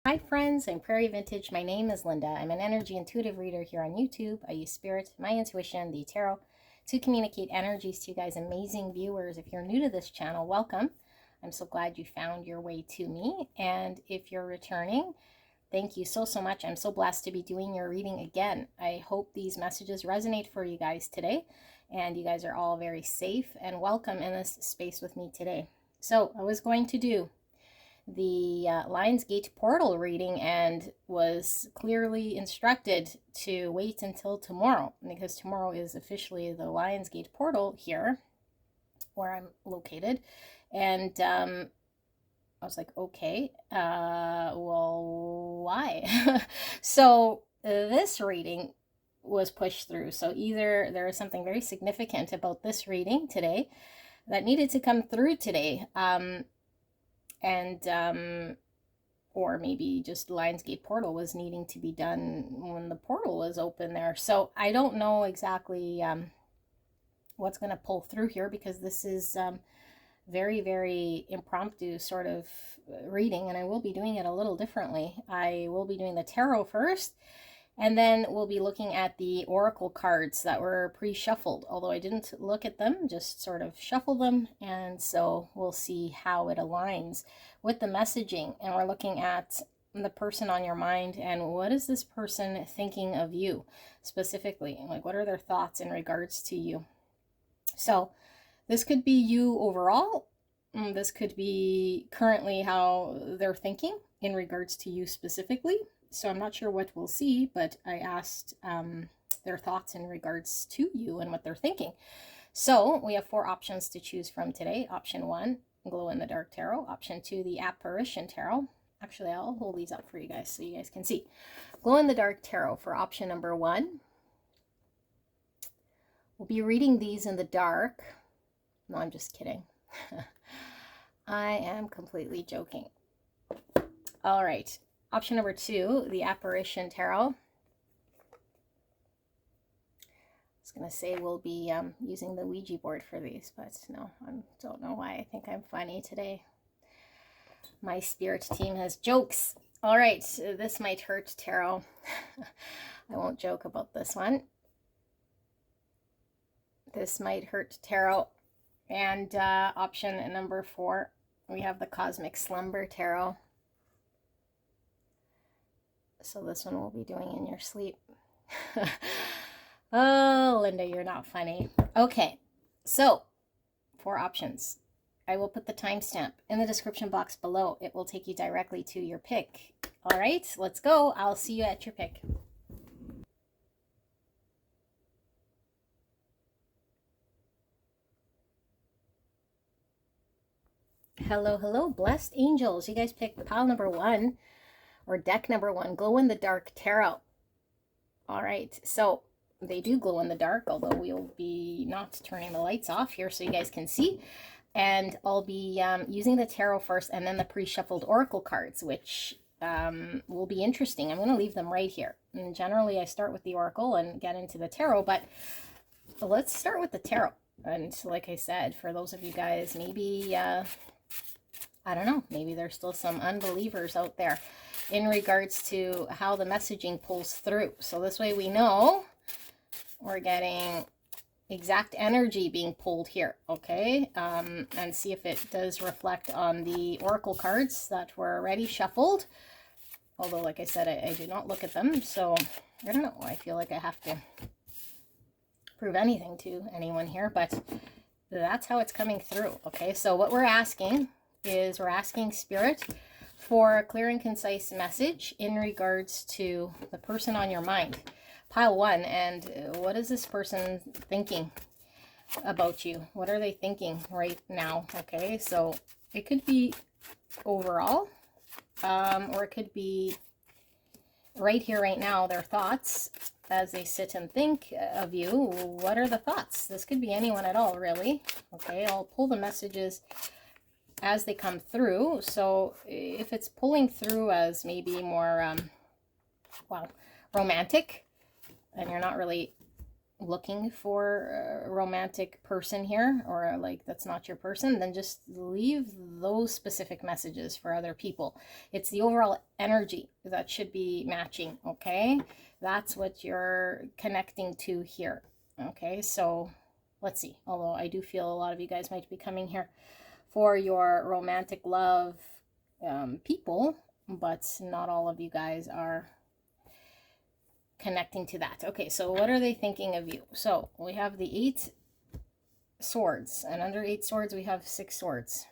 Hi friends, I'm Prairie Vintage. My name is Linda. I'm an energy intuitive reader here on YouTube. I use spirit, my intuition, the tarot to communicate energies to you guys, amazing viewers. If you're new to this channel, welcome. I'm so glad you found your way to me. And if you're returning, thank you so much. I'm so blessed to be doing your reading again. I hope these messages resonate for you guys today, and you guys are all very safe and welcome in this space with me today. So I was going to do the Lionsgate portal reading and was clearly instructed to wait until tomorrow, because tomorrow is officially the Lionsgate portal here where I'm located. And I was like, okay, well, why? So this reading was pushed through. So either there is something very significant about this reading today that needed to come through today, or maybe just Lionsgate portal was needing to be done when the portal was open there. So I don't know exactly what's going to pull through here, because this is very, very impromptu sort of reading, and I will be doing it a little differently. I will be doing the tarot first, and then we'll be looking at the oracle cards that were pre-shuffled, although I didn't look at them, just sort of shuffle them. And so we'll see how it aligns with the messaging. And we're looking at the person on your mind, and what is this person thinking of you specifically? Like, what are their thoughts in regards to you? So this could be you overall. This could be currently how they're thinking in regards to you specifically. So I'm not sure what we'll see, but I asked their thoughts in regards to you and what they're thinking. So we have 4 options to choose from today. Option 1, Glow in the Dark Tarot. Option 2, the Apparition Tarot. Actually, I'll hold these up for you guys so you guys can see. Glow in the Dark Tarot for option number 1. We'll be reading these in the dark. No, I'm just kidding. I am completely joking. All right. Option number 2, the Apparition Tarot. I was going to say we'll be using the Ouija board for these, but no, I don't know why I think I'm funny today. My spirit team has jokes. All right, this might hurt tarot. I won't joke about this one. This might hurt tarot. And option number 4, we have the Cosmic Slumber Tarot. So this one we'll be doing in your sleep. Oh, Linda, you're not funny. Okay, so 4 options. I will put the timestamp in the description box below. It will take you directly to your pick. All right, let's go. I'll see you at your pick. Hello, hello, blessed angels. You guys picked pile number 1. Or deck number 1, Glow in the Dark Tarot. All right, so they do glow in the dark, although we'll be not turning the lights off here so you guys can see. And I'll be using the tarot first and then the pre-shuffled oracle cards, which will be interesting. I'm going to leave them right here. And generally I start with the oracle and get into the tarot, but let's start with the tarot. And like I said, for those of you guys, maybe, I don't know, maybe there's still some unbelievers out there in regards to how the messaging pulls through. So this way we know we're getting exact energy being pulled here, okay? And see if it does reflect on the oracle cards that were already shuffled. Although, like I said, I do not look at them, so I don't know. I feel like I have to prove anything to anyone here, but that's how it's coming through, okay? So what we're asking is we're asking Spirit for a clear and concise message in regards to the person on your mind. Pile 1, and what is this person thinking about you? What are they thinking right now? Okay, so it could be overall, or it could be right here, right now, their thoughts as they sit and think of you. What are the thoughts? This could be anyone at all, really. Okay, I'll pull the messages as they come through. So if it's pulling through as maybe more, well, romantic, and you're not really looking for a romantic person here, or like that's not your person, then just leave those specific messages for other people. It's the overall energy that should be matching, okay? That's what you're connecting to here, okay? So let's see. Although I do feel a lot of you guys might be coming here for your romantic love people, but not all of you guys are connecting to that. Okay, so what are they thinking of you? So we have the 8 swords, and under 8 swords we have 6 swords.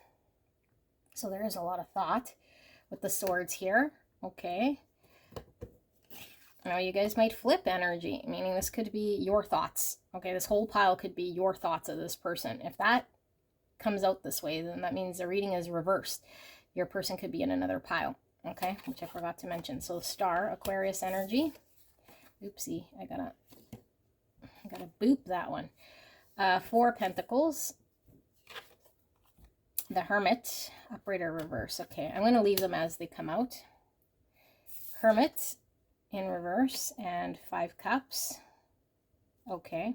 So there is a lot of thought with the swords here. Okay, now you guys might flip energy, meaning this could be your thoughts. Okay, this whole pile could be your thoughts of this person. If that comes out this way, then that means the reading is reversed. Your person could be in another pile, okay, which I forgot to mention. So star, Aquarius energy. Oopsie, I gotta boop that one. 4 pentacles. The Hermit, upright or reverse. Okay, I'm going to leave them as they come out. Hermit in reverse and 5 cups. Okay.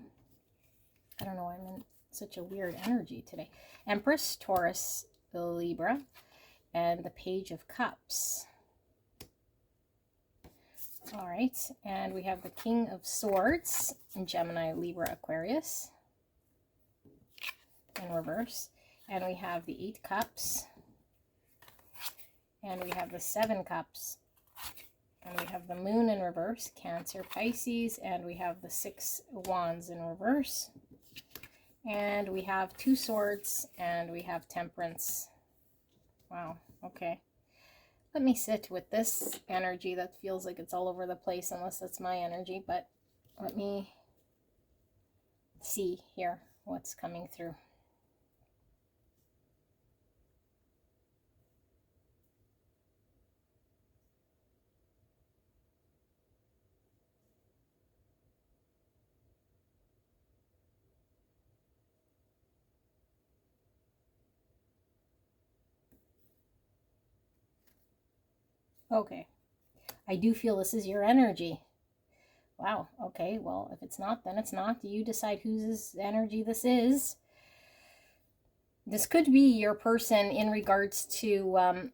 I don't know why I'm in such a weird energy today. Empress, Taurus, Libra, and the Page of Cups. All right, and we have the King of Swords in Gemini, Libra, Aquarius in reverse. And we have the 8 cups. And we have the 7 cups. And we have the Moon in reverse, Cancer, Pisces. And we have the 6 wands in reverse. And we have 2 swords. And we have Temperance. Wow, okay. Let me sit with this energy that feels like it's all over the place, unless that's my energy. But let me see here what's coming through. Okay, I do feel this is your energy. Wow, okay, well, if it's not, then it's not. You decide whose energy this is. This could be your person in regards to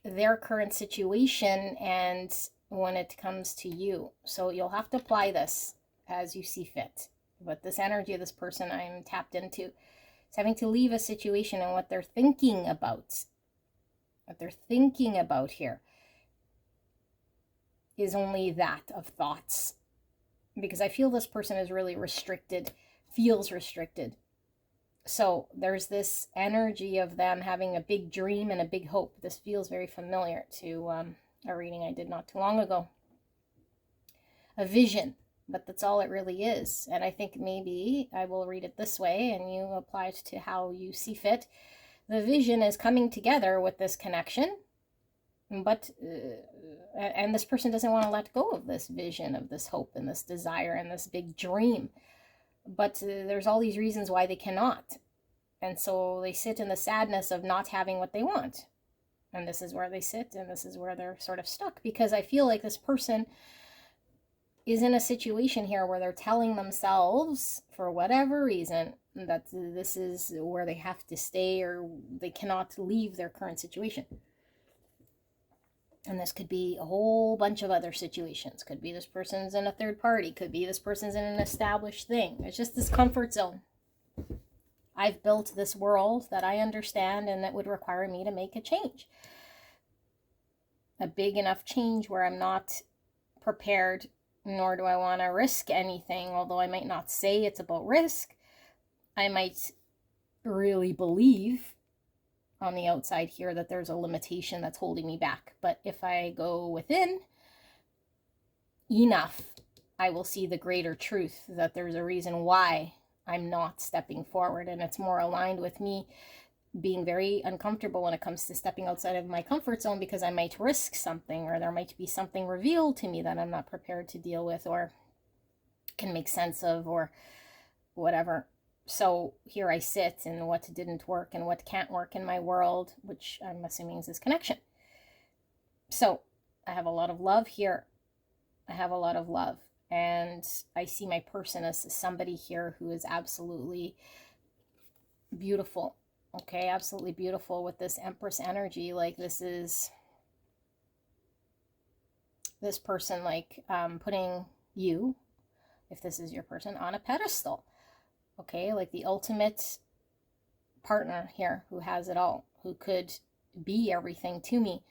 their current situation and when it comes to you. So you'll have to apply this as you see fit. But this energy of this person I'm tapped into is having to leave a situation and what they're thinking about. What they're thinking about here is only that of thoughts, because I feel this person is really restricted, feels restricted. So there's this energy of them having a big dream and a big hope. This feels very familiar to a reading I did not too long ago. A vision, but that's all it really is. And I think maybe I will read it this way and you apply it to how you see fit. The vision is coming together with this connection, but and this person doesn't want to let go of this vision, of this hope and this desire and this big dream. But there's all these reasons why they cannot. And so they sit in the sadness of not having what they want. And this is where they sit, and this is where they're sort of stuck. Because I feel like this person is in a situation here where they're telling themselves, for whatever reason, that this is where they have to stay, or they cannot leave their current situation. And this could be a whole bunch of other situations. Could be this person's in a third party. Could be this person's in an established thing. It's just this comfort zone. I've built this world that I understand, and that would require me to make a change. A big enough change where I'm not prepared, nor do I want to risk anything. Although I might not say it's about risk. I might really believe on the outside here that there's a limitation that's holding me back. But if I go within enough, I will see the greater truth that there's a reason why I'm not stepping forward. And it's more aligned with me being very uncomfortable when it comes to stepping outside of my comfort zone, because I might risk something, or there might be something revealed to me that I'm not prepared to deal with or can make sense of, or whatever. So here I sit in what didn't work and what can't work in my world, which I'm assuming is this connection. So I have a lot of love here. I have a lot of love. And I see my person as somebody here who is absolutely beautiful. Okay, absolutely beautiful with this Empress energy. Like this is this person like putting you, if this is your person, on a pedestal. Okay, like the ultimate partner here who has it all, who could be everything to me.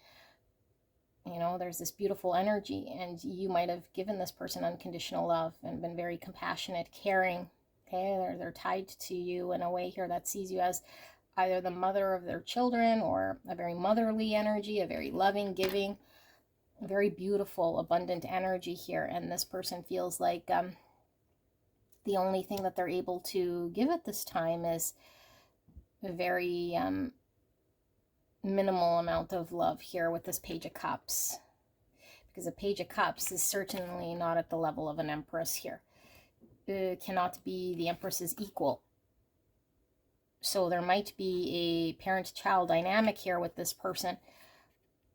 You know, there's this beautiful energy, and you might have given this person unconditional love and been very compassionate, caring. Okay, they're tied to you in a way here that sees you as either the mother of their children, or a very motherly energy, a very loving, giving, very beautiful, abundant energy here. And this person feels like the only thing that they're able to give at this time is a very minimal amount of love here with this Page of Cups, because a Page of Cups is certainly not at the level of an Empress here. It cannot be the Empress's equal. So there might be a parent-child dynamic here with this person,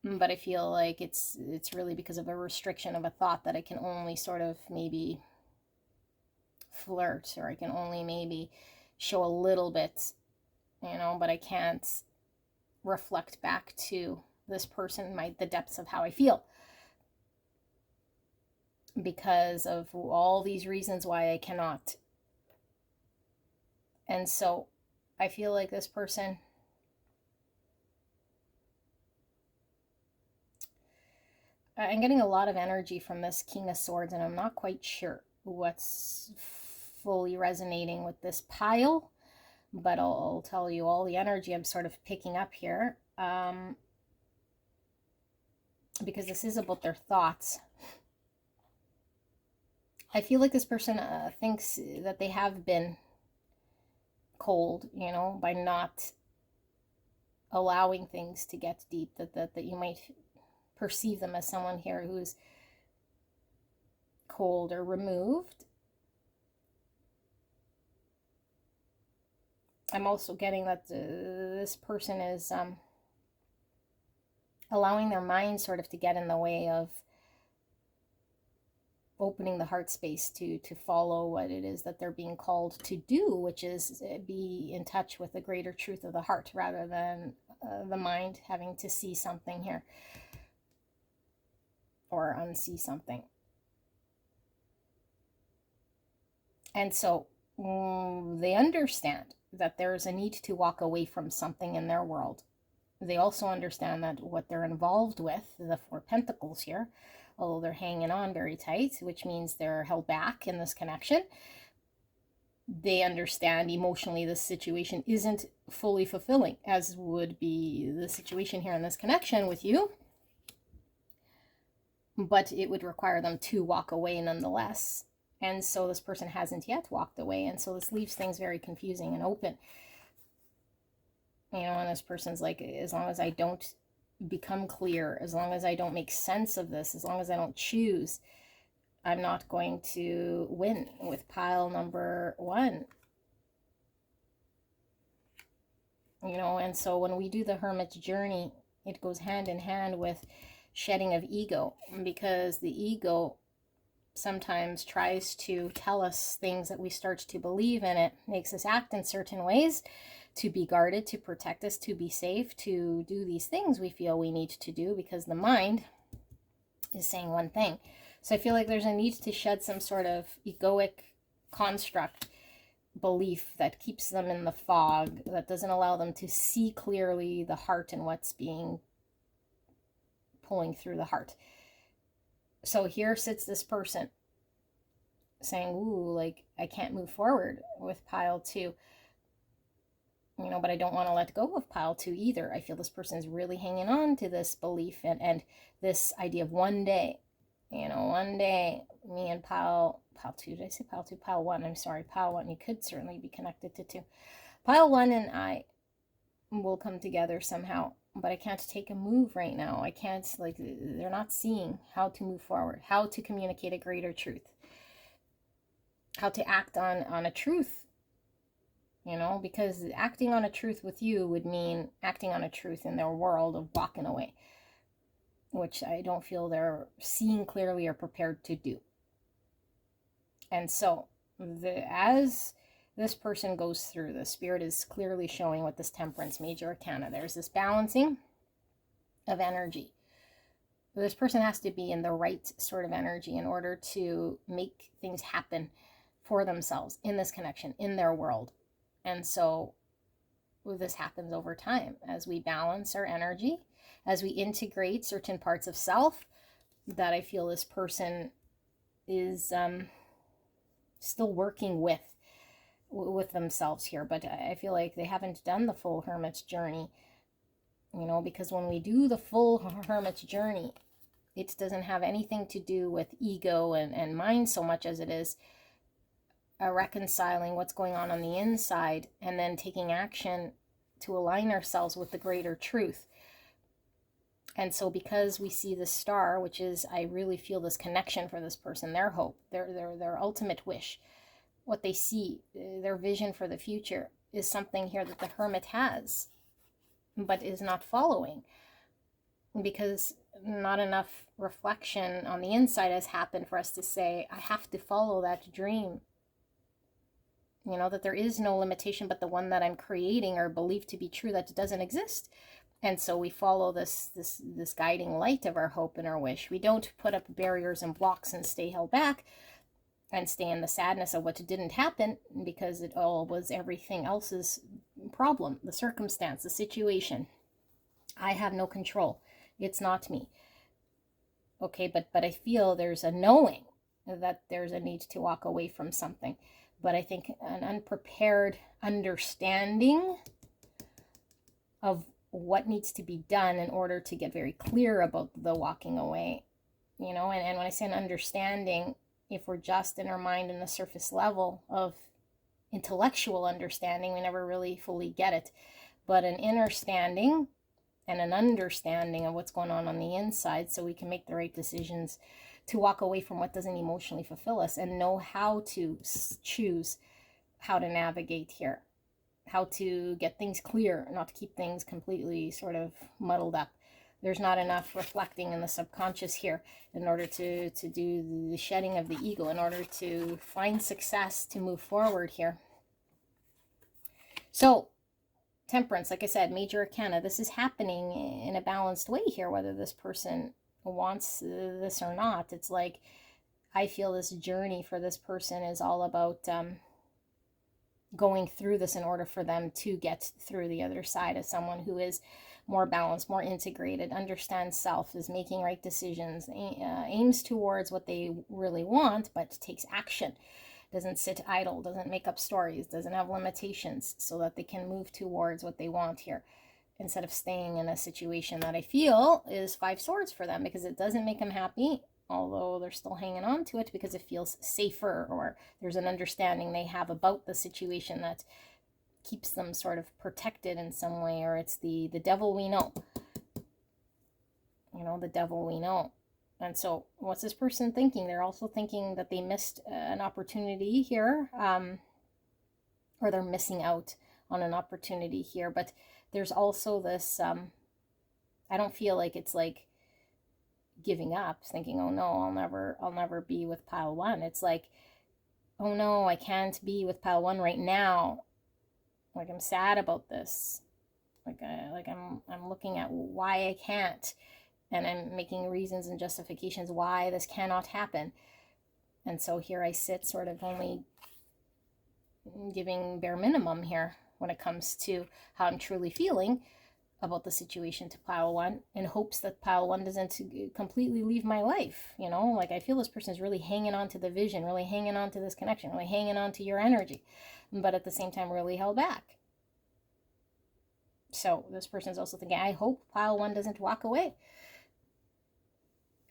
but I feel like it's really because of a restriction of a thought that I can only sort of maybe flirt, or I can only maybe show a little bit, you know, but I can't reflect back to this person the depths of how I feel, because of all these reasons why I cannot. And so I feel like this person, I'm getting a lot of energy from this King of Swords, and I'm not quite sure what's fully resonating with this pile, but I'll tell you all the energy I'm sort of picking up here, because this is about their thoughts. I feel like this person thinks that they have been cold, you know, by not allowing things to get deep, that you might perceive them as someone here who's cold or removed. I'm also getting that this person is allowing their mind sort of to get in the way of opening the heart space to follow what it is that they're being called to do, which is be in touch with the greater truth of the heart, rather than the mind having to see something here or unsee something. And so they understand that there is a need to walk away from something in their world. They also understand that what they're involved with, the Four Pentacles here, although they're hanging on very tight, which means they're held back in this connection, they understand emotionally this situation isn't fully fulfilling, as would be the situation here in this connection with you. But it would require them to walk away nonetheless. And so this person hasn't yet walked away. And so this leaves things very confusing and open. You know, and this person's like, as long as I don't become clear, as long as I don't make sense of this, as long as I don't choose, I'm not going to win with pile number 1. You know, and so when we do the Hermit's journey, it goes hand in hand with shedding of ego, because the ego sometimes tries to tell us things that we start to believe in. It makes us act in certain ways to be guarded, to protect us, to be safe, to do these things we feel we need to do, because the mind is saying one thing. So I feel like there's a need to shed some sort of egoic construct belief that keeps them in the fog, that doesn't allow them to see clearly the heart and what's being pulling through the heart. So here sits this person saying, ooh, like, I can't move forward with pile 2. You know, but I don't want to let go of pile 2 either. I feel this person is really hanging on to this belief and this idea of one day, you know, one day, me and pile 2, did I say pile 2? Pile 1, I'm sorry, pile 1, you could certainly be connected to 2. Pile 1 and I will come together somehow, but I can't take a move right now. I can't, like, they're not seeing how to move forward, how to communicate a greater truth, how to act on a truth. You know, because acting on a truth with you would mean acting on a truth in their world of walking away, which I don't feel they're seeing clearly or prepared to do. And so as this person goes through, the Spirit is clearly showing with this Temperance Major Arcana, there's this balancing of energy. This person has to be in the right sort of energy in order to make things happen for themselves in this connection, in their world. And so this happens over time as we balance our energy, as we integrate certain parts of self that I feel this person is still working with themselves here. But I feel like they haven't done the full Hermit's journey, you know, because when we do the full Hermit's journey, it doesn't have anything to do with ego and mind so much as it is reconciling what's going on the inside and then taking action to align ourselves with the greater truth. And so because we see the star, which is, I really feel this connection for this person, their hope, their ultimate wish, what they see, their vision for the future is something here that the Hermit has, but is not following. Because not enough reflection on the inside has happened for us to say, I have to follow that dream. You know, that there is no limitation but the one that I'm creating or believe to be true that doesn't exist. And so we follow this guiding light of our hope and our wish. We don't put up barriers and blocks and stay held back and stay in the sadness of what didn't happen, because it all was everything else's problem, the circumstance, the situation. I have no control. It's not me. Okay, but I feel there's a knowing that there's a need to walk away from something. But I think an unprepared understanding of what needs to be done in order to get very clear about the walking away, you know, and when I say an understanding, if we're just in our mind in the surface level of intellectual understanding, we never really fully get it. But an inner standing and an understanding of what's going on the inside, so we can make the right decisions to walk away from what doesn't emotionally fulfill us and know how to choose how to navigate here, how to get things clear, not to keep things completely sort of muddled up. There's not enough reflecting in the subconscious here in order to do the shedding of the ego, in order to find success, to move forward here. So Temperance, like I said, Major Arcana, this is happening in a balanced way here, whether this person wants this or not. It's like, I feel this journey for this person is all about going through this in order for them to get through the other side, as someone who is more balanced, more integrated, understands self, is making right decisions, aims towards what they really want, but takes action. Doesn't sit idle, doesn't make up stories, doesn't have limitations, so that they can move towards what they want here, instead of staying in a situation that I feel is 5 swords for them, because it doesn't make them happy, although they're still hanging on to it because it feels safer, or there's an understanding they have about the situation that keeps them sort of protected in some way, or it's the devil we know. You know, the devil we know. And so what's this person thinking? They're also thinking that they missed an opportunity here, or they're missing out on an opportunity here. But there's also this, I don't feel like it's like giving up, thinking, oh no, I'll never be with pile 1. It's like, oh no, I can't be with pile 1 right now. Like, I'm sad about this. I'm looking at why I can't. And I'm making reasons and justifications why this cannot happen. And so here I sit sort of only giving bare minimum here when it comes to how I'm truly feeling about the situation to pile 1, in hopes that pile 1 doesn't completely leave my life. You know, like, I feel this person is really hanging on to the vision, really hanging on to this connection, really hanging on to your energy, but at the same time really held back. So this person is also thinking, I hope pile 1 doesn't walk away.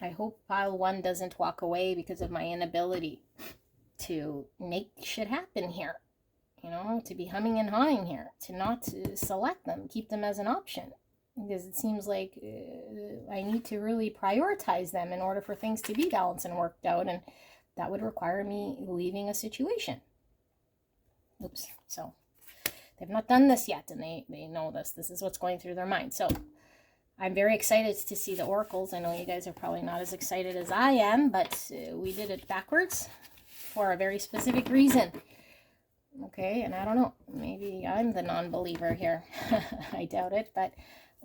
I hope pile 1 doesn't walk away because of my inability to make shit happen here. You know, to be humming and hawing here, to not select them, keep them as an option. Because it seems like I need to really prioritize them in order for things to be balanced and worked out. And that would require me leaving a situation. Oops. So they've not done this yet, and they know this. This is what's going through their mind. So I'm very excited to see the oracles. I know you guys are probably not as excited as I am, but we did it backwards. for a very specific reason. Okay, and I don't know, maybe I'm the non-believer here. I doubt it, but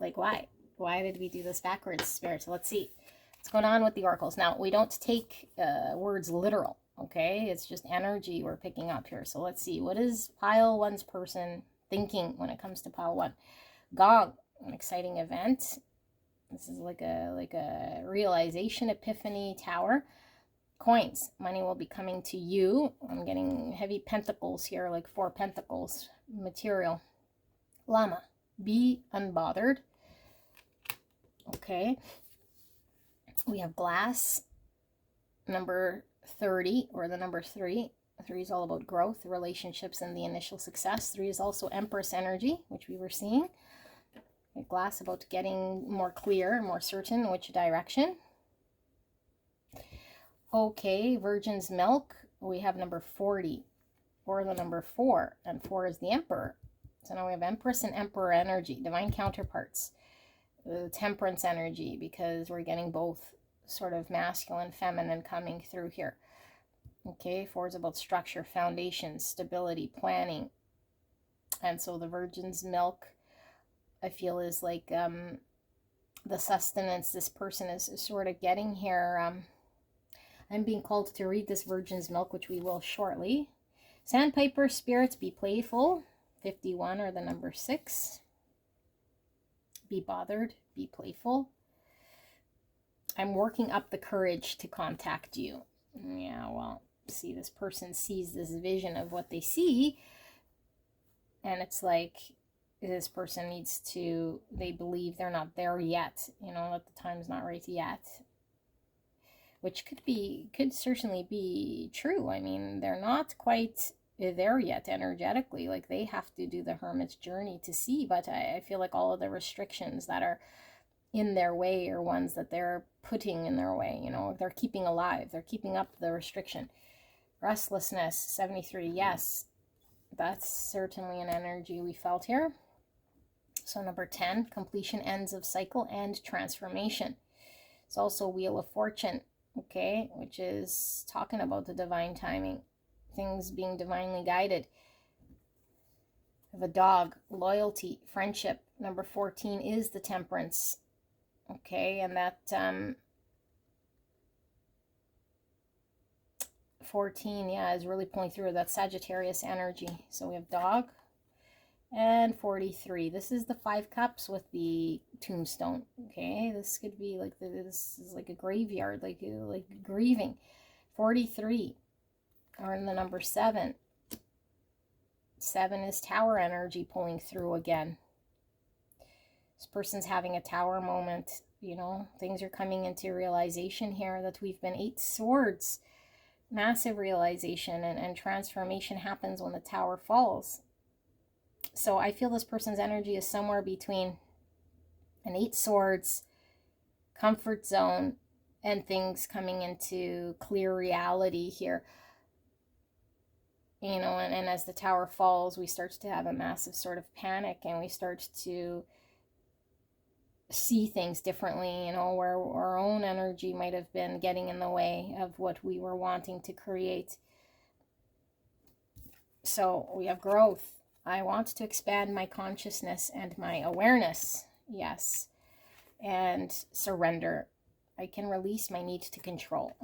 like, why? Why did we do this backwards, Spirit? So let's see what's going on with the oracles. Now, we don't take words literal, okay? It's just energy we're picking up here. So let's see, what is pile one's person thinking when it comes to pile one? Gong, an exciting event. This is like a realization, epiphany, tower. Coins, money will be coming to you. I'm getting heavy pentacles here, like 4 pentacles. Material. Llama, be unbothered. Okay. We have glass, number 30, or the number 3. 3 is all about growth, relationships, and the initial success. 3 is also Empress energy, which we were seeing. A glass about getting more clear, more certain which direction. Okay, Virgin's milk, we have number 40, or the number 4, and 4 is the Emperor. So now we have Empress and Emperor energy, divine counterparts. Temperance energy, because we're getting both sort of masculine, feminine coming through here. Okay, 4 is about structure, foundation, stability, planning. And so the Virgin's milk, I feel, is like the sustenance this person is sort of getting here. I'm being called to read this Virgin's milk, which we will shortly. Sandpiper, spirits, be playful. 51, or the number 6. Be bothered, be playful. I'm working up the courage to contact you. Yeah, well, see, this person sees this vision of what they see, and it's like this person needs to, they believe they're not there yet, you know, that the time's not right yet. Which could certainly be true. I mean, they're not quite there yet energetically. Like, they have to do the hermit's journey to see. But I feel like all of the restrictions that are in their way are ones that they're putting in their way. You know, they're keeping alive. They're keeping up the restriction. Restlessness, 73. Yes, that's certainly an energy we felt here. So number 10, completion, ends of cycle, and transformation. It's also Wheel of Fortune. Okay, which is talking about the divine timing, things being divinely guided. Of a dog, loyalty, friendship. Number 14 is the Temperance. Okay, and that 14, yeah, is really pulling through that Sagittarius energy. So we have dog. And 43, this is the 5 cups with the tombstone. Okay, this could be like this is like a graveyard, like grieving. 43, or in the number 7. 7 is tower energy pulling through again. This person's having a tower moment. You know, things are coming into realization here that we've been 8 swords. Massive realization and transformation happens when the tower falls. So I feel this person's energy is somewhere between an 8 swords, comfort zone, and things coming into clear reality here. You know, and as the tower falls, we start to have a massive sort of panic, and we start to see things differently, you know, where our own energy might have been getting in the way of what we were wanting to create. So we have growth. I want to expand my consciousness and my awareness. Yes. And surrender. I can release my need to control.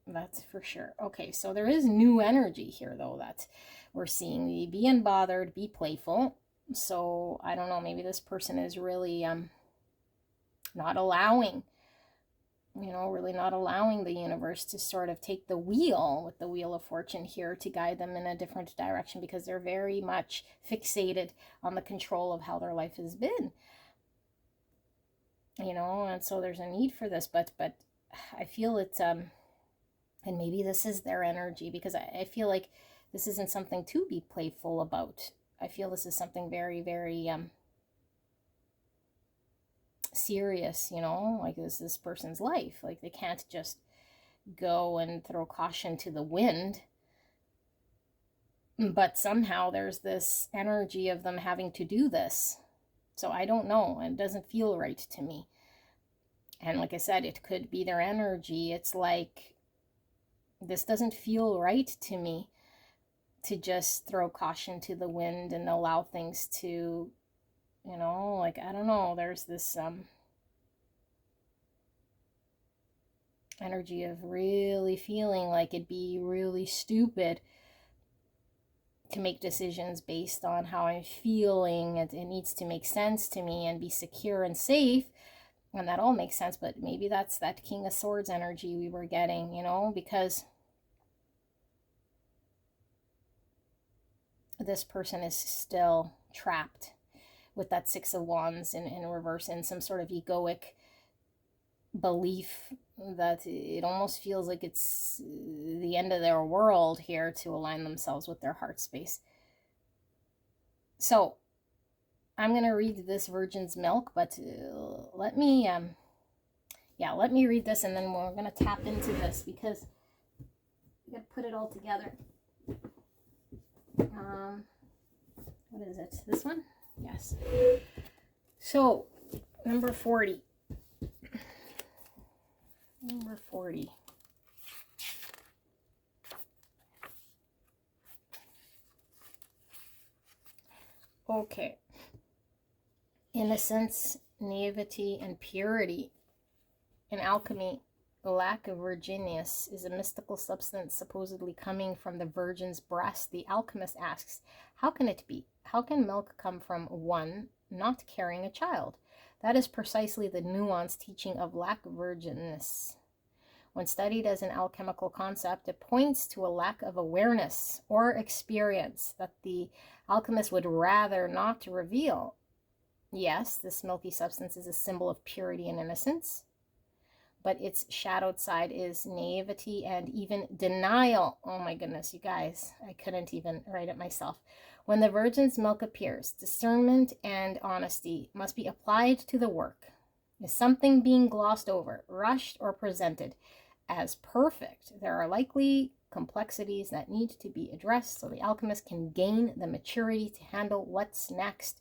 That's for sure. Okay, so there is new energy here, though, that we're seeing. Be unbothered, be playful. So, I don't know, maybe this person is really not allowing, you know, really not allowing the universe to sort of take the wheel with the Wheel of Fortune here to guide them in a different direction, because they're very much fixated on the control of how their life has been. You know, and so there's a need for this, but I feel it's, and maybe this is their energy, because I feel like this isn't something to be playful about. I feel this is something very, very, serious, you know, like this person's life. Like, they can't just go and throw caution to the wind, but somehow there's this energy of them having to do this. So I don't know, it doesn't feel right to me. And like I said, it could be their energy. It's like This doesn't feel right to me, to just throw caution to the wind and allow things to, like, I don't know, there's this energy of really feeling like it'd be really stupid to make decisions based on how I'm feeling. It needs to make sense to me and be secure and safe. And that all makes sense, but maybe that's that King of Swords energy we were getting, because this person is still trapped with that Six of Wands in reverse, in some sort of egoic belief that it almost feels like it's the end of their world here to align themselves with their heart space. So I'm going to read this Virgin's Milk, but let me read this, and then we're going to tap into this, because we got to put it all together. What is it? This one? Yes. So, number 40. Number 40. Okay. Innocence, naivety, and purity. In alchemy, the lac of Virginius is a mystical substance supposedly coming from the virgin's breast. The alchemist asks, how can it be? How can milk come from one not carrying a child? That is precisely the nuanced teaching of lac virginis. When studied as an alchemical concept, it points to a lack of awareness or experience that the alchemist would rather not reveal. Yes, this milky substance is a symbol of purity and innocence, but its shadowed side is naivety and even denial. Oh my goodness, you guys, I couldn't even write it myself. When the Virgin's milk appears, discernment and honesty must be applied to the work. Is something being glossed over, rushed, or presented as perfect? There are likely complexities that need to be addressed so the alchemist can gain the maturity to handle what's next.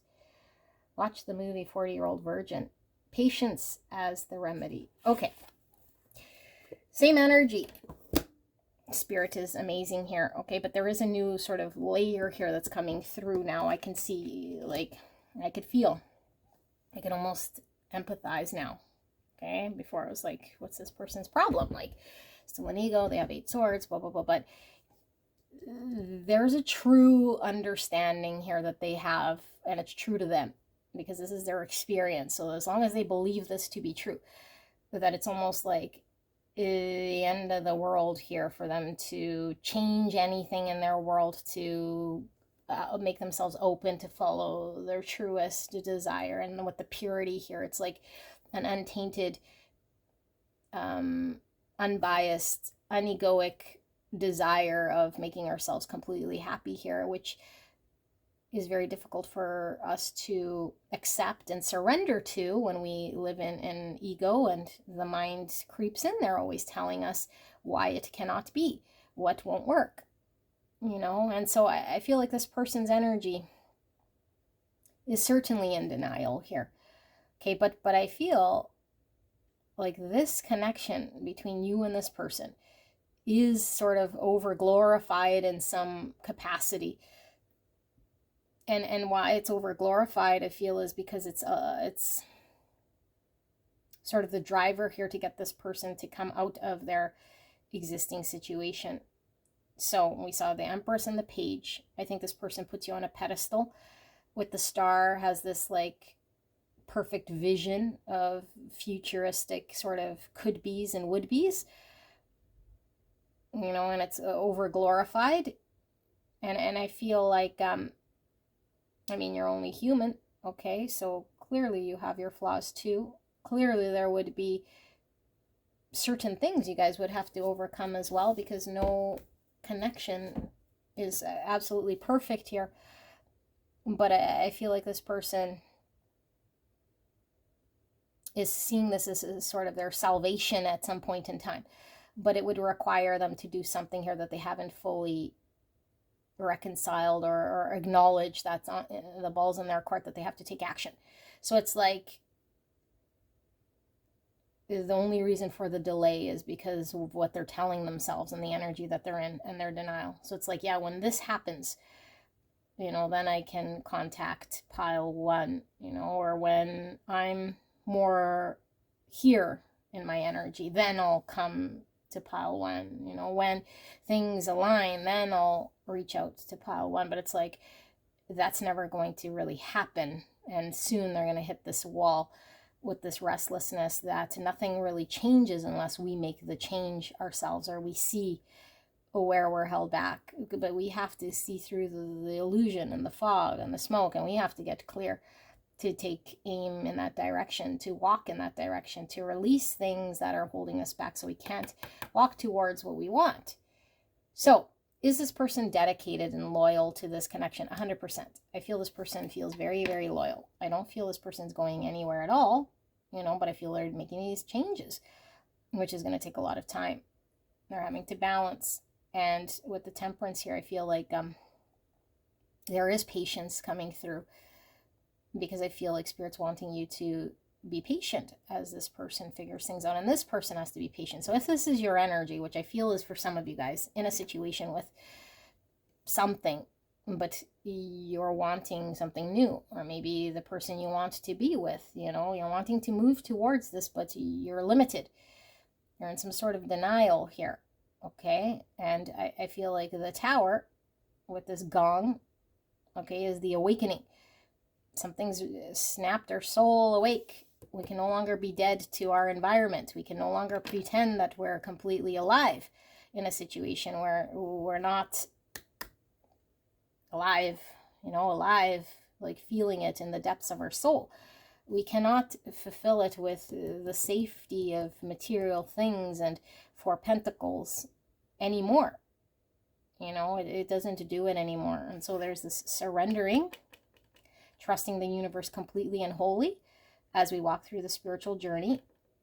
Watch the movie 40-Year-Old Virgin. Patience as the remedy. Okay. Same energy. Spirit is amazing here. Okay, but there is a new sort of layer here that's coming through now. I can see, like, I could feel. I can almost empathize now. Okay, before I was like, what's this person's problem? Like, still an ego, they have 8 swords, blah, blah, blah. But there's a true understanding here that they have, and it's true to them, because this is their experience. So as long as they believe this to be true, that it's almost like the end of the world here for them to change anything in their world, to make themselves open to follow their truest desire. And with the purity here, it's like an untainted, unbiased, unegoic desire of making ourselves completely happy here, which is very difficult for us to accept and surrender to when we live in ego, and the mind creeps in there always telling us why it cannot be, what won't work, and so I feel like this person's energy is certainly in denial here. Okay, but I feel like this connection between you and this person is sort of over glorified in some capacity. And why it's over glorified, I feel, is because it's sort of the driver here to get this person to come out of their existing situation. So we saw the Empress and the Page. I think this person puts you on a pedestal. With the Star, has this like perfect vision of futuristic sort of could-be's and would-be's, and it's over glorified. And I feel like you're only human, okay? So clearly you have your flaws too. Clearly there would be certain things you guys would have to overcome as well, because no connection is absolutely perfect here. But I feel like this person is seeing this as sort of their salvation at some point in time. But it would require them to do something here that they haven't fully reconciled or acknowledged. That's on the ball's in their court, that they have to take action. So it's like the only reason for the delay is because of what they're telling themselves and the energy that they're in and their denial. So it's like, yeah, when this happens, then I can contact pile one, or when I'm more here in my energy, then I'll come to pile one. When things align, then I'll reach out to pile one. But it's like, that's never going to really happen. And soon they're going to hit this wall with this restlessness that nothing really changes unless we make the change ourselves, or we see where we're held back. But we have to see through the illusion and the fog and the smoke, and we have to get clear to take aim in that direction, to walk in that direction, to release things that are holding us back so we can't walk towards what we want. So, is this person dedicated and loyal to this connection? 100%. I feel this person feels very, very loyal. I don't feel this person's going anywhere at all, but I feel they're making these changes, which is going to take a lot of time. They're having to balance. And with the temperance here, I feel like there is patience coming through, because I feel like Spirit's wanting you to be patient as this person figures things out. And this person has to be patient. So if this is your energy, which I feel is for some of you guys, in a situation with something, but you're wanting something new, or maybe the person you want to be with, you're wanting to move towards this, but you're limited. You're in some sort of denial here. Okay. And I feel like the Tower with this gong, okay, is the awakening. Something's snapped our soul awake. We can no longer be dead to our environment. We can no longer pretend that we're completely alive in a situation where we're not alive, like feeling it in the depths of our soul. We cannot fulfill it with the safety of material things and Four Pentacles anymore. It doesn't do it anymore. And so there's this surrendering, trusting the universe completely and wholly as we walk through the spiritual journey.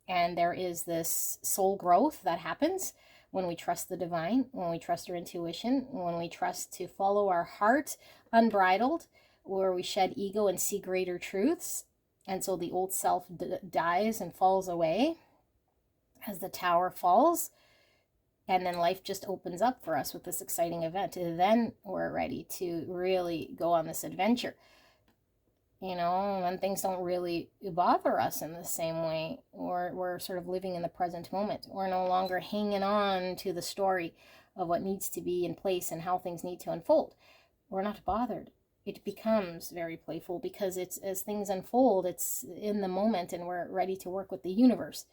And there is this soul growth that happens when we trust the divine, when we trust our intuition, when we trust to follow our heart unbridled, where we shed ego and see greater truths. And so the old self dies and falls away as the Tower falls. And then life just opens up for us with this exciting event. And then we're ready to really go on this adventure. When things don't really bother us in the same way, we're sort of living in the present moment. We're no longer hanging on to the story of what needs to be in place and how things need to unfold. We're not bothered. It becomes very playful because it's, as things unfold, it's in the moment, and we're ready to work with the universe.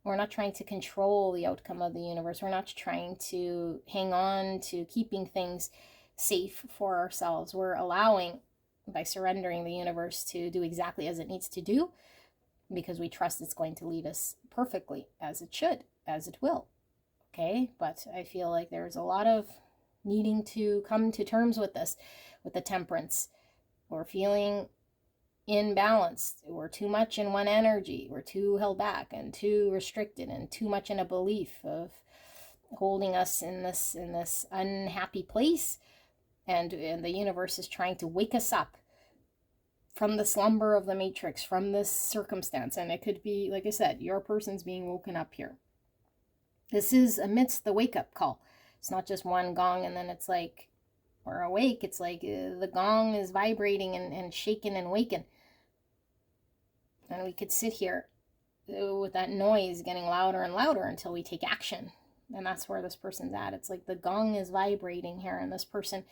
We're not trying to control the outcome of the universe. We're not trying to hang on to keeping things safe for ourselves. We're allowing, by surrendering the universe, to do exactly as it needs to do, because we trust it's going to lead us perfectly, as it should, as it will. Okay, but I feel like there's a lot of needing to come to terms with this, with the temperance. We're feeling imbalanced. We're too much in one energy. We're too held back and too restricted and too much in a belief of holding us in this unhappy place. And the universe is trying to wake us up from the slumber of the matrix, from this circumstance. And it could be, like I said, your person's being woken up here. This is amidst the wake-up call. It's not just one gong and then it's like we're awake. It's like the gong is vibrating and shaking and waking. And we could sit here with that noise getting louder and louder until we take action. And that's where this person's at. It's like the gong is vibrating here, and this person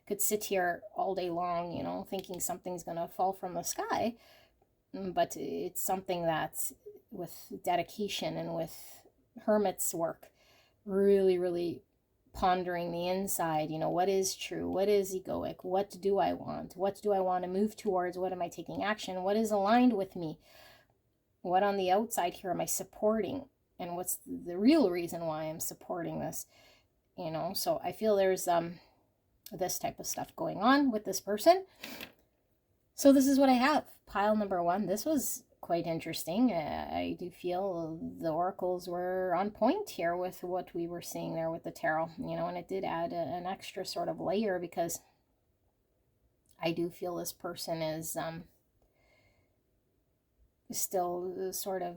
could sit here all day long, thinking something's going to fall from the sky. But it's something that, with dedication and with hermit's work, really, really pondering the inside, what is true, what is egoic, what do I want to move towards, what am I taking action, what is aligned with me, what on the outside here am I supporting, and what's the real reason why I'm supporting this, So I feel there's this type of stuff going on with this person. So this is what I have. Pile number one. This was quite interesting. I do feel the oracles were on point here with what we were seeing there with the tarot, and it did add an extra sort of layer, because I do feel this person is still sort of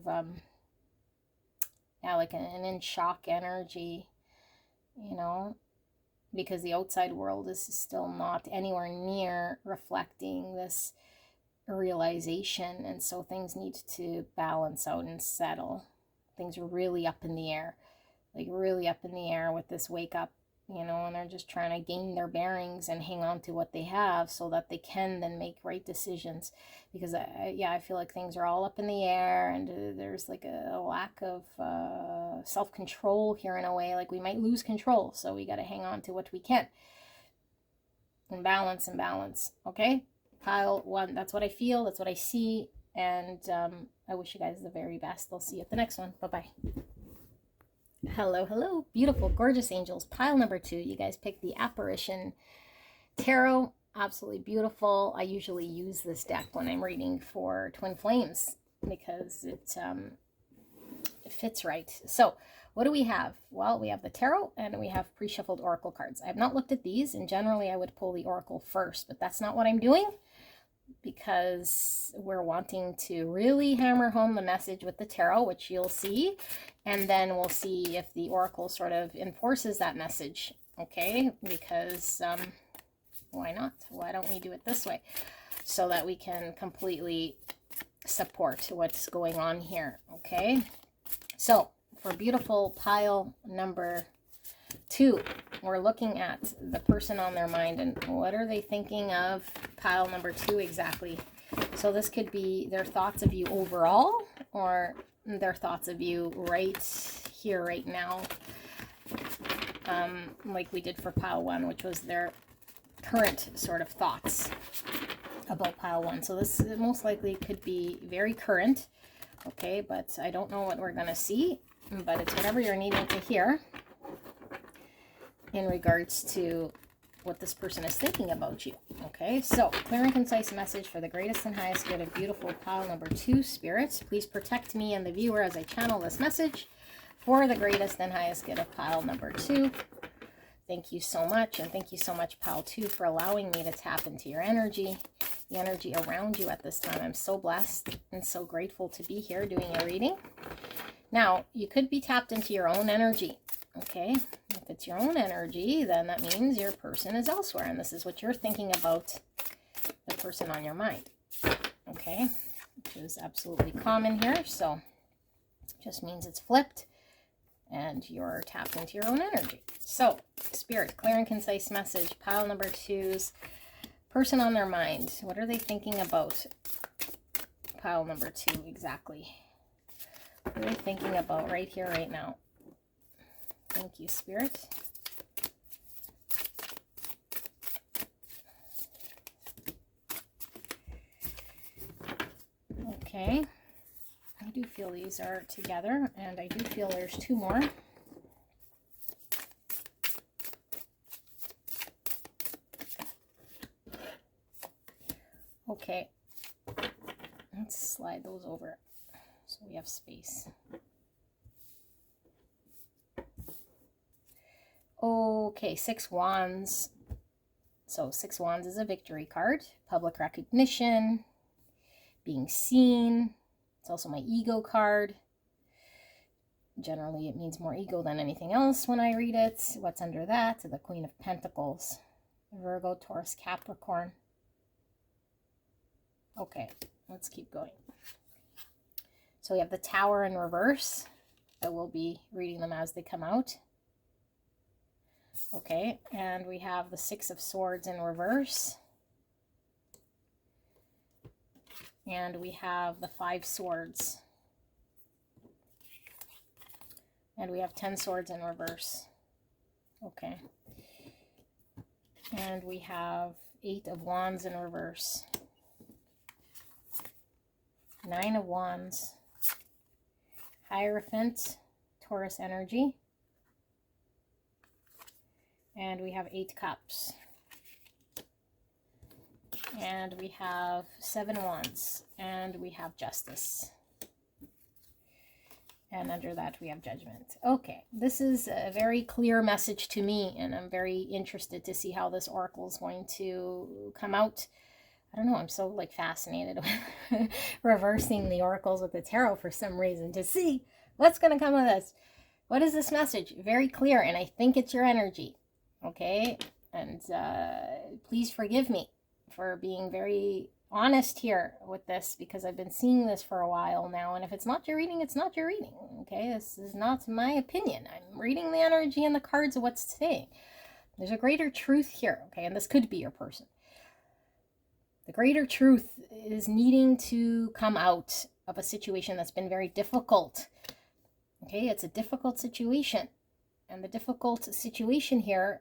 Yeah, like an in shock energy, you know, because the outside world is still not anywhere near reflecting this realization. And so things need to balance out and settle. Things are really up in the air, like really up in the air with this wake up, you know, and they're just trying to gain their bearings and hang on to what they have so that they can then make right decisions. Because I feel like things are all up in the air, and there's like a lack of self-control here in a way. Like we might lose control, so we got to hang on to what we can and balance. Okay, pile 1, that's what I feel, that's what I see, and I wish you guys the very best. I'll see you at the next one. Bye-bye. Hello, beautiful, gorgeous angels. Pile number 2. You guys picked the Apparition Tarot. Absolutely beautiful. I usually use this deck when I'm reading for twin flames because it fits right. So what do we have? Well, we have the tarot and we have pre-shuffled oracle cards. I have not looked at these, and generally I would pull the oracle first, but that's not what I'm doing, because we're wanting to really hammer home the message with the tarot, which you'll see, and then we'll see if the oracle sort of enforces that message. Okay, because why not? Why don't we do it this way so that we can completely support what's going on here? Okay, so for beautiful pile number 2, we're looking at the person on their mind and what are they thinking of pile number 2 exactly. So this could be their thoughts of you overall, or their thoughts of you right here, right now, like we did for pile 1, which was their current sort of thoughts about pile 1. So this most likely could be very current, okay, but I don't know what we're going to see, but it's whatever you're needing to hear in regards to what this person is thinking about you. Okay, so clear and concise message for the greatest and highest good of beautiful pile number 2, spirits. Please protect me and the viewer as I channel this message for the greatest and highest good of pile number 2. Thank you so much, and thank you so much, pile 2, for allowing me to tap into your energy, the energy around you at this time. I'm so blessed and so grateful to be here doing a reading. Now, you could be tapped into your own energy. Okay, if it's your own energy, then that means your person is elsewhere, and this is what you're thinking about the person on your mind. Okay, which is absolutely common here, so just means it's flipped and you're tapped into your own energy. So, spirit, clear and concise message, pile number 2's person on their mind. What are they thinking about pile number 2 exactly? What are they thinking about right here, right now? Thank you, spirit. Okay. I do feel these are together, and I do feel there's 2 more. Okay. Let's slide those over so we have space. Okay, 6 Wands. So 6 Wands is a victory card, public recognition, being seen. It's also my ego card. Generally, it means more ego than anything else when I read it. What's under that? The Queen of Pentacles, Virgo, Taurus, Capricorn. Okay, let's keep going. So we have the Tower in reverse. I will be reading them as they come out. Okay, and we have the 6 of Swords in reverse. And we have the 5 Swords. And we have 10 Swords in reverse. Okay. And we have 8 of Wands in reverse. 9 of Wands. Hierophant, Taurus energy. And we have 8 Cups. And we have 7 Wands. And we have Justice. And under that we have Judgment. Okay, this is a very clear message to me, and I'm very interested to see how this oracle is going to come out. I don't know, I'm so like fascinated with reversing the oracles with the tarot for some reason, to see What's going to come of this? What is this message? Very clear, and I think it's your energy. Okay? And please forgive me for being very honest here with this, because I've been seeing this for a while now, and if it's not your reading, it's not your reading. Okay? This is not my opinion. I'm reading the energy and the cards of what's saying. There's a greater truth here, okay? And this could be your person. The greater truth is needing to come out of a situation that's been very difficult. Okay, it's a difficult situation. And the difficult situation here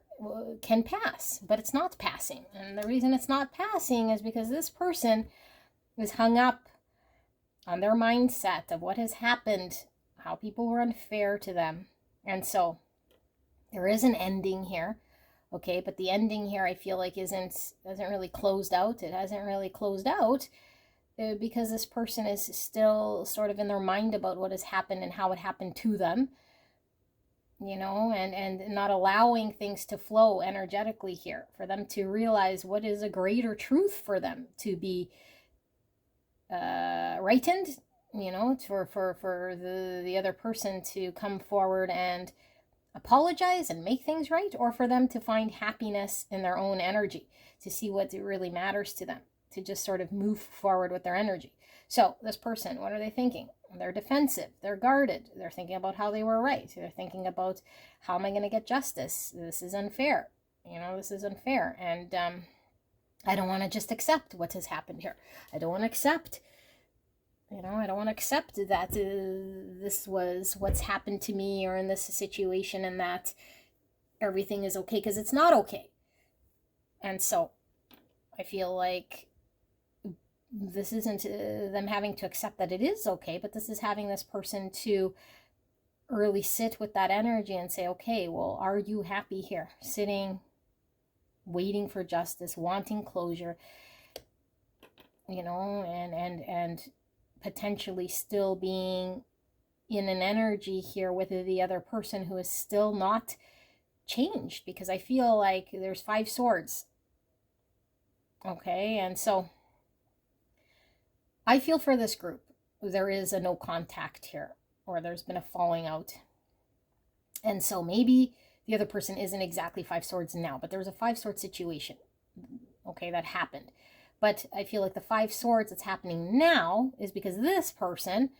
can pass, but it's not passing. And the reason it's not passing is because this person is hung up on their mindset of what has happened, how people were unfair to them. And so there is an ending here. Okay, but the ending here I feel like isn't really closed out. It hasn't really closed out because this person is still sort of in their mind about what has happened and how it happened to them, you know, and not allowing things to flow energetically here for them to realize what is a greater truth for them to be rightened, you know, for the other person to come forward and apologize and make things right, or for them to find happiness in their own energy, to see what really matters to them, to just sort of move forward with their energy. So this person, what are they thinking? They're defensive, they're guarded, they're thinking about how they were right, they're thinking about how am I going to get justice, this is unfair, you know, this is unfair, and I don't want to just accept what has happened here. I don't want to accept, you know, I don't want to accept that this was what's happened to me, or in this situation, and that everything is okay, because it's not okay. And so I feel like this isn't them having to accept that it is okay, but this is having this person to really sit with that energy and say, okay, well, are you happy here? Sitting, waiting for justice, wanting closure, you know, and potentially still being in an energy here with the other person who is still not changed, because I feel like there's 5 swords. Okay, and so I feel for this group, there is a no contact here, or there's been a falling out. And so maybe the other person isn't exactly 5 swords now, but there was a 5 sword situation, okay, that happened. But I feel like the 5 swords that's happening now is because this person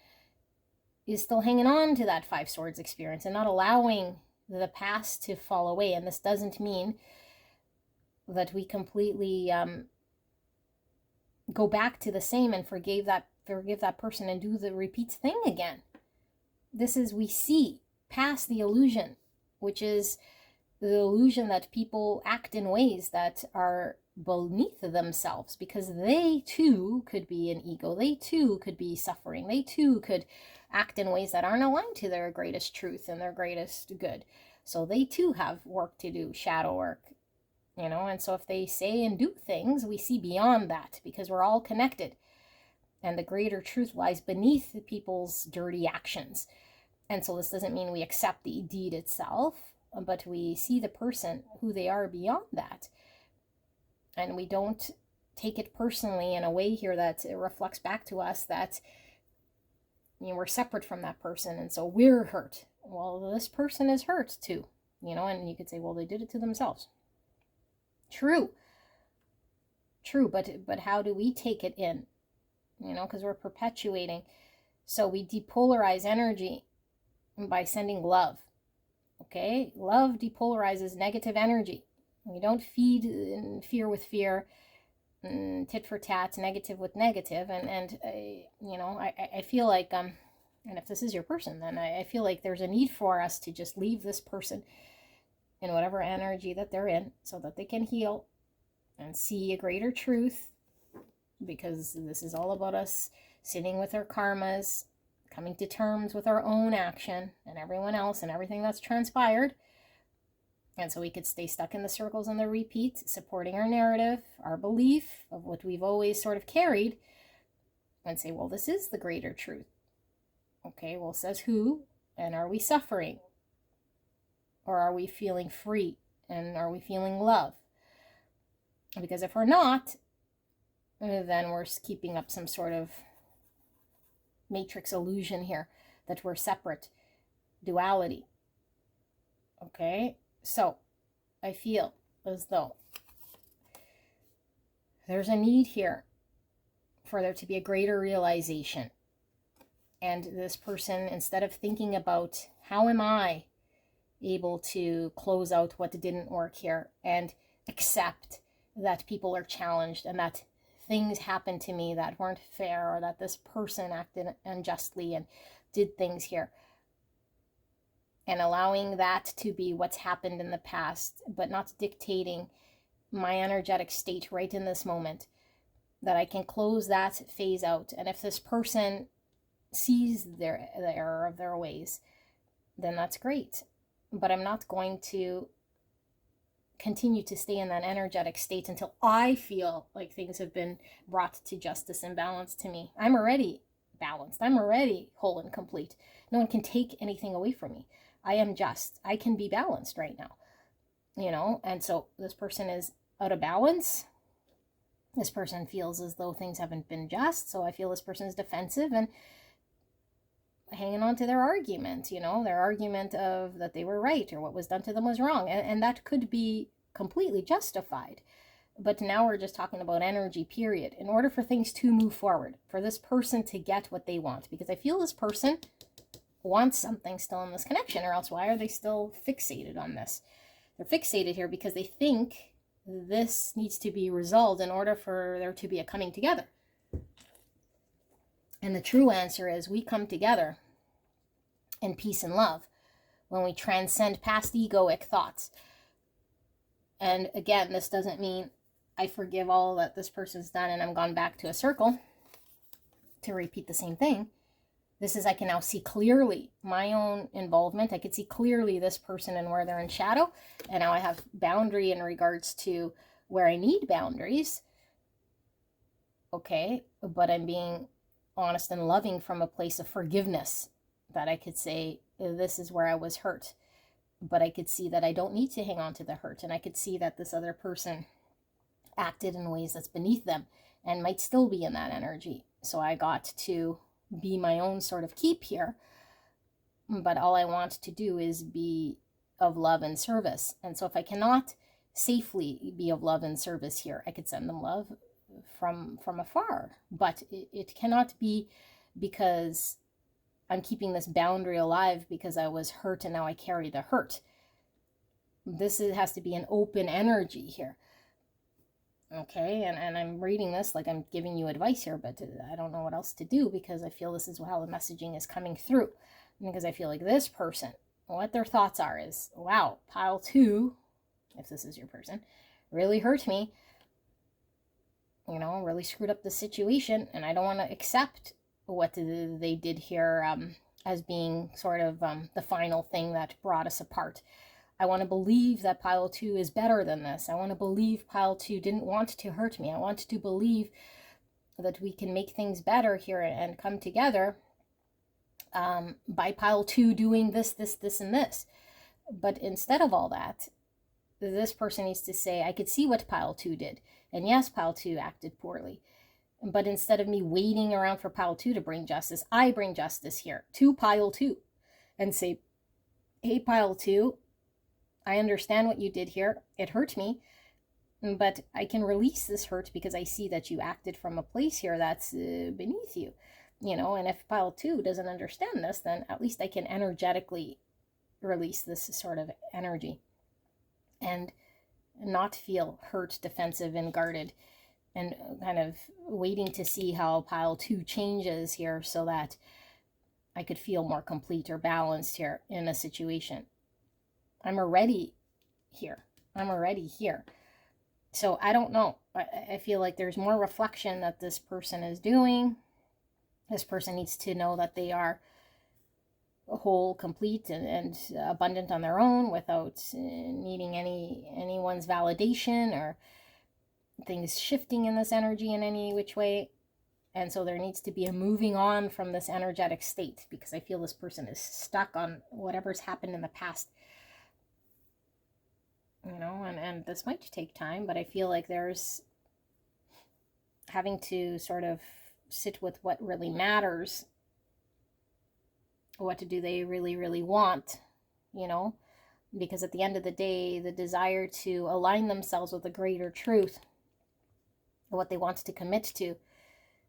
is still hanging on to that 5 swords experience and not allowing the past to fall away. And this doesn't mean that we completely go back to the same and forgive that person and do the repeat thing again. This is, we see past the illusion, which is the illusion that people act in ways that are beneath themselves, because they too could be an ego, they too could be suffering, they too could act in ways that aren't aligned to their greatest truth and their greatest good. So they too have work to do, shadow work, you know. And so if they say and do things, we see beyond that, because we're all connected, and the greater truth lies beneath people's dirty actions. And so this doesn't mean we accept the deed itself, but we see the person, who they are beyond that. And we don't take it personally in a way here that it reflects back to us that, you know, we're separate from that person, and so we're hurt. Well, this person is hurt too, you know, and you could say, well, they did it to themselves. True, but how do we take it in? You know, because we're perpetuating. So we depolarize energy by sending love. Okay, love depolarizes negative energy. We don't feed fear with fear, tit for tat, negative with negative. And you know, I feel like, and if this is your person, then I feel like there's a need for us to just leave this person in whatever energy that they're in, so that they can heal and see a greater truth, because this is all about us sitting with our karmas, coming to terms with our own action and everyone else and everything that's transpired. And so we could stay stuck in the circles and the repeats, supporting our narrative, our belief of what we've always sort of carried, and say, well, this is the greater truth. Okay, well, says who? And are we suffering? Or are we feeling free? And are we feeling love? Because if we're not, then we're keeping up some sort of matrix illusion here that we're separate, duality. Okay, so I feel as though there's a need here for there to be a greater realization. And this person, instead of thinking about how am I able to close out what didn't work here and accept that people are challenged and that things happened to me that weren't fair, or that this person acted unjustly and did things here, and allowing that to be what's happened in the past, but not dictating my energetic state right in this moment, that I can close that phase out. And if this person sees the error of their ways, then that's great. But I'm not going to continue to stay in that energetic state until I feel like things have been brought to justice and balance to me. I'm already balanced. I'm already whole and complete. No one can take anything away from me. I am just. I can be balanced right now. You know, and so this person is out of balance. This person feels as though things haven't been just. So I feel this person is defensive and hanging on to their argument, you know, their argument of that they were right or what was done to them was wrong. And that could be completely justified. But now we're just talking about energy, period. In order for things to move forward, for this person to get what they want, because I feel this person wants something still in this connection, or else why are they still fixated on this? They're fixated here because they think this needs to be resolved in order for there to be a coming together. And the true answer is we come together in peace and love when we transcend past egoic thoughts. And again, this doesn't mean I forgive all that this person's done and I'm gone back to a circle to repeat the same thing. This is, I can now see clearly my own involvement. I could see clearly this person and where they're in shadow. And now I have boundary in regards to where I need boundaries. Okay, but I'm being honest and loving from a place of forgiveness, that I could say, this is where I was hurt, but I could see that I don't need to hang on to the hurt. And I could see that this other person acted in ways that's beneath them and might still be in that energy. So I got to be my own sort of keep here, but all I want to do is be of love and service. And so if I cannot safely be of love and service here, I could send them love from afar, but it cannot be because I'm keeping this boundary alive because I was hurt and now I carry the hurt. This has to be an open energy here. Okay, and I'm reading this like I'm giving you advice here, but I don't know what else to do, because I feel this is how the messaging is coming through. Because I feel like this person, what their thoughts are is, wow, pile 2, if this is your person, really hurt me, you know, really screwed up the situation, and I don't want to accept what they did here as being sort of the final thing that brought us apart. I want to believe that pile 2 is better than this. I want to believe pile 2 didn't want to hurt me. I want to believe that we can make things better here and come together by pile 2 doing this, and this. But instead of all that, this person needs to say, I could see what pile 2 did. And yes, pile 2 acted poorly. But instead of me waiting around for pile 2 to bring justice, I bring justice here to pile 2 and say, hey, pile 2, I understand what you did here. It hurt me, but I can release this hurt because I see that you acted from a place here that's beneath you, you know, and if pile 2 doesn't understand this, then at least I can energetically release this sort of energy and not feel hurt, defensive, and guarded, and kind of waiting to see how pile 2 changes here so that I could feel more complete or balanced here in a situation. I'm already here. I'm already here. So I don't know. I feel like there's more reflection that this person is doing. This person needs to know that they are whole, complete, and abundant on their own without needing anyone's validation or things shifting in this energy in any which way. And so there needs to be a moving on from this energetic state, because I feel this person is stuck on whatever's happened in the past. You know, and this might take time, but I feel like there's having to sort of sit with what really matters What do they really, really want, because at the end of the day, the desire to align themselves with a greater truth, what they want to commit to,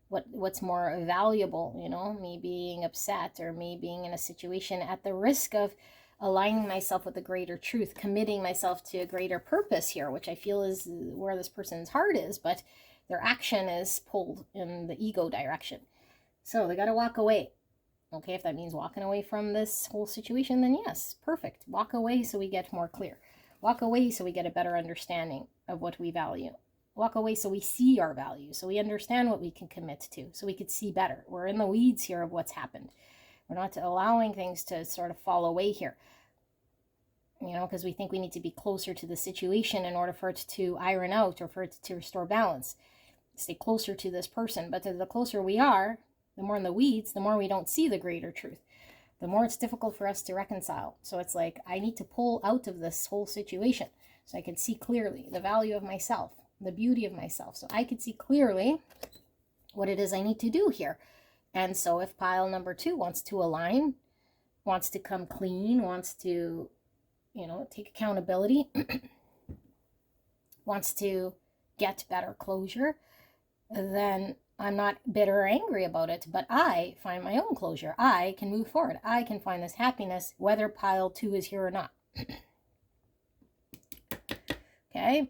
what's more valuable, me being upset or me being in a situation at the risk of aligning myself with a greater truth, committing myself to a greater purpose here, which I feel is where this person's heart is, but their action is pulled in the ego direction. So they got to walk away. Okay, if that means walking away from this whole situation, then yes, perfect. Walk away so we get more clear. Walk away so we get a better understanding of what we value. Walk away so we see our value, so we understand what we can commit to, so we could see better. We're in the weeds here of what's happened. We're not allowing things to sort of fall away here, because we think we need to be closer to the situation in order for it to iron out or for it to restore balance. Stay closer to this person, but the closer we are, the more in the weeds, the more we don't see the greater truth, the more it's difficult for us to reconcile. So it's like, I need to pull out of this whole situation so I can see clearly the value of myself, the beauty of myself, so I could see clearly what it is I need to do here. And so if pile number 2 wants to align, wants to come clean, wants to, take accountability, wants to get better closure, then I'm not bitter or angry about it, but I find my own closure. I can move forward. I can find this happiness, whether pile 2 is here or not. Okay?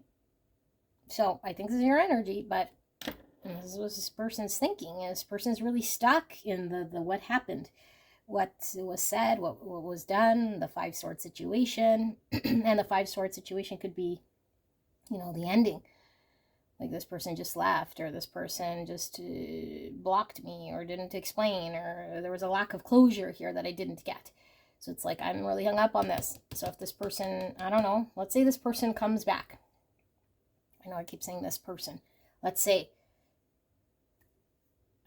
So I think this is your energy, but this is what this person's thinking. This person's really stuck in the what happened, what was said, what was done, the 5 sword situation. And the 5 sword situation could be, the ending. Like this person just left, or this person just blocked me, or didn't explain, or there was a lack of closure here that I didn't get. So it's like, I'm really hung up on this. So if this person, I don't know, let's say this person comes back. I know I keep saying this person. Let's say,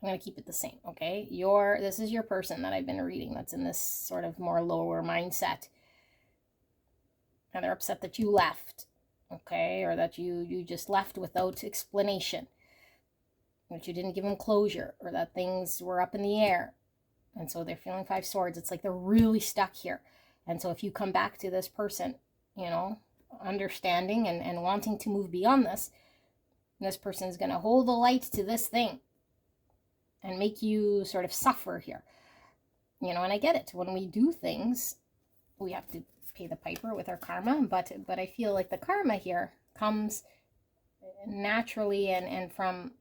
I'm going to keep it the same, okay? This is your person that I've been reading that's in this sort of more lower mindset. And they're upset that you left. Okay, or that you just left without explanation, that you didn't give them closure, or that things were up in the air, and so they're feeling 5 swords. It's like they're really stuck here. And so if you come back to this person, understanding and wanting to move beyond this person is going to hold the light to this thing and make you sort of suffer here, and I get it. When we do things, we have to pay the piper with our karma, but I feel like the karma here comes naturally and from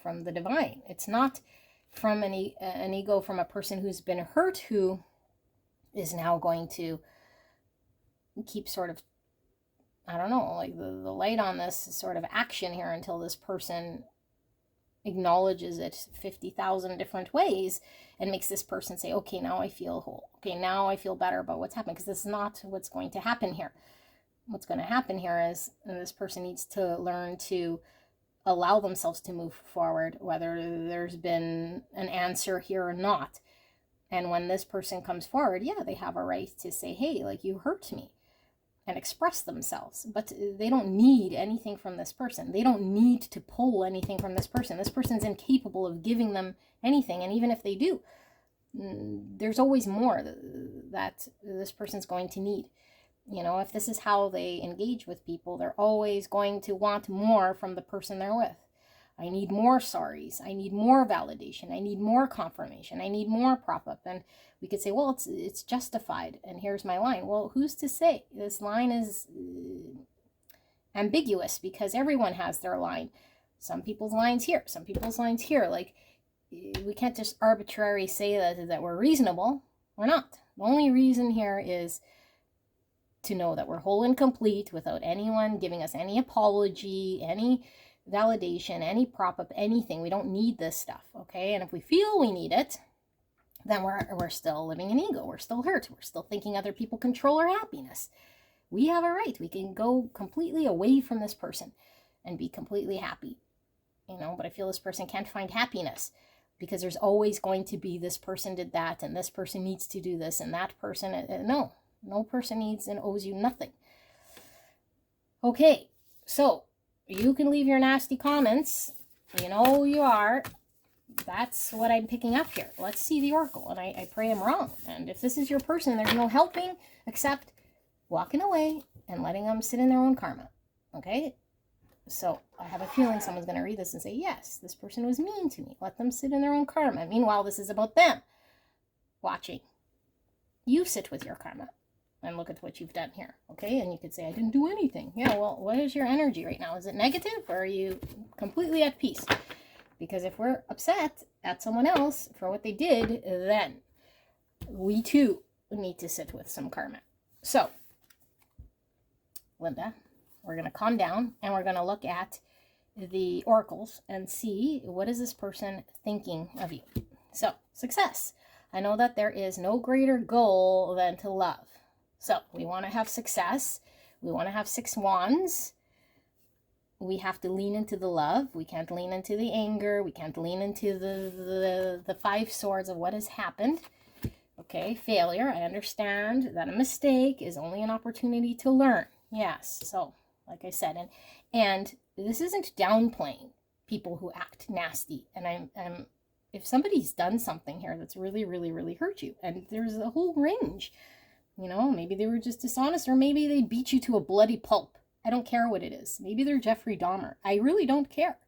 from the divine. It's not from an ego, from a person who's been hurt, who is now going to keep sort of, I don't know, like the light on this sort of action here until this person acknowledges it 50,000 different ways and makes this person say, okay, now I feel whole. Okay, now I feel better about what's happened, because this is not what's going to happen here. What's going to happen here is this person needs to learn to allow themselves to move forward, whether there's been an answer here or not. And when this person comes forward, yeah, they have a right to say, hey, like, you hurt me, and express themselves. But they don't need anything from this person. They don't need to pull anything from this person. This person's incapable of giving them anything. And even if they do, there's always more that this person's going to need. If this is how they engage with people, they're always going to want more from the person they're with. I need more sorries. I need more validation. I need more confirmation. I need more prop up. And we could say, well, it's justified. And here's my line. Well, who's to say? This line is ambiguous, because everyone has their line. Some people's lines here, some people's lines here. Like, we can't just arbitrarily say that we're reasonable. We're not. The only reason here is to know that we're whole and complete without anyone giving us any apology, any validation, any prop up, anything. We don't need this stuff, okay? And if we feel we need it, then we're still living in ego. We're still hurt. We're still thinking other people control our happiness. We have a right. We can go completely away from this person and be completely happy, but I feel this person can't find happiness because there's always going to be this person did that, and this person needs to do this, and that person, no person needs and owes you nothing. Okay, so you can leave your nasty comments. You know who you are. that's what I'm picking up here. Let's see the oracle, and I pray I'm wrong. And if this is your person, there's no helping except walking away and letting them sit in their own karma. Okay? So I have a feeling someone's going to read this and say, yes, this person was mean to me. Let them sit in their own karma. Meanwhile, this is about them watching. You sit with your karma and look at what you've done here. Okay? And you could say, I didn't do anything. Yeah, well, what is your energy right now? Is it negative, or are you completely at peace? Because if we're upset at someone else for what they did, then we too need to sit with some karma. So, Linda, we're going to calm down and we're going to look at the oracles and see, what is this person thinking of you? So, success. I know that there is no greater goal than to love. So, we want to have success. We want to have 6 wands. We have to lean into the love. We can't lean into the anger. We can't lean into the 5 swords of what has happened. Okay, failure. I understand that a mistake is only an opportunity to learn. Yes, so like I said, and this isn't downplaying people who act nasty. And I'm if somebody's done something here that's really, really, really hurt you, and there's a whole range, you know, maybe they were just dishonest, or maybe they beat you to a bloody pulp. I don't care what it is. Maybe they're Jeffrey Dahmer. I really don't care,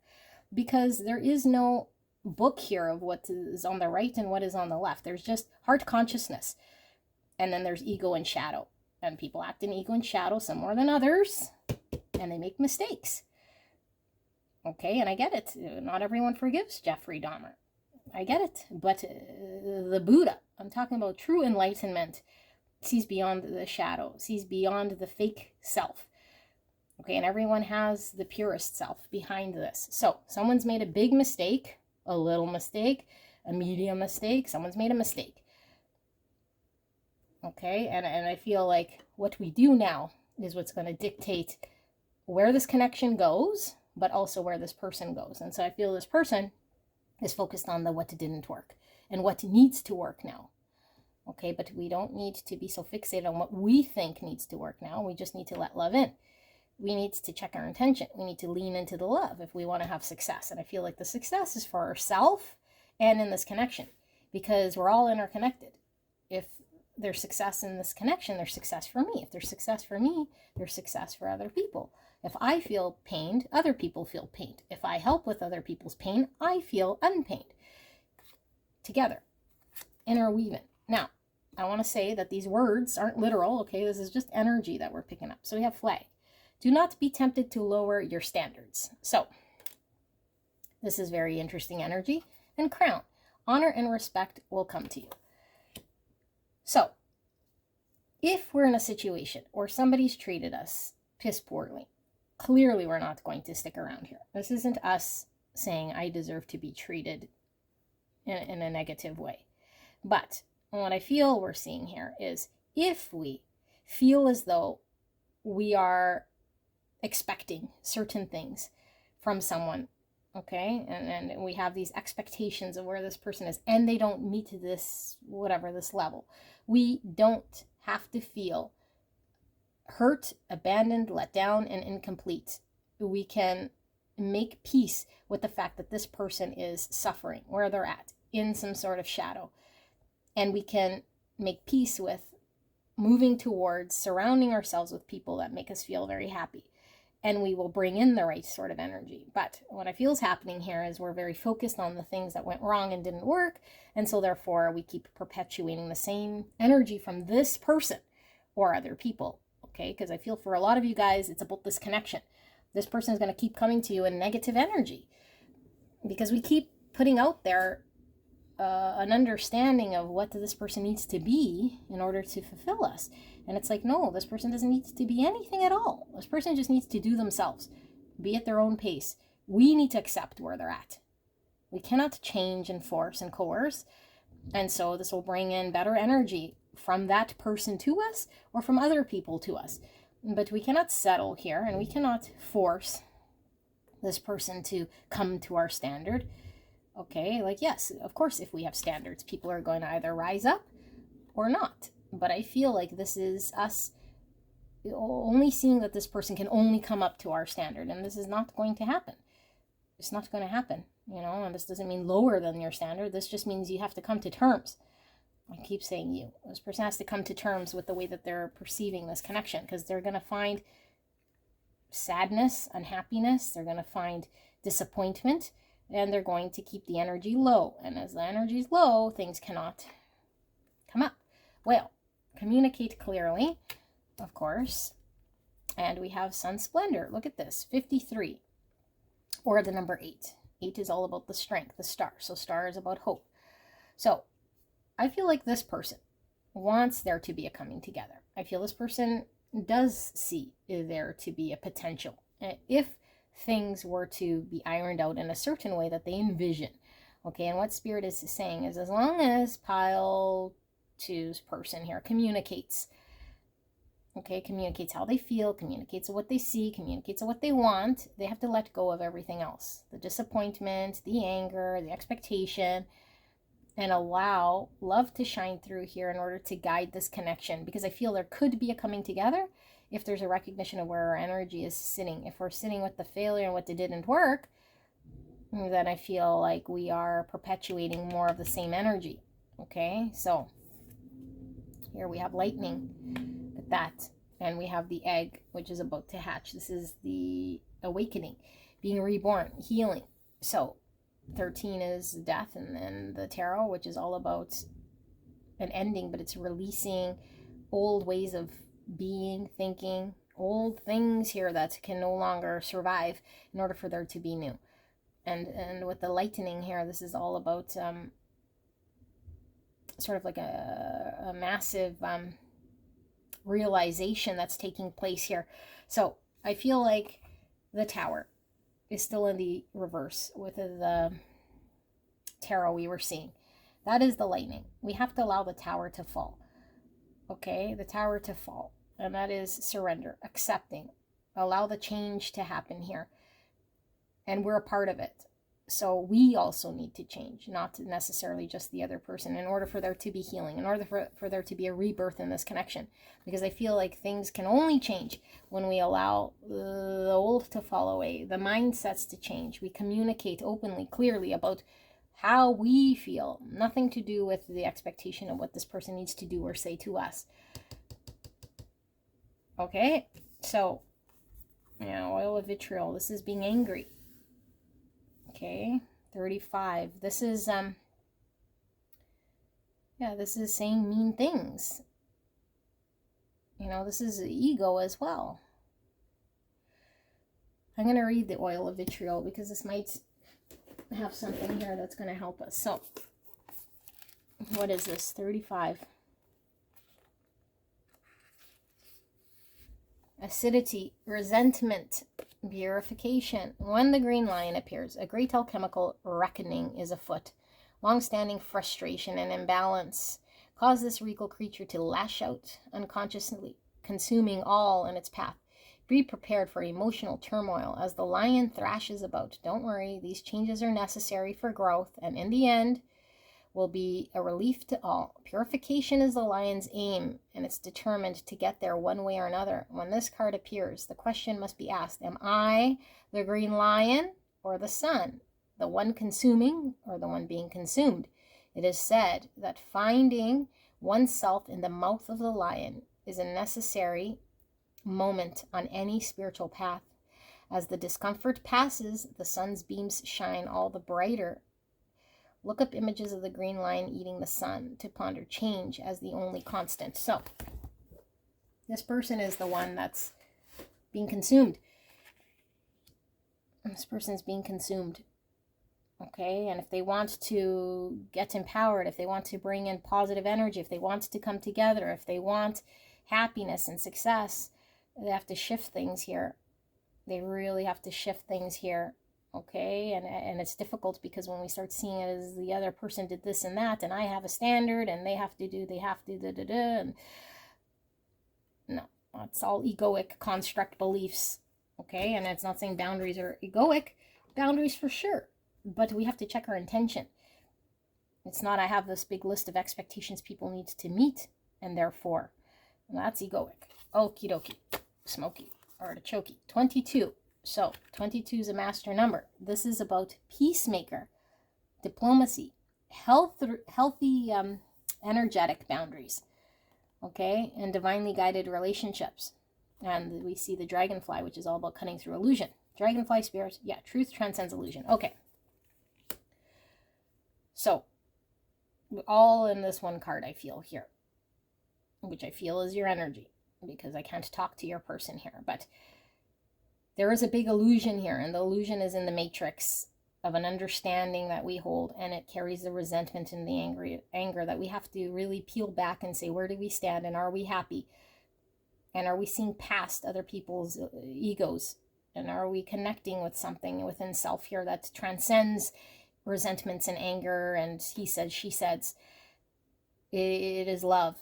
because there is no book here of what is on the right and what is on the left. There's just heart consciousness, and then there's ego and shadow. And people act in ego and shadow, some more than others, and they make mistakes. Okay, and I get it. Not everyone forgives Jeffrey Dahmer. I get it. But the Buddha, I'm talking about true enlightenment, sees beyond the shadow, sees beyond the fake self. Okay, and everyone has the purest self behind this. So, someone's made a big mistake, a little mistake, a medium mistake, someone's made a mistake. Okay, and I feel like what we do now is what's going to dictate where this connection goes, but also where this person goes. And so I feel this person is focused on the what didn't work and what needs to work now. Okay, but we don't need to be so fixated on what we think needs to work now. We just need to let love in. We need to check our intention. We need to lean into the love if we want to have success. And I feel like the success is for ourselves and in this connection, because we're all interconnected. If there's success in this connection, there's success for me. If there's success for me, there's success for other people. If I feel pained, other people feel pained. If I help with other people's pain, I feel unpained. Together, interweaving. Now, I want to say that these words aren't literal, okay? This is just energy that we're picking up. So we have flag. Do not be tempted to lower your standards. So, this is very interesting energy. And crown. Honor and respect will come to you. So, if we're in a situation or somebody's treated us piss poorly, clearly we're not going to stick around here. This isn't us saying I deserve to be treated in a negative way. But what I feel we're seeing here is, if we feel as though we are expecting certain things from someone, okay, and we have these expectations of where this person is, and they don't meet this, whatever, this level, we don't have to feel hurt, abandoned, let down, and incomplete. We can make peace with the fact that this person is suffering where they're at, in some sort of shadow. And we can make peace with moving towards surrounding ourselves with people that make us feel very happy. And we will bring in the right sort of energy. But what I feel is happening here is we're very focused on the things that went wrong and didn't work. And so therefore we keep perpetuating the same energy from this person or other people. Okay, because I feel for a lot of you guys, it's about this connection. This person is going to keep coming to you in negative energy, because we keep putting out there an understanding of what this person needs to be in order to fulfill us. And it's like, no, this person doesn't need to be anything at all. This person just needs to do themselves, be at their own pace. We need to accept where they're at. We cannot change and force and coerce. And so this will bring in better energy from that person to us or from other people to us. But we cannot settle here, and we cannot force this person to come to our standard. Okay, like, yes, of course, if we have standards, people are going to either rise up or not. But I feel like this is us only seeing that this person can only come up to our standard, and this is not going to happen. It's not going to happen, you know, and this doesn't mean lower than your standard. This just means you have to come to terms. I keep saying you. This person has to come to terms with the way that they're perceiving this connection, because they're going to find sadness, unhappiness, they're going to find disappointment, and they're going to keep the energy low. And as the energy is low, things cannot come up. Well, communicate clearly, of course. And we have Sun Splendor. Look at this, 53, or the number 8. 8 is all about the strength, the star. So star is about hope. So I feel like this person wants there to be a coming together. I feel this person does see there to be a potential. If things were to be ironed out in a certain way that they envision. Okay, and what Spirit is saying is, as long as pile 2's person here communicates, okay, communicates how they feel, communicates what they see, communicates what they want, they have to let go of everything else. The disappointment, the anger, the expectation, and allow love to shine through here in order to guide this connection. Because I feel there could be a coming together if there's a recognition of where our energy is sitting. If we're sitting with the failure and what didn't work, then I feel like we are perpetuating more of the same energy. Okay, so here we have lightning with that, and we have the egg, which is about to hatch. This is the awakening, being reborn, healing. So 13 is death, and then the tarot, which is all about an ending, but it's releasing old ways of being, thinking, old things here that can no longer survive in order for there to be new. And with the lightning here, this is all about sort of like a massive realization that's taking place here. So I feel like the Tower is still in the reverse with the tarot we were seeing. That is the lightning. We have to allow the Tower to fall. Okay, the Tower to fall. And that is surrender, accepting. Allow the change to happen here. And we're a part of it. So we also need to change, not necessarily just the other person, in order for there to be healing, in order for there to be a rebirth in this connection. Because I feel like things can only change when we allow the old to fall away, the mindsets to change. We communicate openly, clearly about how we feel. Nothing to do with the expectation of what this person needs to do or say to us. Okay, so, oil of vitriol. This is being angry. Okay, 35. This is, this is saying mean things. This is ego as well. I'm going to read the oil of vitriol because this might have something here that's going to help us. So, what is this? 35. Acidity, resentment, purification. When the green lion appears, a great alchemical reckoning is afoot. Long-standing frustration and imbalance cause this regal creature to lash out, unconsciously consuming all in its path. Be prepared for emotional turmoil as the lion thrashes about. Don't worry, these changes are necessary for growth, and in the end, will be a relief to all. Purification is the lion's aim, and it's determined to get there one way or another. When this card appears, the question must be asked, am I the green lion or the sun? The one consuming or the one being consumed? It is said that finding oneself in the mouth of the lion is a necessary moment on any spiritual path. As the discomfort passes, the sun's beams shine all the brighter. Look up images of the green lion eating the sun to ponder change as the only constant. So, this person is the one that's being consumed. This person's being consumed. Okay, and if they want to get empowered, if they want to bring in positive energy, if they want to come together, if they want happiness and success, they have to shift things here. They really have to shift things here. Okay, and it's difficult because when we start seeing it as the other person did this and that, and I have a standard, and they have to, and no, that's all egoic construct beliefs. Okay, and it's not saying boundaries are egoic, boundaries for sure, but we have to check our intention. It's not I have this big list of expectations people need to meet, and therefore, that's egoic. Okie dokie, smoky, artichoke. 22. So 22 is a master number. This is about peacemaker, diplomacy, healthy energetic boundaries, okay, and divinely guided relationships. And we see the dragonfly, which is all about cutting through illusion. Dragonfly spirit, yeah, truth transcends illusion. Okay. So, all in this one card I feel here, which I feel is your energy, because I can't talk to your person here. But there is a big illusion here, and the illusion is in the matrix of an understanding that we hold, and it carries the resentment and the anger that we have to really peel back and say, where do we stand, and are we happy? And are we seeing past other people's egos? And are we connecting with something within self here that transcends resentments and anger and he said, she says? It is love.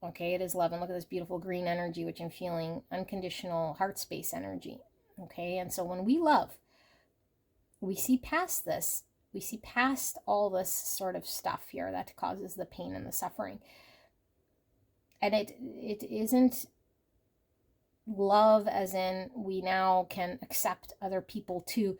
Okay, it is love. And look at this beautiful green energy, which I'm feeling, unconditional heart space energy. Okay, and so when we love, we see past this. We see past all this sort of stuff here that causes the pain and the suffering. And it isn't love as in we now can accept other people to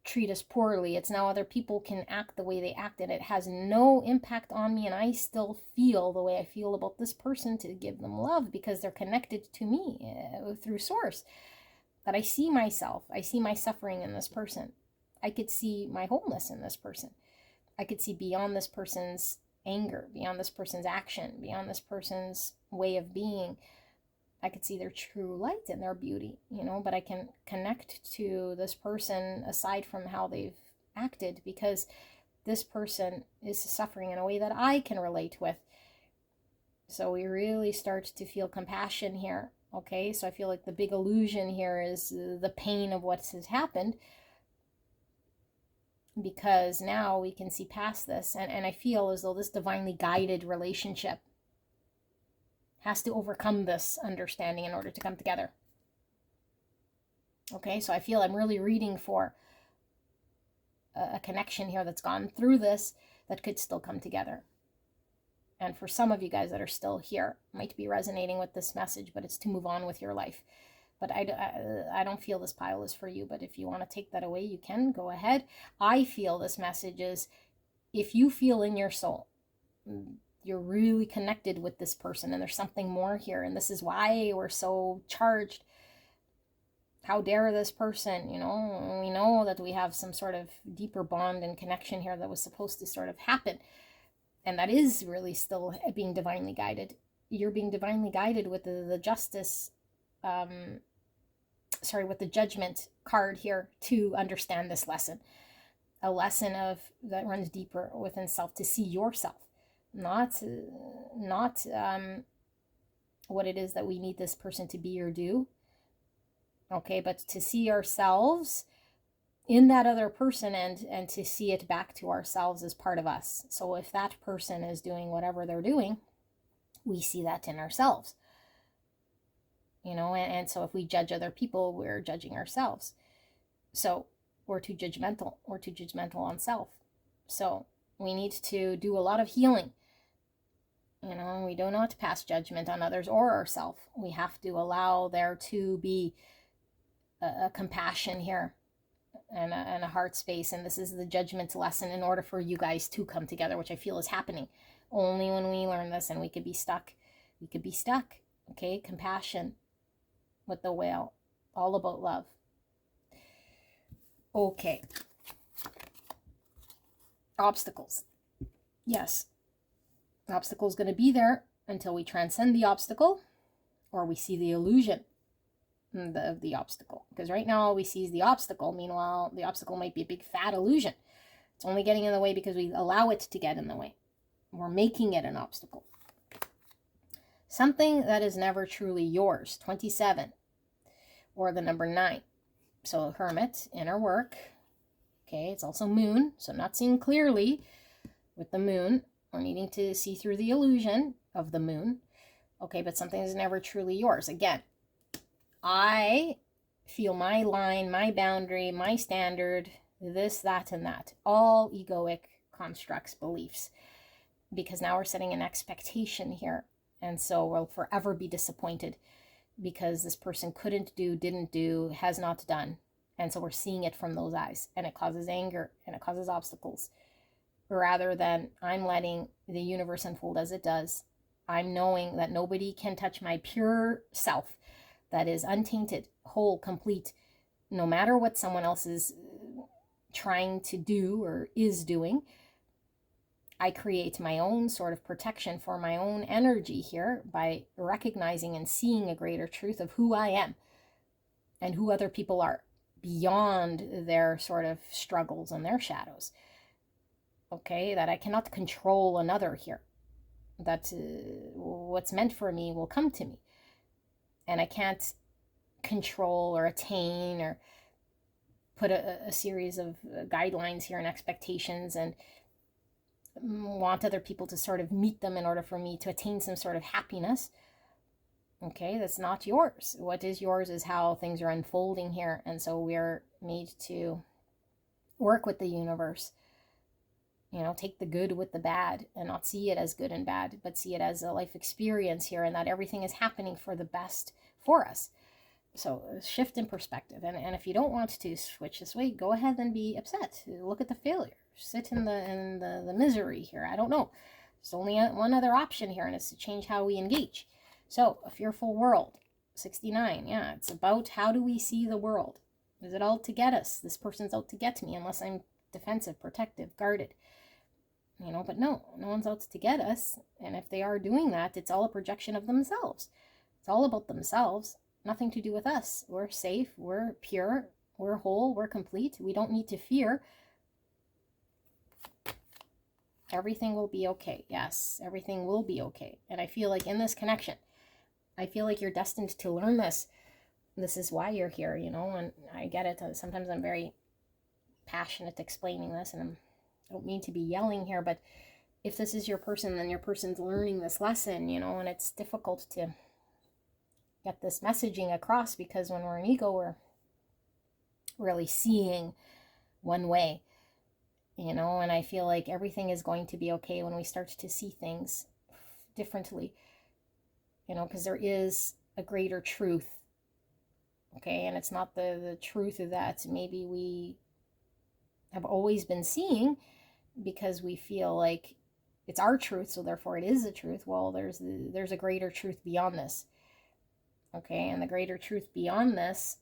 treat us poorly. It's now other people can act the way they act, and it has no impact on me, and I still feel the way I feel about this person to give them love because they're connected to me through source. That I see myself, I see my suffering in this person. I could see my wholeness in this person. I could see beyond this person's anger, beyond this person's action, beyond this person's way of being. I could see their true light and their beauty, but I can connect to this person aside from how they've acted, because this person is suffering in a way that I can relate with. So we really start to feel compassion here. Okay, so I feel like the big illusion here is the pain of what has happened, because now we can see past this, and I feel as though this divinely guided relationship has to overcome this understanding in order to come together. Okay, so I feel I'm really reading for a connection here that's gone through this that could still come together. And for some of you guys that are still here, might be resonating with this message, but it's to move on with your life. But I don't feel this pile is for you, but if you want to take that away, you can, go ahead. I feel this message is, if you feel in your soul, you're really connected with this person and there's something more here, and this is why we're so charged. How dare this person, we know that we have some sort of deeper bond and connection here that was supposed to sort of happen, and that is really still being divinely guided. You're being divinely guided with the justice, with the judgment card here to understand this lesson. A lesson that runs deeper within self, to see yourself. Not what it is that we need this person to be or do, okay, but to see ourselves in that other person and to see it back to ourselves as part of us. So if that person is doing whatever they're doing, we see that in ourselves, and so if we judge other people, we're judging ourselves. So we're too judgmental on self. So we need to do a lot of healing. We do not pass judgment on others or ourselves. We have to allow there to be a compassion here and a heart space. And this is the judgment lesson in order for you guys to come together, which I feel is happening only when we learn this. And we could be stuck. Okay, compassion with the whale, all about love. Okay. Obstacles. Yes. The obstacle is going to be there until we transcend the obstacle, or we see the illusion of the obstacle. Because right now all we see is the obstacle. Meanwhile, the obstacle might be a big fat illusion. It's only getting in the way because we allow it to get in the way. We're making it an obstacle. Something that is never truly yours, 27, or the number 9. So Hermit, inner work. Okay, it's also moon, so I'm not seeing clearly with the moon. We're needing to see through the illusion of the moon. Okay, but something is never truly yours. Again, I feel my line, my boundary, my standard, this, that, and that. All egoic constructs, beliefs. Because now we're setting an expectation here. And so we'll forever be disappointed. because this person couldn't do, didn't do, has not done. And so we're seeing it from those eyes, and it causes anger and it causes obstacles, rather than I'm letting the universe unfold as it does. I'm knowing that nobody can touch my pure self that is untainted, whole, complete, no matter what someone else is trying to do or is doing. I create my own sort of protection for my own energy here by recognizing and seeing a greater truth of who I am and who other people are beyond their sort of struggles and their shadows. Okay, that I cannot control another here. That what's meant for me will come to me. And I can't control or attain or put a series of guidelines here and expectations and want other people to sort of meet them in order for me to attain some sort of happiness. Okay, that's not yours. What is yours is how things are unfolding here. And so we're made to work with the universe. You know, take the good with the bad and not see it as good and bad, but see it as a life experience here, and that everything is happening for the best for us. So shift in perspective. And if you don't want to switch this way, go ahead and be upset. Look at the failure. Sit in the misery here. I don't know. There's only one other option here, and it's to change how we engage. So a fearful world, 69. Yeah, it's about how do we see the world? Is it out to get us? This person's out to get me, unless I'm defensive, protective, guarded. You know, but no one's out to get us. And if they are doing that, it's all a projection of themselves. It's all about themselves, nothing to do with us. We're safe, we're pure, we're whole, we're complete. We don't need to fear. Everything will be okay. Yes, everything will be okay. And I feel like in this connection, I feel like you're destined to learn this. This is why you're here, you know, and I get it. Sometimes I'm very passionate explaining this, and I don't mean to be yelling here, but if this is your person, then your person's learning this lesson, you know, and it's difficult to get this messaging across because when we're in ego, we're really seeing one way, you know, and I feel like everything is going to be okay when we start to see things differently, you know, because there is a greater truth, okay, and it's not the truth that maybe we have always been seeing because we feel like it's our truth, so therefore it is the truth. Well, there's a greater truth beyond this, okay, and the greater truth beyond this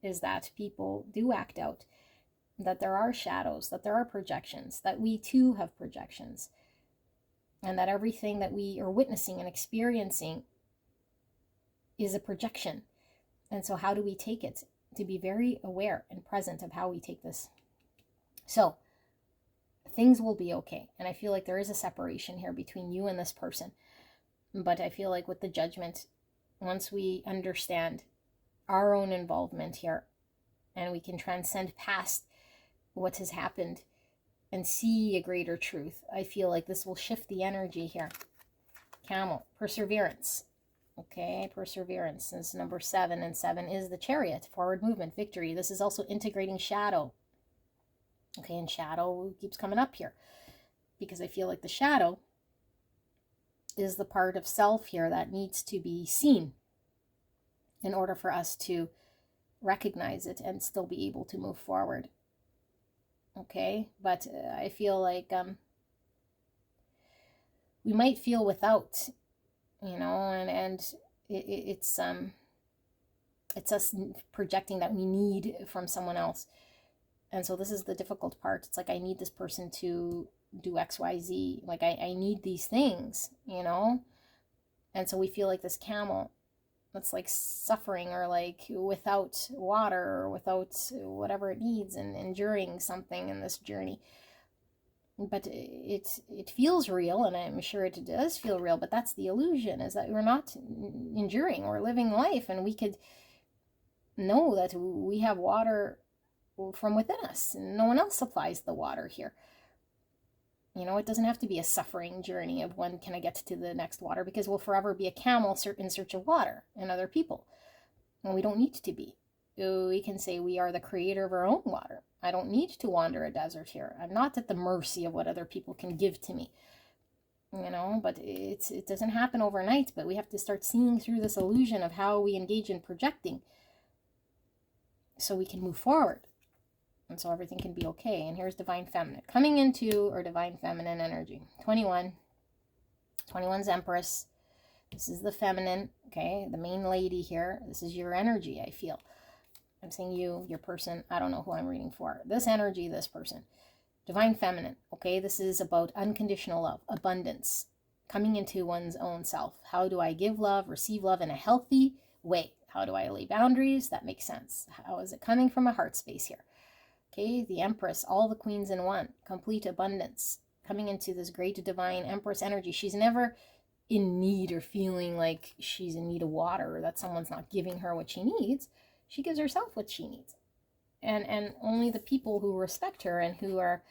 is that people do act out, that there are shadows, that there are projections, that we too have projections, and that everything that we are witnessing and experiencing is a projection. And so how do we take it? To be very aware and present of how we take this. So things will be okay. And I feel like there is a separation here between you and this person. But I feel like with the judgment, once we understand our own involvement here, and we can transcend past what has happened and see a greater truth, I feel like this will shift the energy here. Camel, perseverance. Okay, perseverance is number 7, and 7 is the Chariot, forward movement, victory. This is also integrating shadow. Okay, and shadow keeps coming up here because I feel like the shadow is the part of self here that needs to be seen in order for us to recognize it and still be able to move forward. Okay, but I feel like we might feel without, you know, and it's us projecting that we need from someone else. And so this is the difficult part. It's like, I need this person to do XYZ. Like, I need these things, you know? And so we feel like this camel that's like suffering, or like without water, or without whatever it needs, and enduring something in this journey. But it feels real, and I'm sure it does feel real, but that's the illusion, is that we're not enduring, we're living life, and we could know that we have water from within us. No one else supplies the water here. You know, it doesn't have to be a suffering journey of when can I get to the next water, because we'll forever be a camel in search of water and other people. And we don't need to be. We can say we are the creator of our own water. I don't need to wander a desert here. I'm not at the mercy of what other people can give to me. you know, but it doesn't happen overnight, but we have to start seeing through this illusion of how we engage in projecting so we can move forward. And so everything can be okay. And here's Divine Feminine coming into, or Divine Feminine energy. 21. 21's Empress. This is the feminine, okay? The main lady here. This is your energy, I feel. I'm saying you, your person. I don't know who I'm reading for. This energy, this person. Divine Feminine, okay? This is about unconditional love, abundance, coming into one's own self. How do I give love, receive love in a healthy way? How do I lay boundaries? That makes sense. How is it coming from a heart space here? Okay, the Empress, all the queens in one, complete abundance, coming into this great divine Empress energy. She's never in need or feeling like she's in need of water or that someone's not giving her what she needs. She gives herself what she needs. And only the people who respect her and who are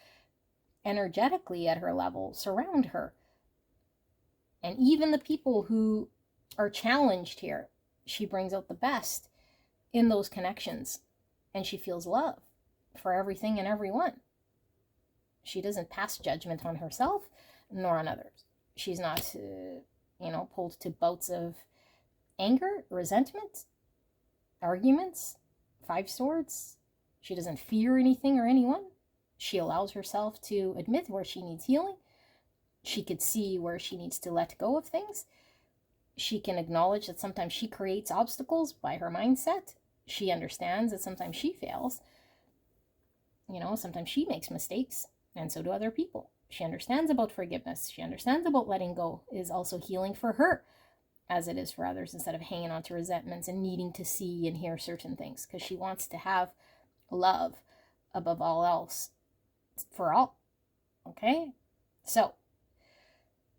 energetically at her level surround her. And even the people who are challenged here, she brings out the best in those connections. And she feels love for everything and everyone. She doesn't pass judgment on herself nor on others. She's not, pulled to bouts of anger, resentment, arguments, 5 swords. She doesn't fear anything or anyone. She allows herself to admit where she needs healing. She could see where she needs to let go of things. She can acknowledge that sometimes she creates obstacles by her mindset. She understands that sometimes she fails. Sometimes she makes mistakes, and so do other people. She understands about forgiveness. She understands about letting go is also healing for her, as it is for others, instead of hanging on to resentments and needing to see and hear certain things, because she wants to have love above all else for all. Okay? So,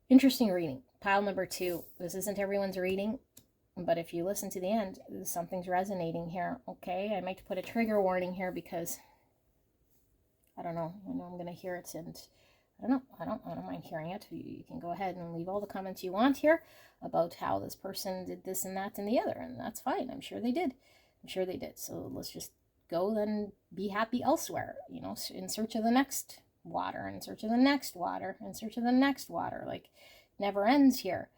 interesting reading. Pile number 2. This isn't everyone's reading, but if you listen to the end, something's resonating here. Okay? I might put a trigger warning here because I don't know. I know I'm going to hear it, and I don't mind hearing it. You can go ahead and leave all the comments you want here about how this person did this and that and the other, and that's fine. I'm sure they did. So let's just go then be happy elsewhere, in search of the next water, in search of the next water, in search of the next water. Like, never ends here.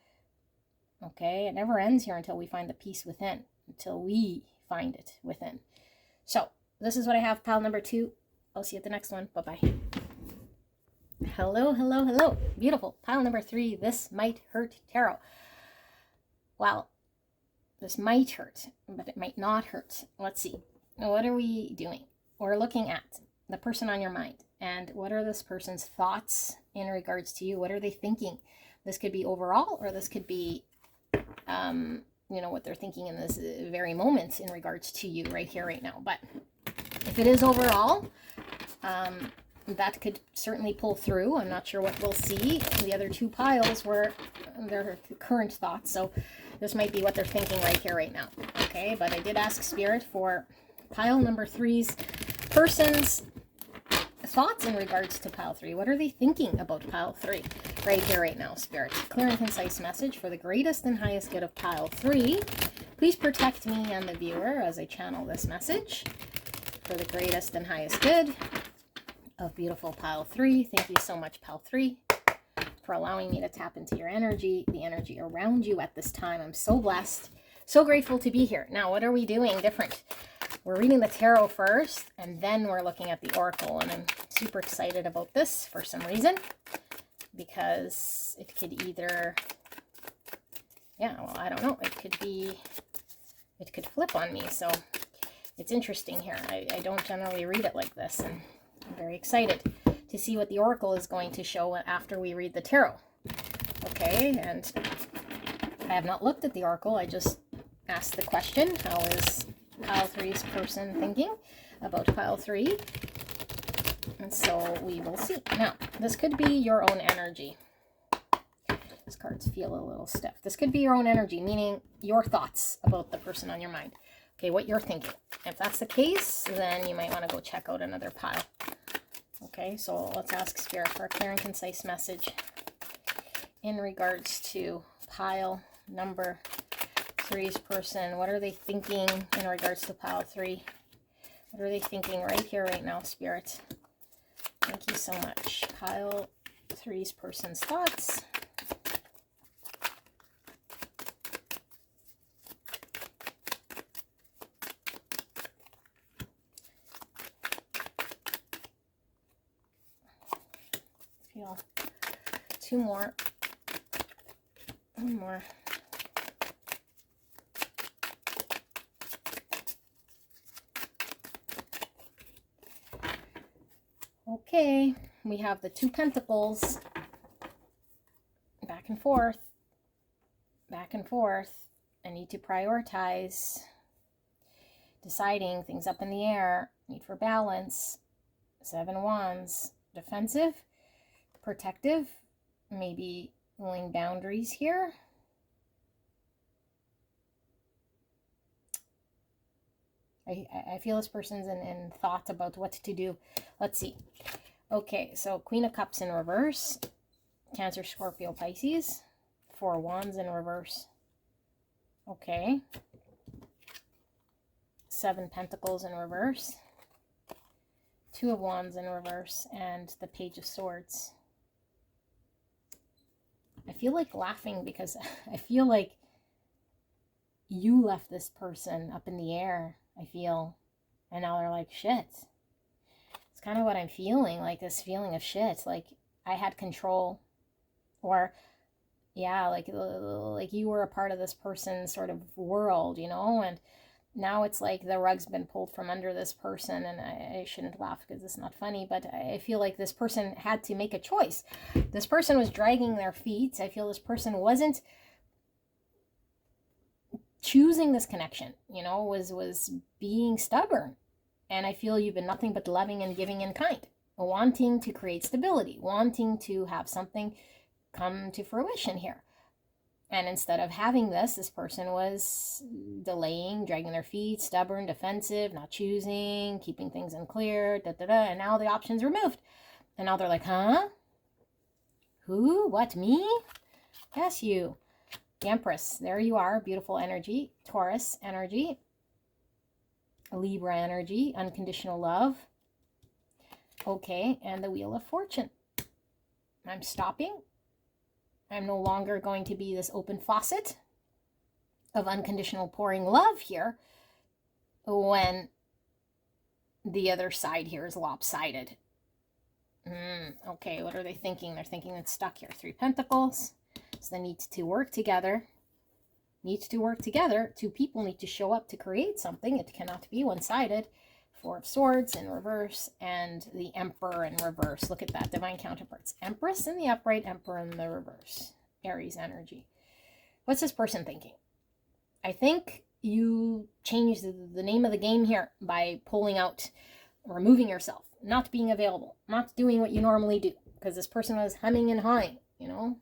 Okay? It never ends here until we find the peace within, until we find it within. So, this is what I have, pile number 2. I'll see you at the next one. Bye-bye. Hello. Beautiful. Pile number 3. This might hurt tarot. Well, this might hurt, but it might not hurt. Let's see. What are we doing? We're looking at the person on your mind. And what are this person's thoughts in regards to you? What are they thinking? This could be overall, or this could be, what they're thinking in this very moment in regards to you right here, right now. But if it is overall, that could certainly pull through. I'm not sure what we'll see. The other 2 piles were their current thoughts, so this might be what they're thinking right here, right now. Okay, but I did ask Spirit for pile number 3's person's thoughts in regards to pile 3. What are they thinking about pile 3 right here, right now, Spirit? Clear and concise message for the greatest and highest good of pile 3. Please protect me and the viewer as I channel this message for the greatest and highest good of beautiful pile 3. Thank you so much, pile 3, for allowing me to tap into your energy, the energy around you at this time. I'm so blessed, so grateful to be here. Now, what are we doing different? We're reading the tarot first, and then we're looking at the oracle, and I'm super excited about this for some reason, because it could either, I don't know, it could flip on me, so it's interesting here. I don't generally read it like this, and I'm very excited to see what the oracle is going to show after we read the tarot. Okay, and I have not looked at the oracle. I just asked the question, how is pile 3's person thinking about pile 3? And so we will see. Now, this could be your own energy. These cards feel a little stiff. This could be your own energy, meaning your thoughts about the person on your mind. Okay, what you're thinking. If that's the case, then you might want to go check out another pile. Okay, so let's ask Spirit for a clear and concise message in regards to pile number 3's person. What are they thinking in regards to pile 3? What are they thinking right here, right now, Spirit? Thank you so much. Pile 3's person's thoughts feel 2 more. 1 more. Okay, we have the 2 pentacles. Back and forth. Back and forth. I need to prioritize. Deciding, things up in the air. Need for balance. 7 wands. Defensive. Protective. Maybe laying boundaries here. I feel this person's in thought about what to do. Let's see. Okay, so Queen of Cups in reverse. Cancer, Scorpio, Pisces. 4 wands in reverse. Okay. 7 pentacles in reverse. 2 of wands in reverse. And the Page of Swords. I feel like laughing because I feel like you left this person up in the air, I feel. And now they're like, shit. It's kind of what I'm feeling, like this feeling of shit. Like I had control. Or, yeah, like you were a part of this person's sort of world, you know? And now it's like the rug's been pulled from under this person. And I shouldn't laugh because it's not funny, but I feel like this person had to make a choice. This person was dragging their feet. I feel this person wasn't choosing this connection, you know, was being stubborn. And I feel you've been nothing but loving and giving and kind, wanting to create stability, wanting to have something come to fruition here. And instead of having this person was delaying, dragging their feet, stubborn, defensive, not choosing, keeping things unclear, and now the option's removed. And now they're like, huh? Who? What, me? Yes, you. The Empress, there you are, beautiful energy. Taurus energy. Libra energy, unconditional love. Okay, and the Wheel of Fortune. I'm stopping. I'm no longer going to be this open faucet of unconditional pouring love here when the other side here is lopsided. Okay, what are they thinking? They're thinking it's stuck here. 3 Pentacles. So they need to work together. Needs to work together. 2 people need to show up to create something. It cannot be one-sided. 4 of Swords in reverse and the Emperor in reverse. Look at that. Divine counterparts. Empress in the upright, Emperor in the reverse. Aries energy. What's this person thinking? I think you changed the name of the game here by pulling out, removing yourself, not being available, not doing what you normally do. Because this person was humming and hawing, you know,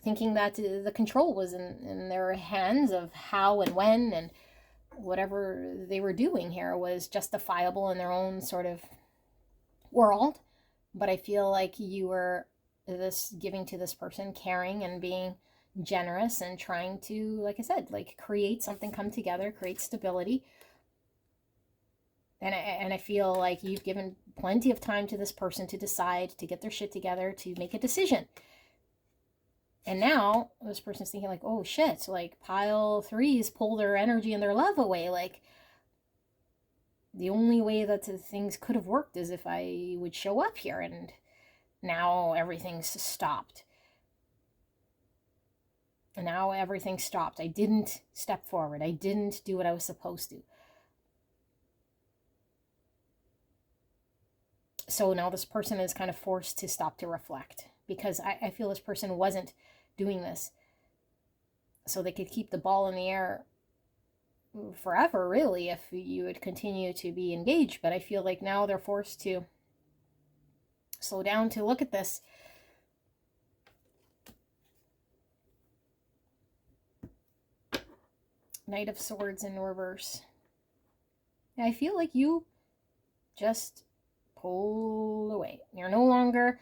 thinking that the control was in their hands of how and when, and whatever they were doing here was justifiable in their own sort of world. But I feel like you were giving to this person, caring and being generous and trying to, like I said, like create something, come together, create stability. And I feel like you've given plenty of time to this person to decide, to get their shit together, to make a decision. And now this person's thinking like, oh shit, like pile 3s pull their energy and their love away. Like the only way that things could have worked is if I would show up here, and now everything's stopped. And now everything's stopped. I didn't step forward. I didn't do what I was supposed to. So now this person is kind of forced to stop to reflect, because I feel this person wasn't doing this so they could keep the ball in the air forever, really, if you would continue to be engaged. But I feel like now they're forced to slow down to look at this. Knight of Swords in reverse. I feel like you just pull away. You're no longer,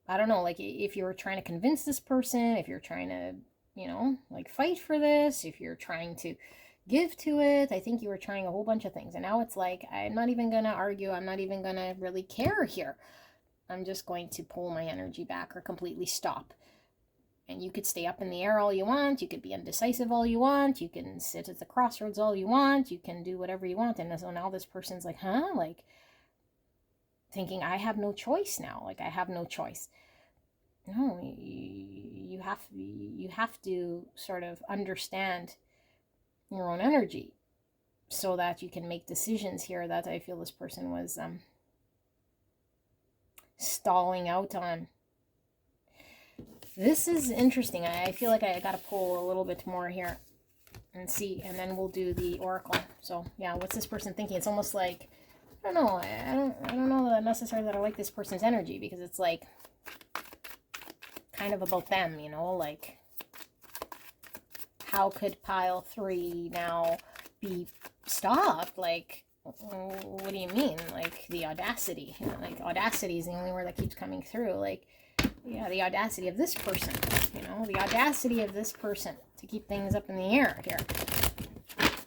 I don't know, like if you were trying to convince this person, if you're trying to, you know, like fight for this, if you're trying to give to it, I think you were trying a whole bunch of things. And now it's like, I'm not even going to argue. I'm not even going to really care here. I'm just going to pull my energy back or completely stop. And you could stay up in the air all you want. You could be indecisive all you want. You can sit at the crossroads all you want. You can do whatever you want. And so now this person's like, huh? Like, thinking, I have no choice now. Like, I have no choice. No, you have to sort of understand your own energy so that you can make decisions here that I feel this person was stalling out on. This is interesting. I feel like I got to pull a little bit more here and see, and then we'll do the oracle. So yeah, what's this person thinking? It's almost like, I don't know. I don't know that necessarily that I like this person's energy, because it's like kind of about them, you know, like how could pile 3 now be stopped? Like, what do you mean? Like, the audacity, you know, like audacity is the only word that keeps coming through. Like, yeah, the audacity of this person, you know, the audacity of this person to keep things up in the air here.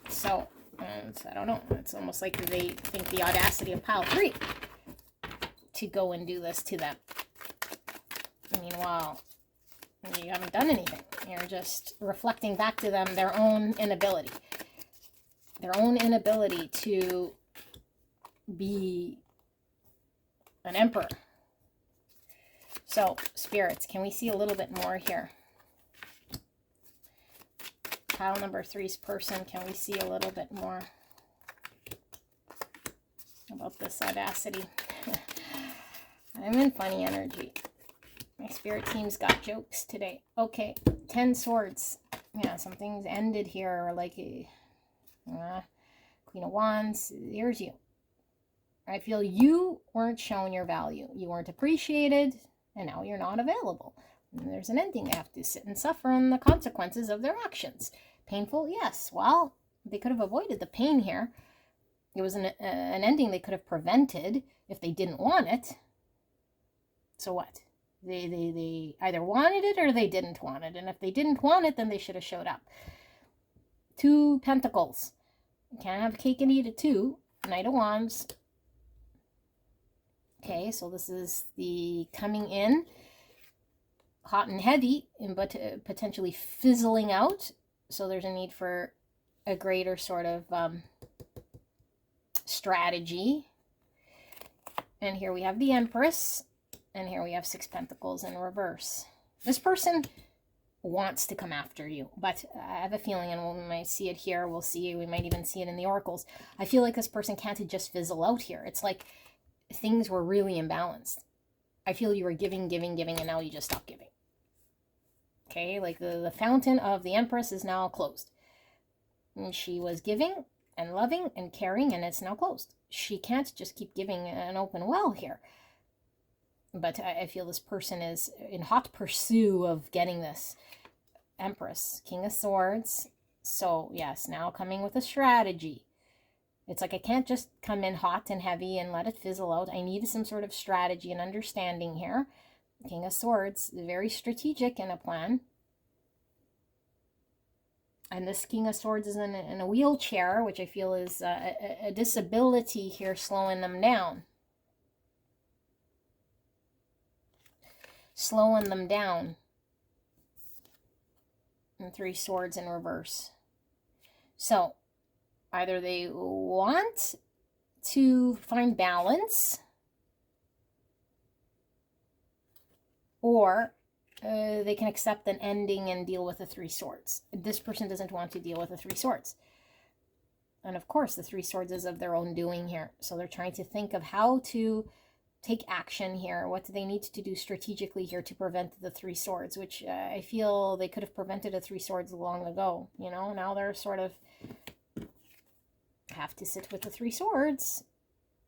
So, I don't know. It's almost like they think the audacity of pile 3 to go and do this to them. Meanwhile, you haven't done anything. You're just reflecting back to them their own inability. Their own inability to be an emperor. So, spirits, can we see a little bit more here? Pile number 3's person, can we see a little bit more about this audacity? I'm in funny energy. My spirit team's got jokes today. Okay, 10 swords. Yeah, something's ended here, or like a Queen of Wands. Here's you. I feel you weren't shown your value. You weren't appreciated, and now you're not available. And there's an ending. They have to sit and suffer in the consequences of their actions. Painful? Yes. Well, they could have avoided the pain here. It was an ending they could have prevented if they didn't want it. So what? They either wanted it or they didn't want it. And if they didn't want it, then they should have showed up. 2 Pentacles. Can't have cake and eat it too. Knight of Wands. Okay, so this is the coming in hot and heavy, but potentially fizzling out. So there's a need for a greater sort of strategy. And here we have the Empress. And here we have 6 Pentacles in reverse. This person wants to come after you, but I have a feeling, and we might see it here, we'll see, we might even see it in the oracles. I feel like this person can't just fizzle out here. It's like things were really imbalanced. I feel you were giving, and now you just stopped giving. Okay, like the fountain of the Empress is now closed. And she was giving and loving and caring, and it's now closed. She can't just keep giving an open well here. But I feel this person is in hot pursuit of getting this. Empress, King of Swords. So, yes, now coming with a strategy. It's like I can't just come in hot and heavy and let it fizzle out. I need some sort of strategy and understanding here. King of Swords, very strategic in a plan. And this King of Swords is in a wheelchair, which I feel is a disability here slowing them down. Slowing them down. And 3 swords in reverse. So, either they want to find balance, or they can accept an ending and deal with the 3 swords. This person doesn't want to deal with the 3 swords. And of course, the 3 swords is of their own doing here. So they're trying to think of how to take action here. What do they need to do strategically here to prevent the 3 swords, which I feel they could have prevented the 3 swords long ago. You know, now they're sort of have to sit with the 3 swords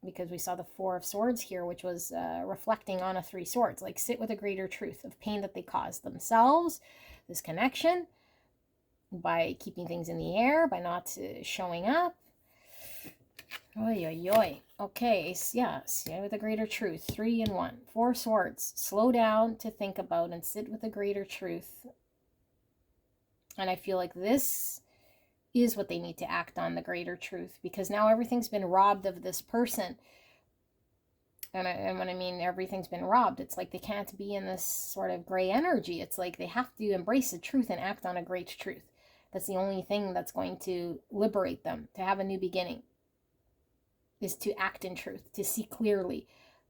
because we saw the 4 of swords here, which was reflecting on a 3 swords, like sit with a greater truth of pain that they caused themselves, this connection, by keeping things in the air, by not showing up. Oy, oy, oy. Okay, yes, yeah, with a greater truth. 3 and 1. 4 swords. Slow down to think about and sit with a greater truth. And I feel like this is what they need to act on, the greater truth, because now everything's been robbed of this person. And when I mean everything's been robbed, it's like they can't be in this sort of gray energy. It's like they have to embrace the truth and act on a great truth. That's the only thing that's going to liberate them, to have a new beginning, is to act in truth, to see clearly,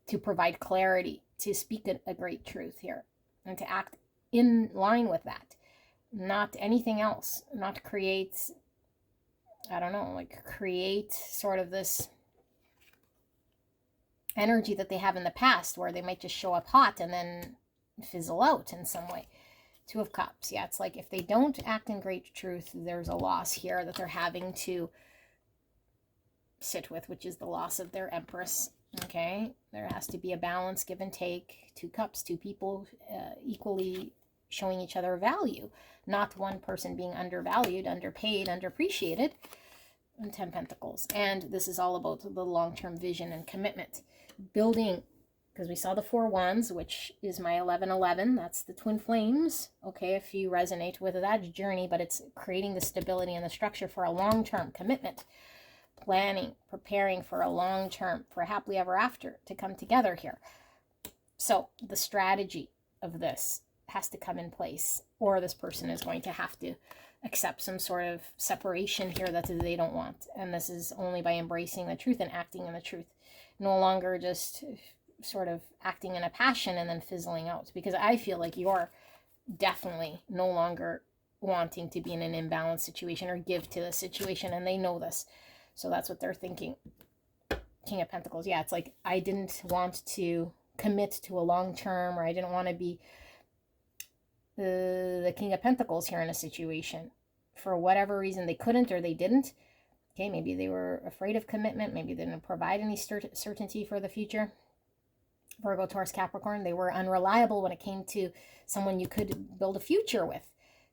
to provide clarity, to speak a great truth here, and to act in line with that, not anything else, not create, I don't know, like create sort of this energy that they have in the past where they might just show up hot and then fizzle out in some way. Two of Cups. Yeah, it's like if they don't act in great truth, there's a loss here that they're having to sit with, which is the loss of their Empress. Okay, there has to be a balance, give and take. Two Cups, two people equally showing each other value, not one person being undervalued, underpaid, underappreciated. And 10 Pentacles. And this is all about the long-term vision and commitment. Building, because we saw the 4 Wands, which is my 1111. That's the twin flames. Okay, if you resonate with that journey, but it's creating the stability and the structure for a long-term commitment. Planning, preparing for a long-term, for a happily ever after to come together here. So the strategy of this has to come in place, or this person is going to have to accept some sort of separation here that they don't want. And this is only by embracing the truth and acting in the truth. No longer just sort of acting in a passion and then fizzling out. Because I feel like you're definitely no longer wanting to be in an imbalanced situation or give to the situation. And they know this. So that's what they're thinking. King of Pentacles. Yeah, it's like I didn't want to commit to a long term, or I didn't want to be the King of Pentacles here in a situation. For whatever reason, they couldn't or they didn't. Okay, maybe they were afraid of commitment. Maybe they didn't provide any certainty for the future. Virgo, Taurus, Capricorn, they were unreliable when it came to someone you could build a future with,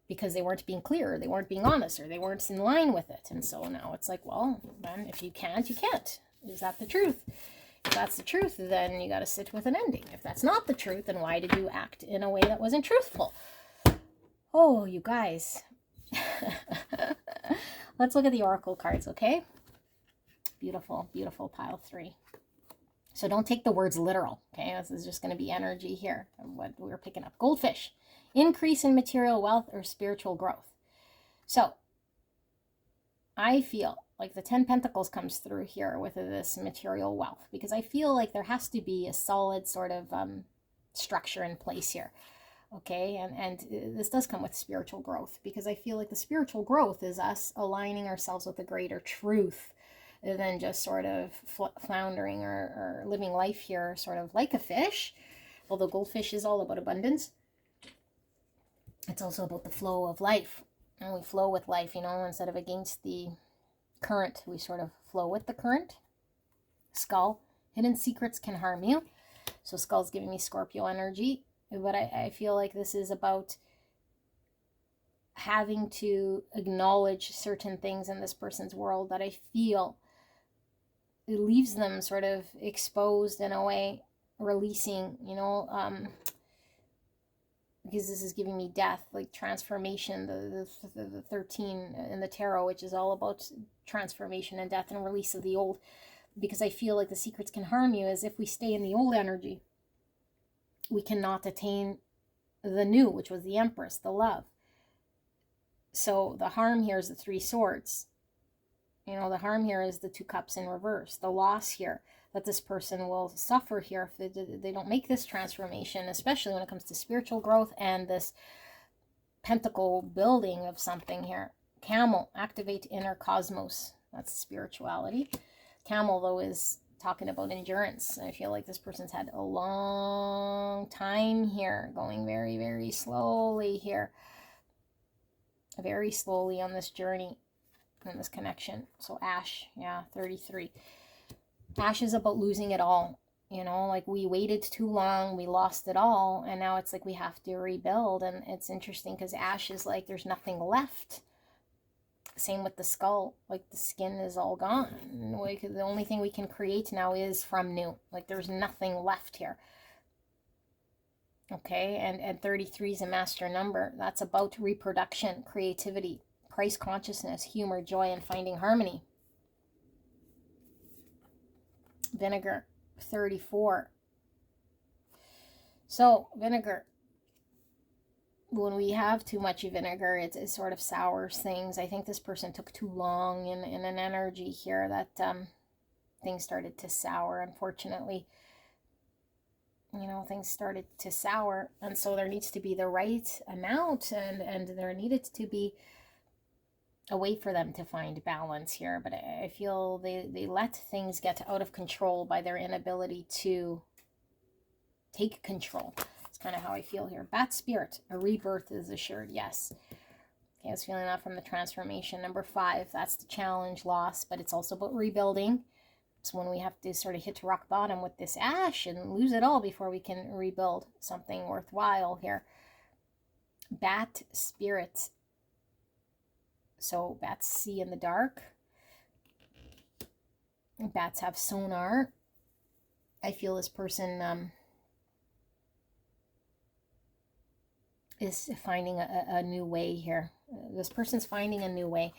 because they weren't being clear, they weren't being honest, or they weren't in line with it. And so now it's like, well, then if you can't, you can't. Is that the truth? If that's the truth, then you got to sit with an ending. If that's not the truth, then why did you act in a way that wasn't truthful? Oh, you guys. Let's look at the oracle cards, okay? Beautiful, beautiful pile 3. So don't take the words literal, okay? This is just going to be energy here, what we're picking up. Goldfish, increase in material wealth or spiritual growth. So I feel like the 10 Pentacles comes through here with this material wealth, because I feel like there has to be a solid sort of structure in place here. Okay, and this does come with spiritual growth, because I feel like the spiritual growth is us aligning ourselves with a greater truth than just sort of floundering or living life here sort of like a fish. Although goldfish is all about abundance, it's also about the flow of life. And we flow with life, you know, instead of against the current, we sort of flow with the current. Skull, hidden secrets can harm you. So Skull's giving me Scorpio energy. But I feel like this is about having to acknowledge certain things in this person's world that I feel it leaves them sort of exposed in a way, releasing, you know, because this is giving me death, like transformation, the 13 in the tarot, which is all about transformation and death and release of the old. Because I feel like the secrets can harm you, as if we stay in the old energy, we cannot attain the new, which was the Empress, the love. So the harm here is the 3 swords. You know, the harm here is the 2 cups in reverse. The loss here that this person will suffer here if they don't make this transformation, especially when it comes to spiritual growth and this pentacle building of something here. Camel, activate inner cosmos. That's spirituality. Camel, though, is talking about endurance. I feel like this person's had a long time here, going very, very slowly here. Very slowly on this journey and this connection. So Ash, yeah, 33. Ash is about losing it all. You know, like we waited too long, we lost it all, and now it's like we have to rebuild. And it's interesting because Ash is like there's nothing left. Same with the skull, like the skin is all gone. Like the only thing we can create now is from new. Like there's nothing left here. Okay, and 33 is a master number. That's about reproduction, creativity, Christ consciousness, humor, joy, and finding harmony. Vinegar, 34. So vinegar, when we have too much vinegar, it sort of sours things. I think this person took too long in an energy here that things started to sour, unfortunately. you know, things started to sour, and so there needs to be the right amount, and there needed to be a way for them to find balance here. But I feel they let things get out of control by their inability to take control. It's kind of how I feel here. Bat spirit, a rebirth is assured. Yes. Okay, I was feeling that from the transformation. Number 5, that's the challenge, loss, but it's also about rebuilding. It's when we have to sort of hit rock bottom with this ash and lose it all before we can rebuild something worthwhile here. Bat spirit. So bats see in the dark. Bats have sonar. I feel this person is finding a new way here. This person's finding a new way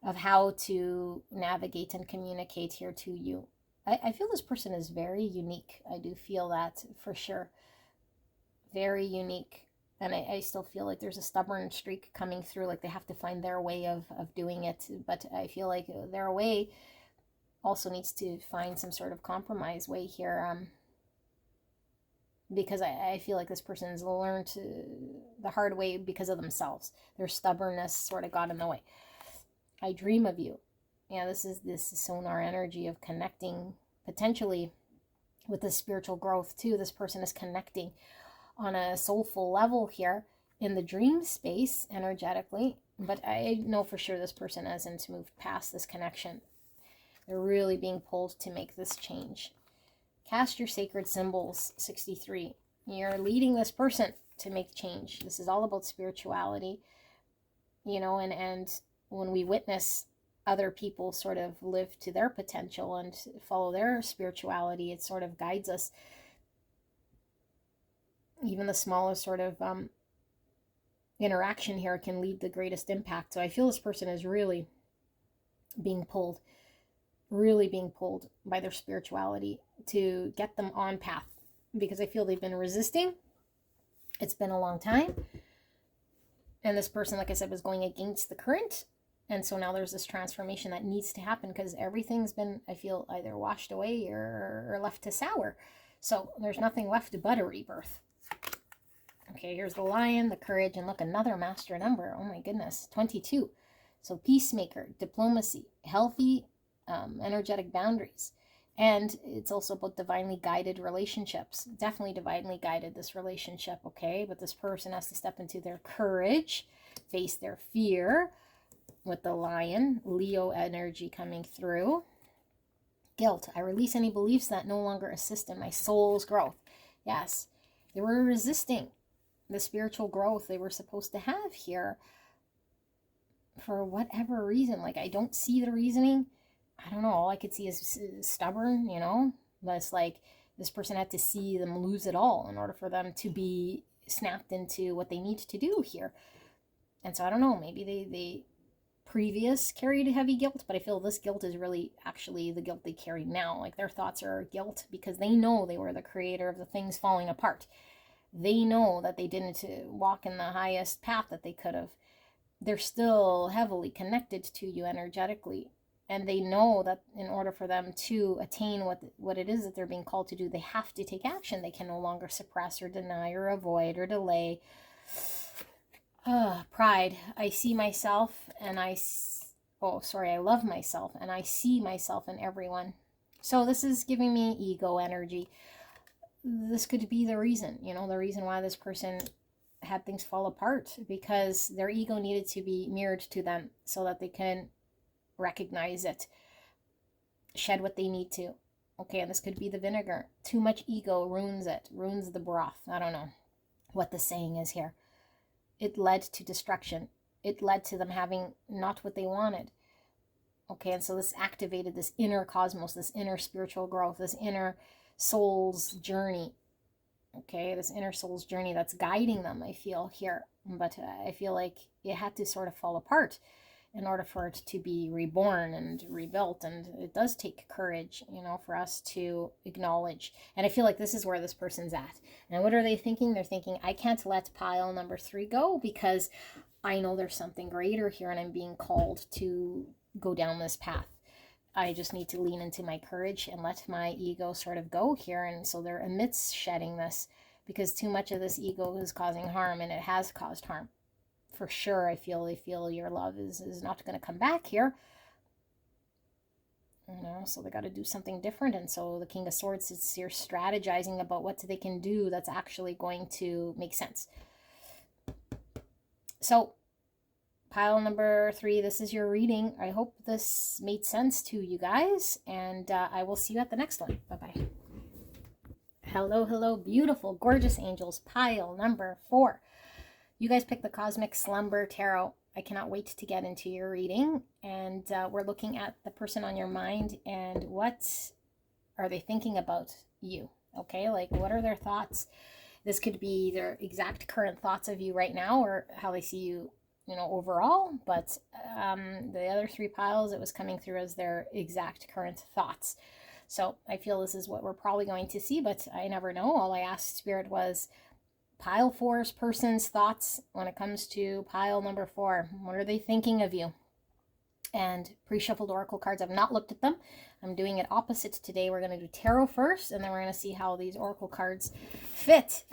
of how to navigate and communicate here to you. I feel this person is very unique. I do feel that for sure. Very unique. And I still feel like there's a stubborn streak coming through, like they have to find their way of doing it. But I feel like their way also needs to find some sort of compromise way here. Because I feel like this person's learned the hard way because of themselves. Their stubbornness sort of got in the way. I dream of you. Yeah, this is sonar energy of connecting potentially with the spiritual growth too. This person is connecting on a soulful level here in the dream space energetically. But I know for sure this person hasn't moved past this connection. They're really being pulled to make this change. Cast your sacred symbols, 63. You're leading this person to make change. This is all about spirituality, you know, and when we witness other people sort of live to their potential and follow their spirituality, it sort of guides us. Even the smallest sort of interaction here can lead the greatest impact. So I feel this person is really being pulled by their spirituality to get them on path, because I feel they've been resisting. It's been a long time. And this person, like I said, was going against the current. And so now there's this transformation that needs to happen because everything's been, I feel, either washed away or left to sour. So there's nothing left but a rebirth. Okay, here's the lion, the courage, and look, another master number. Oh my goodness, 22. So peacemaker, diplomacy, healthy, energetic boundaries. And it's also about divinely guided relationships. Definitely divinely guided, this relationship, okay? But this person has to step into their courage, face their fear with the lion, Leo energy coming through. Guilt. I release any beliefs that no longer assist in my soul's growth. Yes, they were resisting the spiritual growth they were supposed to have here for whatever reason. Like, I don't see the reasoning. I don't know. All I could see is stubborn, you know? But it's like this person had to see them lose it all in order for them to be snapped into what they need to do here. And so I don't know. Maybe they previous carried heavy guilt, but I feel this guilt is really actually the guilt they carry now. Like, their thoughts are guilt because they know they were the creator of the things falling apart. They know that they didn't walk in the highest path that they could have. They're still heavily connected to you energetically. And they know that in order for them to attain what it is that they're being called to do, they have to take action. They can no longer suppress or deny or avoid or delay. Pride. I see myself and I love myself and I see myself in everyone. So this is giving me ego energy. This could be the reason, you know, the reason why this person had things fall apart, because their ego needed to be mirrored to them so that they can recognize it, shed what they need to. Okay, and this could be the vinegar. Too much ego ruins it, ruins the broth. I don't know what the saying is here. It led to destruction. It led to them having not what they wanted. Okay, and so this activated this inner cosmos, this inner spiritual growth, this inner soul's journey. Okay, this inner soul's journey that's guiding them, I feel here. But I feel like it had to sort of fall apart in order for it to be reborn and rebuilt. And it does take courage, you know, for us to acknowledge. And I feel like this is where this person's at. And what are they thinking? They're thinking, I can't let pile number 3 go because I know there's something greater here and I'm being called to go down this path. I just need to lean into my courage and let my ego sort of go here. And so they're amidst shedding this, because too much of this ego is causing harm, and it has caused harm. For sure, they feel your love is not going to come back here. So they got to do something different. And so the King of Swords is here strategizing about what they can do that's actually going to make sense. So pile number 3, this is your reading. I hope this made sense to you guys, and I will see you at the next one. Bye-bye. Hello, beautiful, gorgeous angels. Pile number 4. You guys picked the Cosmic Slumber Tarot. I cannot wait to get into your reading, and we're looking at the person on your mind and what are they thinking about you, okay? Like, what are their thoughts? This could be their exact current thoughts of you right now, or how they see you, overall. But the other 3 piles, it was coming through as their exact current thoughts. So I feel this is what we're probably going to see, but I never know. All I asked Spirit was pile 4's person's thoughts when it comes to pile number 4. What are they thinking of you? And pre-shuffled oracle cards, I've not looked at them. I'm doing it opposite today. We're going to do tarot first, and then we're going to see how these oracle cards fit.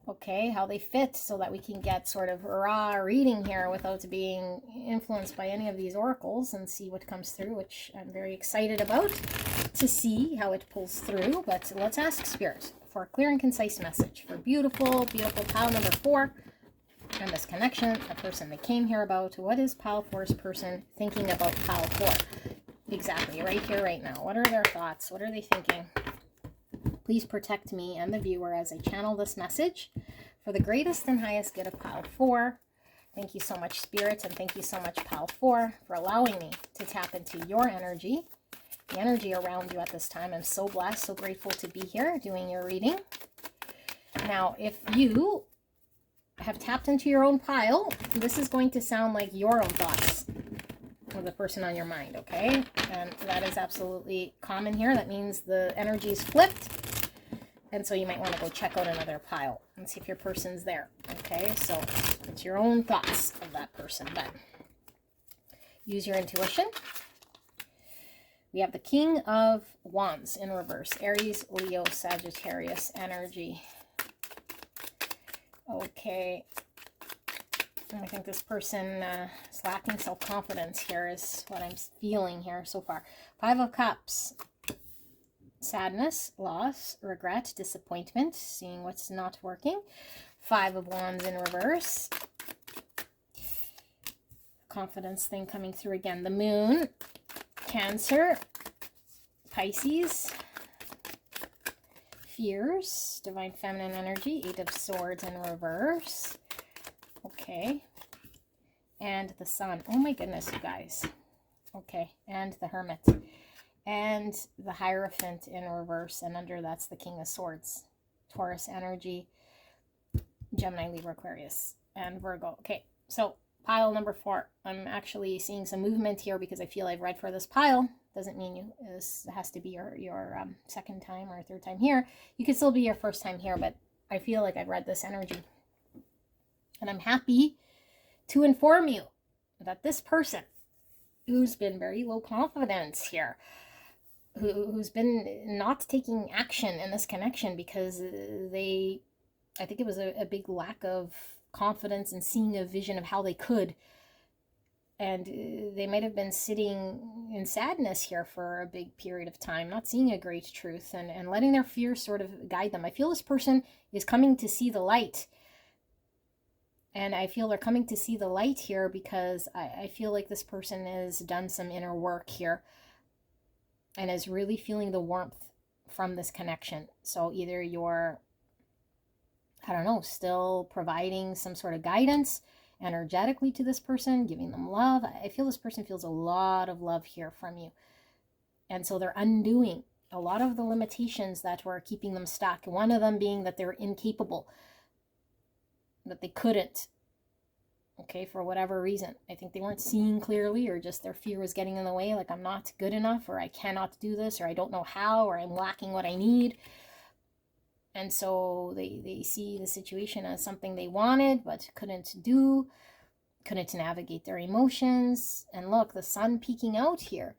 Okay, how they fit, so that we can get sort of raw reading here without being influenced by any of these oracles, and see what comes through, which I'm very excited about to see how it pulls through. But let's ask Spirit for a clear and concise message for beautiful, beautiful pile number 4 and this connection, the person they came here about. What is pile 4's person thinking about pile 4? Exactly, right here, right now. What are their thoughts? What are they thinking? Please protect me and the viewer as I channel this message for the greatest and highest good of pile 4. Thank you so much, Spirit, and thank you so much, pile 4, for allowing me to tap into your energy, the energy around you at this time. I'm so blessed, so grateful to be here doing your reading. Now, if you have tapped into your own pile, this is going to sound like your own thoughts of the person on your mind, okay? And that is absolutely common here. That means the energy is flipped, and so you might want to go check out another pile and see if your person's there, okay? So it's your own thoughts of that person, but use your intuition. We have the King of Wands in reverse. Aries, Leo, Sagittarius energy. Okay. I think this person is lacking self-confidence here is what I'm feeling here so far. 5 of Cups. Sadness, loss, regret, disappointment, seeing what's not working. 5 of Wands in reverse. Confidence thing coming through again. The Moon, Cancer, Pisces, fears, divine feminine energy, 8 of Swords in reverse. Okay. And the Sun. Oh my goodness, you guys. Okay. And the Hermit. And the Hierophant in reverse. And under that's the King of Swords. Taurus energy, Gemini, Libra, Aquarius, and Virgo. Okay. So pile number 4. I'm actually seeing some movement here because I feel I've read for this pile. Doesn't mean this has to be your second time or third time here. You could still be your first time here, but I feel like I've read this energy. And I'm happy to inform you that this person who's been very low confidence here, who's been not taking action in this connection because I think it was a big lack of confidence and seeing a vision of how they could. And they might have been sitting in sadness here for a big period of time, not seeing a great truth and letting their fears sort of guide them. I feel this person is coming to see the light. And I feel they're coming to see the light here because I feel like this person has done some inner work here and is really feeling the warmth from this connection. So either you're, I don't know, still providing some sort of guidance energetically to this person, giving them love. I feel this person feels a lot of love here from you. And so they're undoing a lot of the limitations that were keeping them stuck. One of them being that they're incapable, that they couldn't, okay, for whatever reason. I think they weren't seeing clearly, or just their fear was getting in the way, like I'm not good enough, or I cannot do this, or I don't know how, or I'm lacking what I need. And so they see the situation as something they wanted but couldn't do, couldn't navigate their emotions. And look, the Sun peeking out here.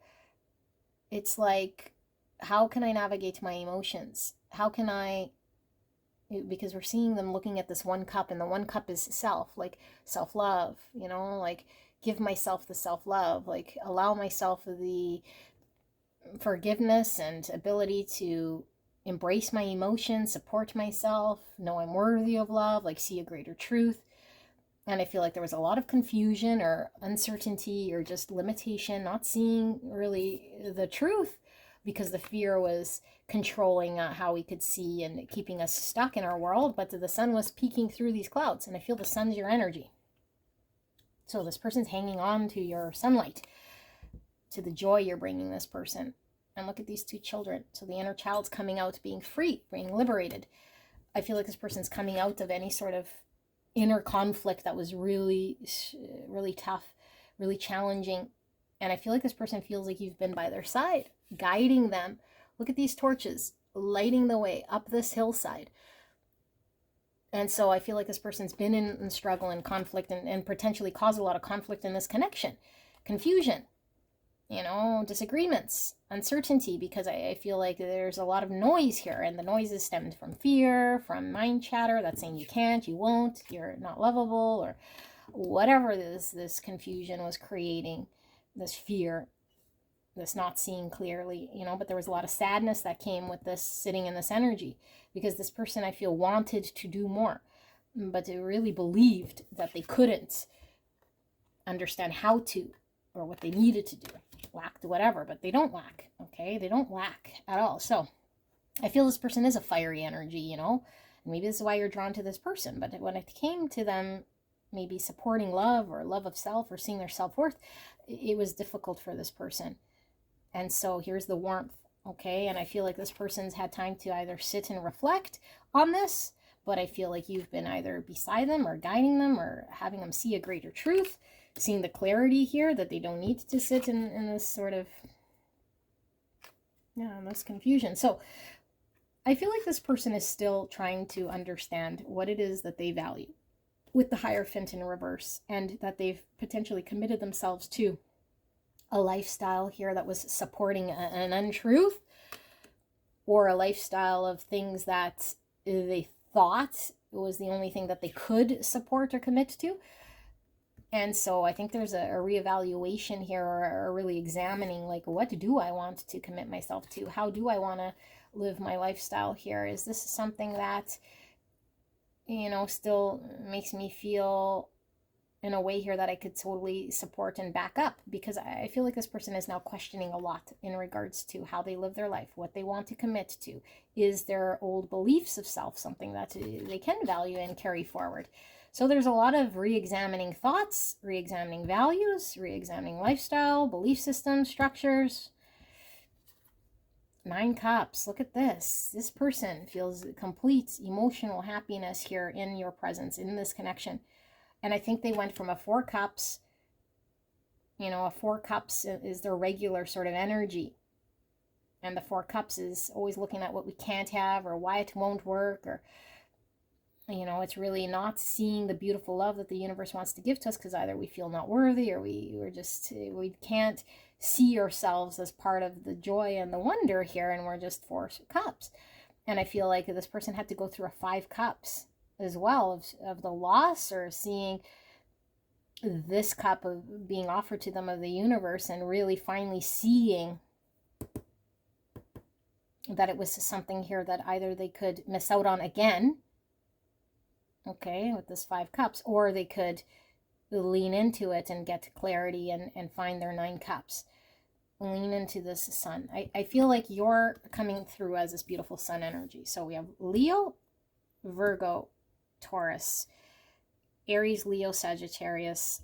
it's like, how can I navigate my emotions? How can I, because we're seeing them looking at this one cup, and the one cup is self, like self-love, you know, like give myself the self-love, like allow myself the forgiveness and ability to embrace my emotions, support myself, know I'm worthy of love, like see a greater truth. And I feel like there was a lot of confusion or uncertainty or just limitation, not seeing really the truth, because the fear was controlling how we could see and keeping us stuck in our world. But the sun was peeking through these clouds, and I feel the sun's your energy. So this person's hanging on to your sunlight, to the joy you're bringing this person. And look at these two children. So the inner child's coming out, being free, being liberated. I feel like this person's coming out of any sort of inner conflict that was really, really tough, really challenging. And I feel like this person feels like you've been by their side, guiding them. Look at these torches, lighting the way up this hillside. And so I feel like this person's been in struggle and conflict, and potentially caused a lot of conflict in this connection, confusion, you know, disagreements, uncertainty, because I feel like there's a lot of noise here, and the noise is stemmed from fear, from mind chatter that's saying you can't, you won't, you're not lovable, or whatever this confusion was creating, this fear, this not seeing clearly, you know. But there was a lot of sadness that came with this sitting in this energy, because this person, I feel, wanted to do more, but they really believed that they couldn't understand how to, or what they needed to do, lacked whatever. But they don't lack, okay? They don't lack at all. So I feel this person is a fiery energy, you know, and maybe this is why you're drawn to this person. But when it came to them maybe supporting love or love of self or seeing their self-worth, it was difficult for this person. And so here's the warmth, okay? And I feel like this person's had time to either sit and reflect on this, but I feel like you've been either beside them or guiding them or having them see a greater truth, seeing the clarity here that they don't need to sit in this sort of, yeah, this confusion. So I feel like this person is still trying to understand what it is that they value with the Hierophant in reverse, and that they've potentially committed themselves to a lifestyle here that was supporting an untruth, or a lifestyle of things that they thought was the only thing that they could support or commit to. And so I think there's a reevaluation here, or really examining, like, what do I want to commit myself to? How do I want to live my lifestyle here? Is this something that, you know, still makes me feel in a way here that I could totally support and back up? Because I feel like this person is now questioning a lot in regards to how they live their life, what they want to commit to. Is their old beliefs of self something that they can value and carry forward? So there's a lot of re-examining thoughts, re-examining values, re-examining lifestyle, belief systems, structures. 9 cups. Look at this. This person feels complete emotional happiness here in your presence, in this connection. And I think they went from a 4 cups, you know, a 4 cups is their regular sort of energy. And the 4 cups is always looking at what we can't have, or why it won't work, or, you know, it's really not seeing the beautiful love that the universe wants to give to us, because either we feel not worthy, or we can't see ourselves as part of the joy and the wonder here, and we're just 4 cups. And I feel like this person had to go through a 5 cups as well, of the loss, or seeing this cup of being offered to them of the universe, and really finally seeing that it was something here that either they could miss out on again, okay, with this 5 cups, or they could lean into it and get clarity and find their 9 cups. Lean into this sun. I feel like you're coming through as this beautiful sun energy. So we have Leo, Virgo, Taurus, Aries, Leo, Sagittarius,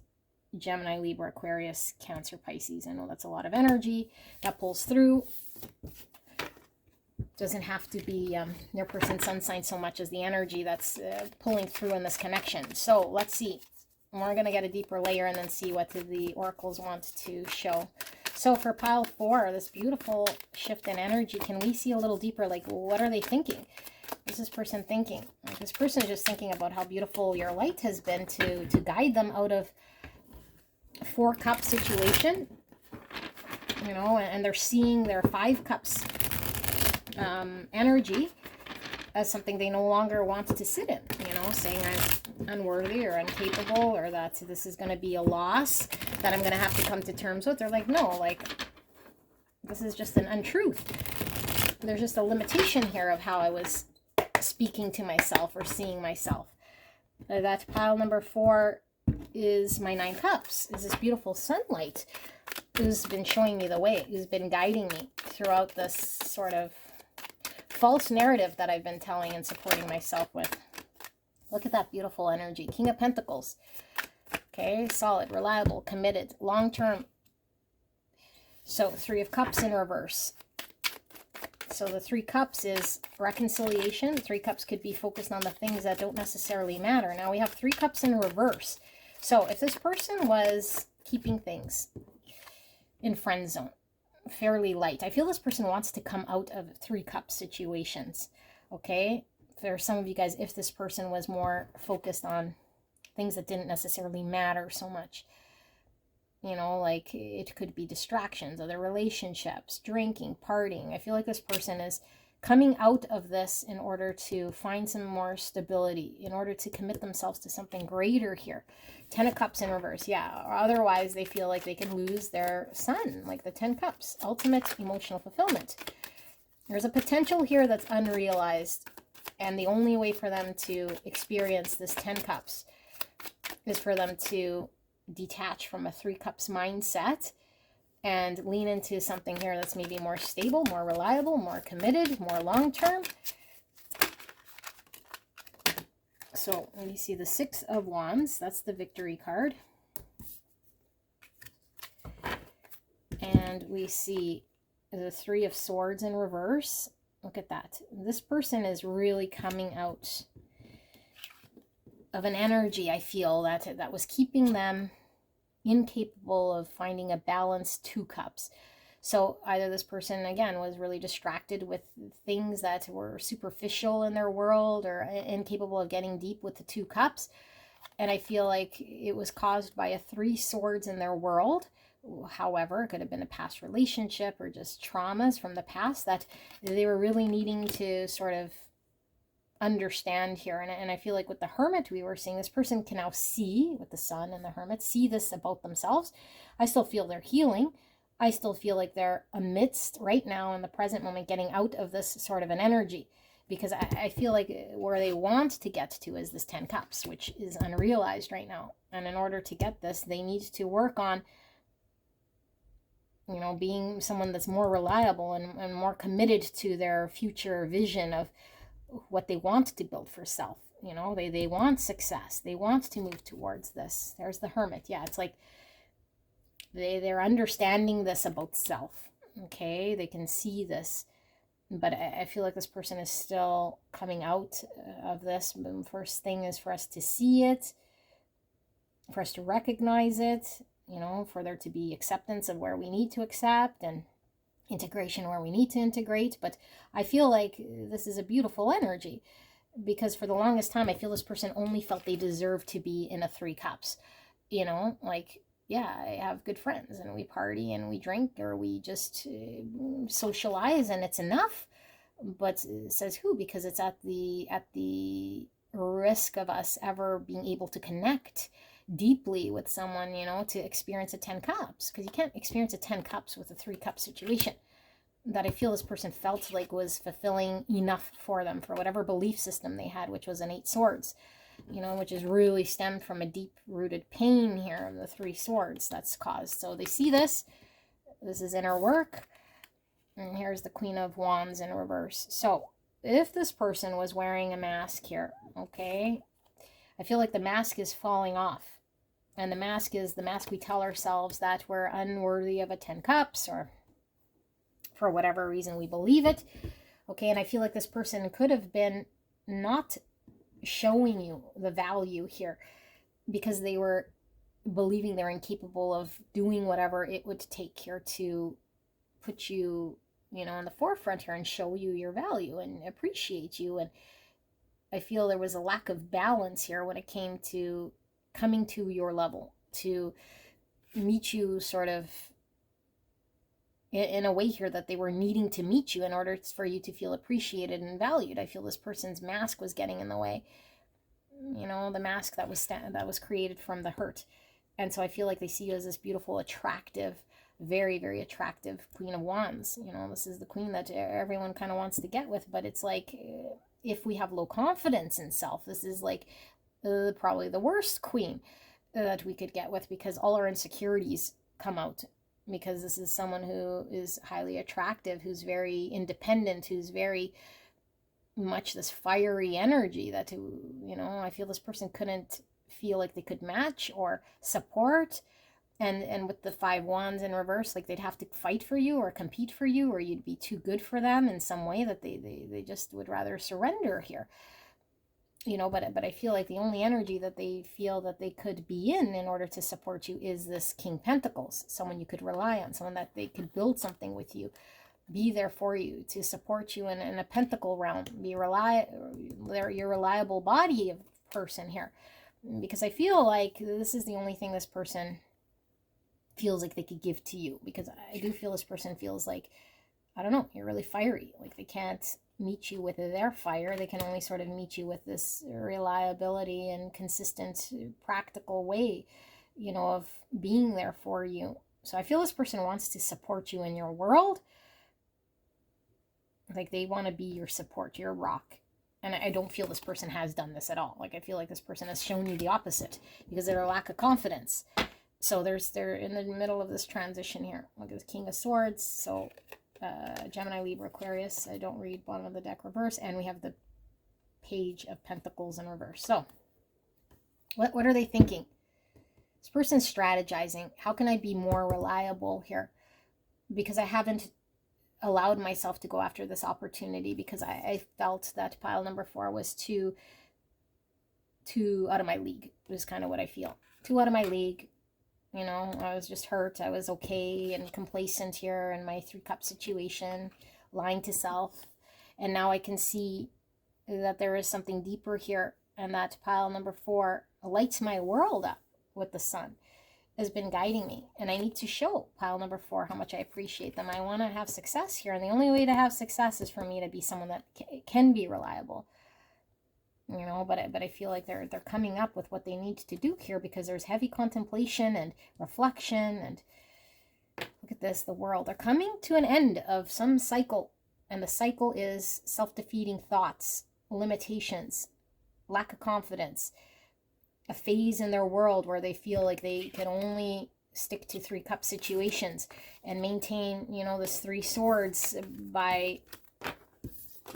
Gemini, Libra, Aquarius, Cancer, Pisces. I know that's a lot of energy that pulls through. Doesn't have to be their person's sun sign so much as the energy that's pulling through in this connection. So let's see. We're going to get a deeper layer and then see what the oracles want to show. So for pile 4, this beautiful shift in energy, can we see a little deeper, like, what are they thinking? What is this person thinking? Like, this person is just thinking about how beautiful your light has been to guide them out of 4 cup situation. you know, and they're seeing their 5 cups energy as something they no longer want to sit in, you know, saying I'm unworthy or incapable, or that this is going to be a loss that I'm going to have to come to terms with. They're like, no, like, this is just an untruth. There's just a limitation here of how I was speaking to myself or seeing myself. That pile number 4 is my 9 cups, is this beautiful sunlight who's been showing me the way, who's been guiding me throughout this sort of false narrative that I've been telling and supporting myself with. Look at that beautiful energy. King of Pentacles. Okay, solid, reliable, committed, long-term. So 3 of Cups in reverse. So the 3 cups is reconciliation. 3 cups could be focused on the things that don't necessarily matter. Now we have 3 cups in reverse. So if this person was keeping things in friend zone, fairly light, I feel this person wants to come out of 3 cup situations. Okay, for some of you guys, if this person was more focused on things that didn't necessarily matter so much, you know, like it could be distractions, other relationships, drinking, partying. I feel like this person is coming out of this in order to find some more stability, in order to commit themselves to something greater here. 10 of Cups in reverse, yeah. Or otherwise, they feel like they can lose their sun, like the 10 Cups, ultimate emotional fulfillment. There's a potential here that's unrealized, and the only way for them to experience this 10 Cups is for them to detach from a 3 cups mindset and lean into something here that's maybe more stable, more reliable, more committed, more long-term. So when you see the 6 of Wands, that's the victory card. And we see the 3 of Swords in reverse. Look at that. This person is really coming out of an energy, I feel, that was keeping them incapable of finding a balanced 2 cups. So either this person, again, was really distracted with things that were superficial in their world, or incapable of getting deep with the 2 cups. And I feel like it was caused by a 3 swords in their world. However, it could have been a past relationship or just traumas from the past that they were really needing to sort of understand here. And I feel like with the Hermit, we were seeing this person can now see, with the Sun and the Hermit, see this about themselves. I still feel they're healing. I still feel like they're amidst, right now in the present moment, getting out of this sort of an energy, because I feel like where they want to get to is this 10 cups, which is unrealized right now. And in order to get this, they need to work on, you know, being someone that's more reliable and more committed to their future vision of what they want to build for self. You know, they want success. They want to move towards this. There's the Hermit. Yeah, it's like they're understanding this about self. Okay, they can see this. But I feel like this person is still coming out of this. But first thing is for us to see it, for us to recognize it, you know, for there to be acceptance of where we need to accept, and integration where we need to integrate. But I feel like this is a beautiful energy, because for the longest time, I feel this person only felt they deserved to be in a 3 cups. You know, like, yeah, I have good friends and we party and we drink, or we just socialize, and it's enough. But says who? Because it's at the risk of us ever being able to connect deeply with someone, you know, to experience a 10 cups, because you can't experience a 10 cups with a 3 cup situation that I feel this person felt like was fulfilling enough for them, for whatever belief system they had, which was an 8 swords, you know, which is really stemmed from a deep rooted pain here of the 3 swords that's caused. So they see this is inner work. And here's the Queen of Wands in reverse. So if this person was wearing a mask here, okay, I feel like the mask is falling off. And the mask is the mask we tell ourselves that we're unworthy of a 10 cups, or for whatever reason we believe it. Okay, and I feel like this person could have been not showing you the value here because they were believing they're incapable of doing whatever it would take here to put you, you know, in the forefront here and show you your value and appreciate you. And I feel there was a lack of balance here when it came to coming to your level, to meet you sort of in a way here that they were needing to meet you in order for you to feel appreciated and valued. I feel this person's mask was getting in the way. The mask that was created from the hurt. And so I feel like they see you as this beautiful, attractive, very, very attractive Queen of Wands. This is the queen that everyone kind of wants to get with, but it's like, if we have low confidence in self, this is like probably the worst queen that we could get with, because all our insecurities come out, because this is someone who is highly attractive, who's very independent, who's very much this fiery energy that, I feel this person couldn't feel like they could match or support. And with the 5 wands in reverse, like they'd have to fight for you or compete for you, or you'd be too good for them in some way that they just would rather surrender here. But I feel like the only energy that they feel that they could be in order to support you is this King Pentacles, someone you could rely on, someone that they could build something with you, be there for you, to support you in a pentacle realm, they're your reliable body of person here. Because I feel like this is the only thing this person feels like they could give to you, because I do feel this person feels like, I don't know, you're really fiery. Like they can't meet you with their fire. They can only sort of meet you with this reliability and consistent, practical way, of being there for you. So I feel this person wants to support you in your world. Like they want to be your support, your rock. And I don't feel this person has done this at all. Like I feel like this person has shown you the opposite because of their lack of confidence. So they're in the middle of this transition here. Look at the King of Swords. So Gemini, Libra, Aquarius. I don't read bottom of the deck reverse. And we have the Page of Pentacles in reverse. So what are they thinking? This person's strategizing. How can I be more reliable here? Because I haven't allowed myself to go after this opportunity, because I felt that pile number 4 was too out of my league. Is kind of what I feel. Too out of my league. I was just hurt. I was okay and complacent here in my 3 cup situation, lying to self. And now I can see that there is something deeper here, and that pile number 4 lights my world up with the sun, has been guiding me. And I need to show pile number 4 how much I appreciate them. I want to have success here. And the only way to have success is for me to be someone that can be reliable. But I feel like they're coming up with what they need to do here, because there's heavy contemplation and reflection. And look at this, the world. They're coming to an end of some cycle, and the cycle is self-defeating thoughts, limitations, lack of confidence, a phase in their world where they feel like they can only stick to 3 cup situations and maintain, this 3 swords by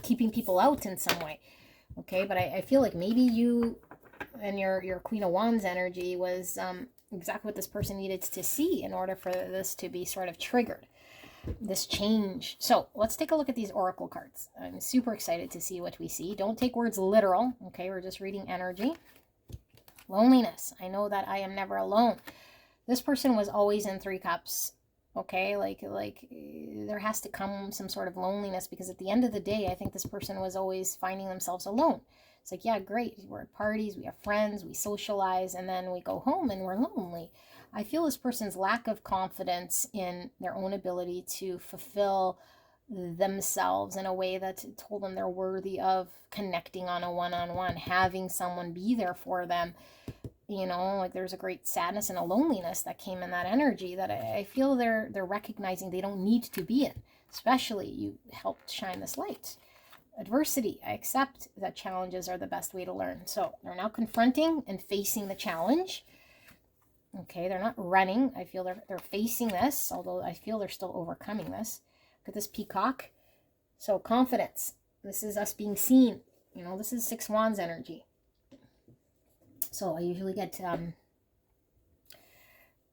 keeping people out in some way. Okay, but I feel like maybe you and your Queen of Wands energy was exactly what this person needed to see in order for this to be sort of triggered, this change. So let's take a look at these oracle cards. I'm super excited to see what we see. Don't take words literal, okay? We're just reading energy. Loneliness. I know that I am never alone. This person was always in 3 cups. Okay, like there has to come some sort of loneliness, because at the end of the day, I think this person was always finding themselves alone. It's like, yeah, great, we're at parties, we have friends, we socialize, and then we go home and we're lonely. I feel this person's lack of confidence in their own ability to fulfill themselves in a way that told them they're worthy of connecting on a one-on-one, having someone be there for them. Like there's a great sadness and a loneliness that came in that energy that I feel they're recognizing they don't need to be in. Especially you helped shine this light. Adversity. I accept that challenges are the best way to learn. So they're now confronting and facing the challenge. Okay, they're not running. I feel they're facing this, although I feel they're still overcoming this. Look at this peacock. So confidence. This is us being seen. This is 6 wands energy. So I usually get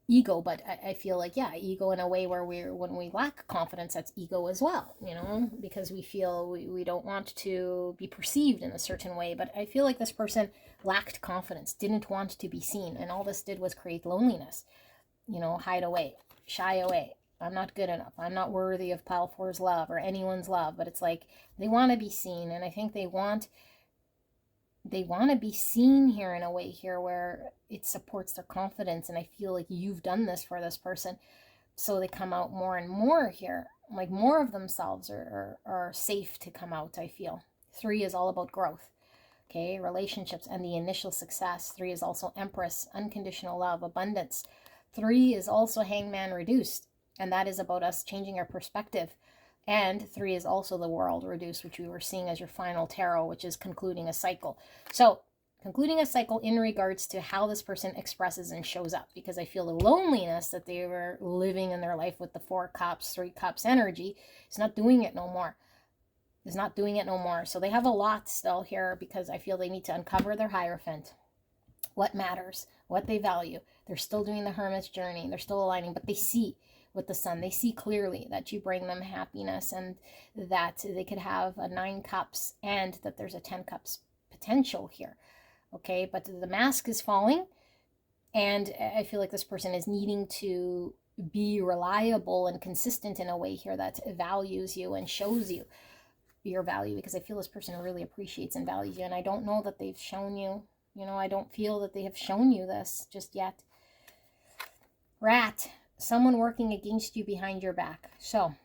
ego, but I feel like, yeah, ego in a way where when we lack confidence, that's ego as well, because we feel we don't want to be perceived in a certain way. But I feel like this person lacked confidence, didn't want to be seen, and all this did was create loneliness, hide away, shy away. I'm not good enough. I'm not worthy of pile 4's love or anyone's love. But it's like they want to be seen, and I think they want to be seen here in a way here where it supports their confidence. And I feel like you've done this for this person So they come out more and more here, like more of themselves are safe to come out, I feel. 3 is all about growth. Okay, relationships and the initial success. 3 is also Empress, unconditional love, abundance. 3 is also Hangman reduced, and that is about us changing our perspective. And 3 is also the World reduced, which we were seeing as your final tarot, which is concluding a cycle. So concluding a cycle in regards to how this person expresses and shows up, because I feel the loneliness that they were living in their life with the 4 cups, 3 cups energy is not doing it no more. Is not doing it no more. So they have a lot still here, because I feel they need to uncover their Hierophant, what matters, what they value. They're still doing the Hermit's journey. They're still aligning, but they see with the Sun. They see clearly that you bring them happiness, and that they could have a 9 cups and that there's a 10 cups potential here. Okay, but the mask is falling, and I feel like this person is needing to be reliable and consistent in a way here that values you and shows you your value, because I feel this person really appreciates and values you, and I don't know that they've shown you, I don't feel that they have shown you this just yet. Rat, someone working against you behind your back. So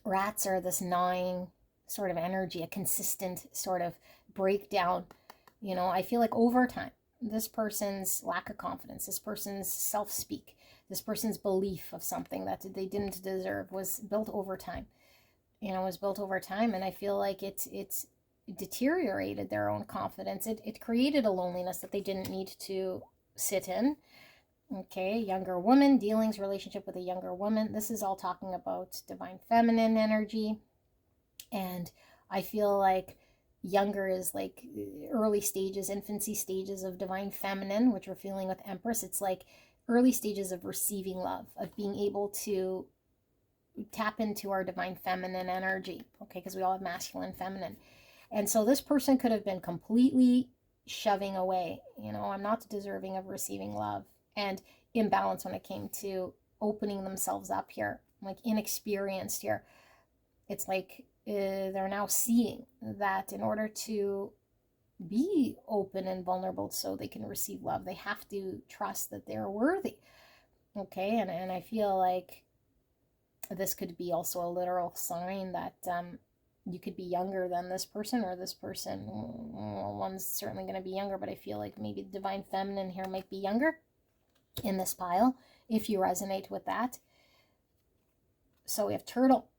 rats are this 9 sort of energy, a consistent sort of breakdown. I feel like over time, this person's lack of confidence, this person's self-speak, this person's belief of something that they didn't deserve was built over time. Was built over time, and I feel like it's deteriorated their own confidence. It created a loneliness that they didn't need to sit in. Okay, younger woman, dealings, relationship with a younger woman. This is all talking about divine feminine energy, and I feel like younger is like early stages, infancy stages of divine feminine, which we're feeling with Empress. It's like early stages of receiving love, of being able to tap into our divine feminine energy, okay, because we all have masculine, feminine. And so this person could have been completely shoving away, I'm not deserving of receiving love, and imbalance when it came to opening themselves up here, like inexperienced here. It's like they're now seeing that in order to be open and vulnerable so they can receive love, they have to trust that they're worthy. Okay, and I feel like this could be also a literal sign that you could be younger than this person, or this person, well, one's certainly going to be younger, but I feel like maybe divine feminine here might be younger in this pile, if you resonate with that. So we have turtle,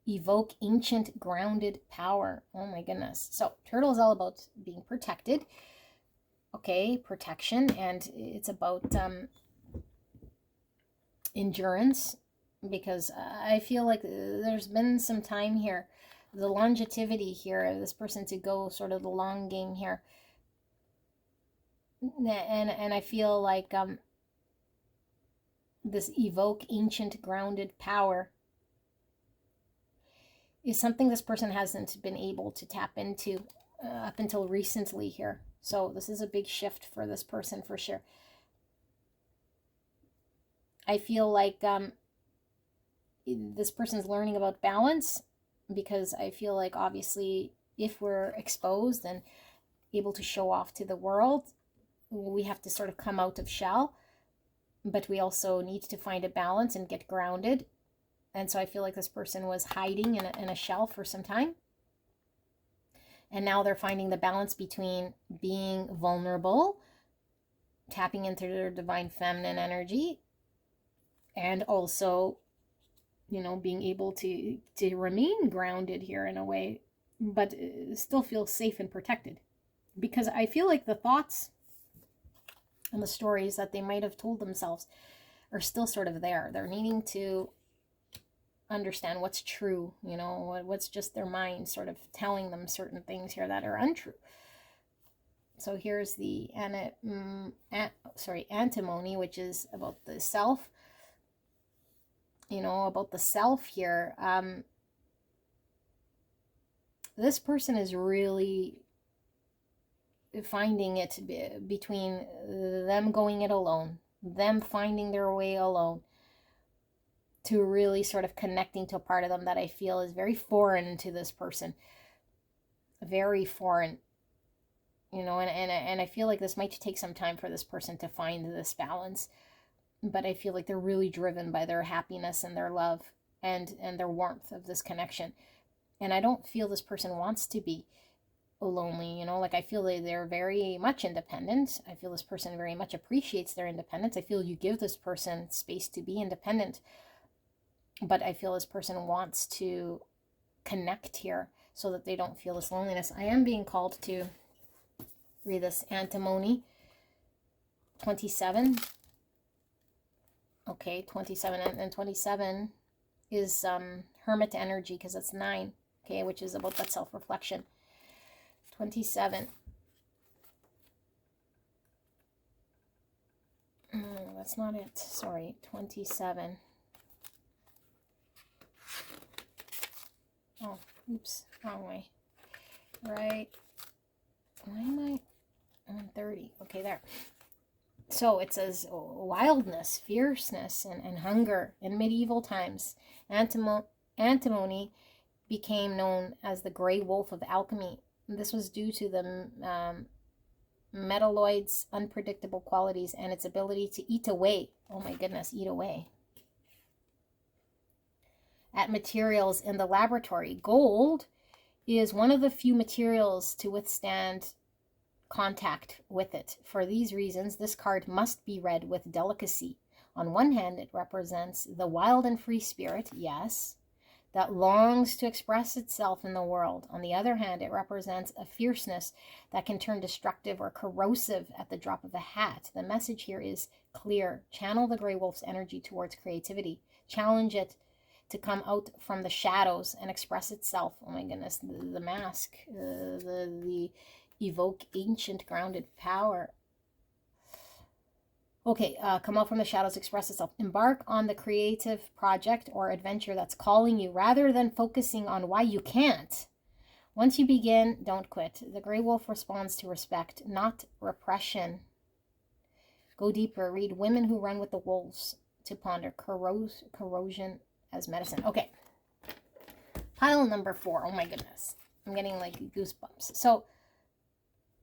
evoke ancient grounded power. Oh my goodness. So turtle is all about being protected. Okay, protection, and it's about endurance, because I feel like there's been some time here, the longevity here of this person to go sort of the long game here, and I feel like this evoke ancient grounded power is something this person hasn't been able to tap into up until recently here. So this is a big shift for this person for sure. I feel like this person's learning about balance, because I feel like obviously if we're exposed and able to show off to the world, we have to sort of come out of shell, but we also need to find a balance and get grounded. And so I feel like this person was hiding in a shell for some time, and now they're finding the balance between being vulnerable, tapping into their divine feminine energy, and also being able to remain grounded here in a way, but still feel safe and protected. Because I feel like the thoughts and the stories that they might have told themselves are still sort of there. They're needing to understand what's true, what's just their mind sort of telling them certain things here that are untrue. So here's the antimony, which is about the self. About the self here. This person is really finding it between them going it alone, them finding their way alone, to really sort of connecting to a part of them that I feel is very foreign to this person. Very foreign. And I feel like this might take some time for this person to find this balance. but I feel like they're really driven by their happiness and their love and their warmth of this connection. And I don't feel this person wants to be lonely, you know, like I feel that they're very much independent. I feel this person very much appreciates their independence. I feel you give this person space to be independent, but I feel this person wants to connect here so that they don't feel this loneliness. I am being called to read this antimony 27. Okay, 27, and 27 is hermit energy, because it's 9, okay, which is about that self-reflection. 27. That's not it. Sorry, 27. Oh, oops, wrong way. Right. Why am I on 30? Okay, there. So it says wildness, fierceness, and hunger. In medieval times, antimony became known as the gray wolf of alchemy. This was due to the metalloid's unpredictable qualities and its ability to eat away. Oh my goodness, eat away at materials in the laboratory. Gold is one of the few materials to withstand contact with it. For these reasons, this card must be read with delicacy. On one hand, it represents the wild and free spirit, yes, that longs to express itself in the world. On the other hand, it represents a fierceness that can turn destructive or corrosive at the drop of a hat. The message here is clear. Channel the gray wolf's energy towards creativity. Challenge it to come out from the shadows and express itself. Oh my goodness, the mask, the evoke ancient grounded power. Okay, come out from the shadows, express itself. Embark on the creative project or adventure that's calling you, rather than focusing on why you can't. Once you begin, don't quit. The gray wolf responds to respect, not repression. Go deeper. Read Women Who Run with the Wolves to ponder corrosion as medicine. Okay, pile number 4. Oh my goodness, I'm getting like goosebumps. So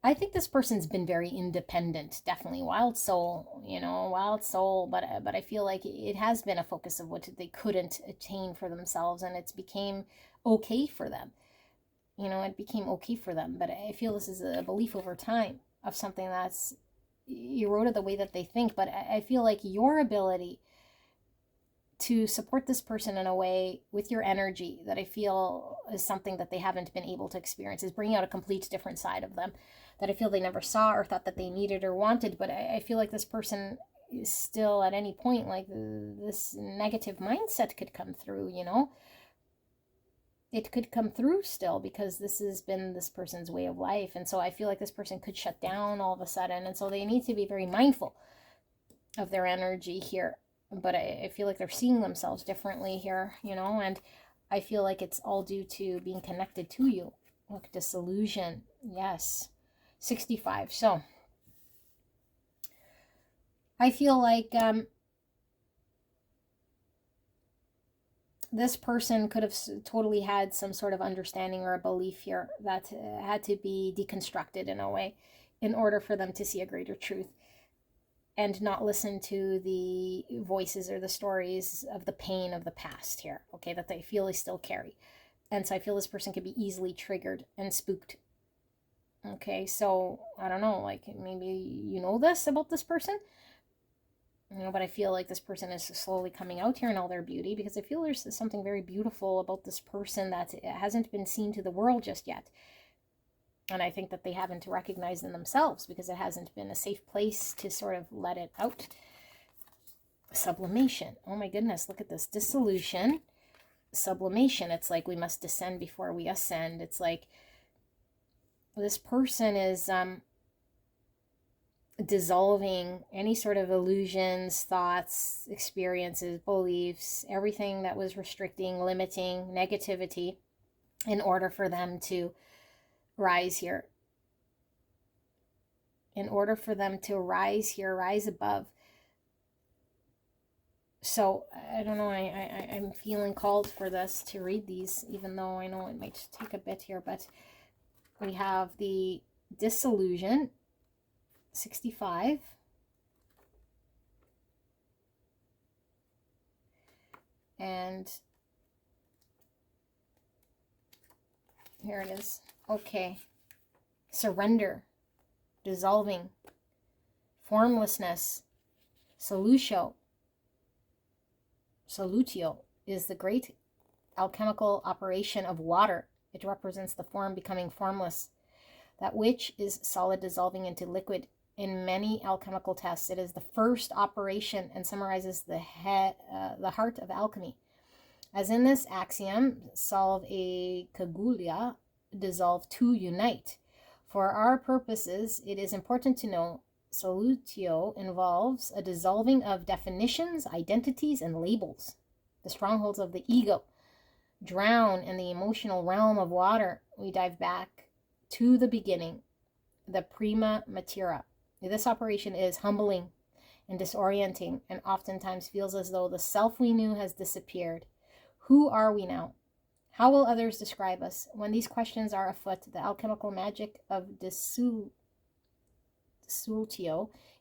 I think this person's been very independent, definitely wild soul, you know, wild soul, but I feel like it has been a focus of what they couldn't attain for themselves, and it's became okay for them. You know, it became okay for them, but I feel this is a belief over time of something that's eroded the way that they think. But I feel like your ability to support this person in a way with your energy that I feel is something that they haven't been able to experience, is bringing out a complete different side of them that I feel they never saw or thought that they needed or wanted. But I feel like this person is still at any point, like this negative mindset could come through, you know. It could come through still, because this has been this person's way of life. And so I feel like this person could shut down all of a sudden. And so they need to be very mindful of their energy here. But I feel like they're seeing themselves differently here, you know, and I feel like it's all due to being connected to you. Look, disillusion. Yes. 65. So I feel like this person could have totally had some sort of understanding or a belief here that had to be deconstructed in a way in order for them to see a greater truth and not listen to the voices or the stories of the pain of the past here, okay, that they feel they still carry. And so I feel this person could be easily triggered and spooked. Okay, so I don't know, like maybe you know this about this person, you know, but I feel like this person is slowly coming out here in all their beauty, because I feel there's something very beautiful about this person that hasn't been seen to the world just yet. And I think that they haven't recognized in themselves because it hasn't been a safe place to sort of let it out. Sublimation. Oh my goodness, look at this. Dissolution. Sublimation. It's like we must descend before we ascend. It's like this person is dissolving any sort of illusions, thoughts, experiences, beliefs, everything that was restricting, limiting, negativity, in order for them to rise here. In order for them to rise here, rise above. So, I don't know, I'm feeling called for this, to read these, even though I know it might take a bit here, but we have the disillusion, 65. And here it is. Okay. Surrender, dissolving, formlessness, solutio. Solutio is the great alchemical operation of water. It represents the form becoming formless, that which is solid dissolving into liquid. In many alchemical tests, it is the first operation and summarizes the heart of alchemy. As in this axiom, solve a kagulia, dissolve to unite. For our purposes, it is important to know solutio involves a dissolving of definitions, identities, and labels. The strongholds of the ego drown in the emotional realm of water. We dive back to the beginning, the prima materia. This operation is humbling and disorienting, and oftentimes feels as though the self we knew has disappeared. Who are we now? How will others describe us? When these questions are afoot, the alchemical magic of dissolutio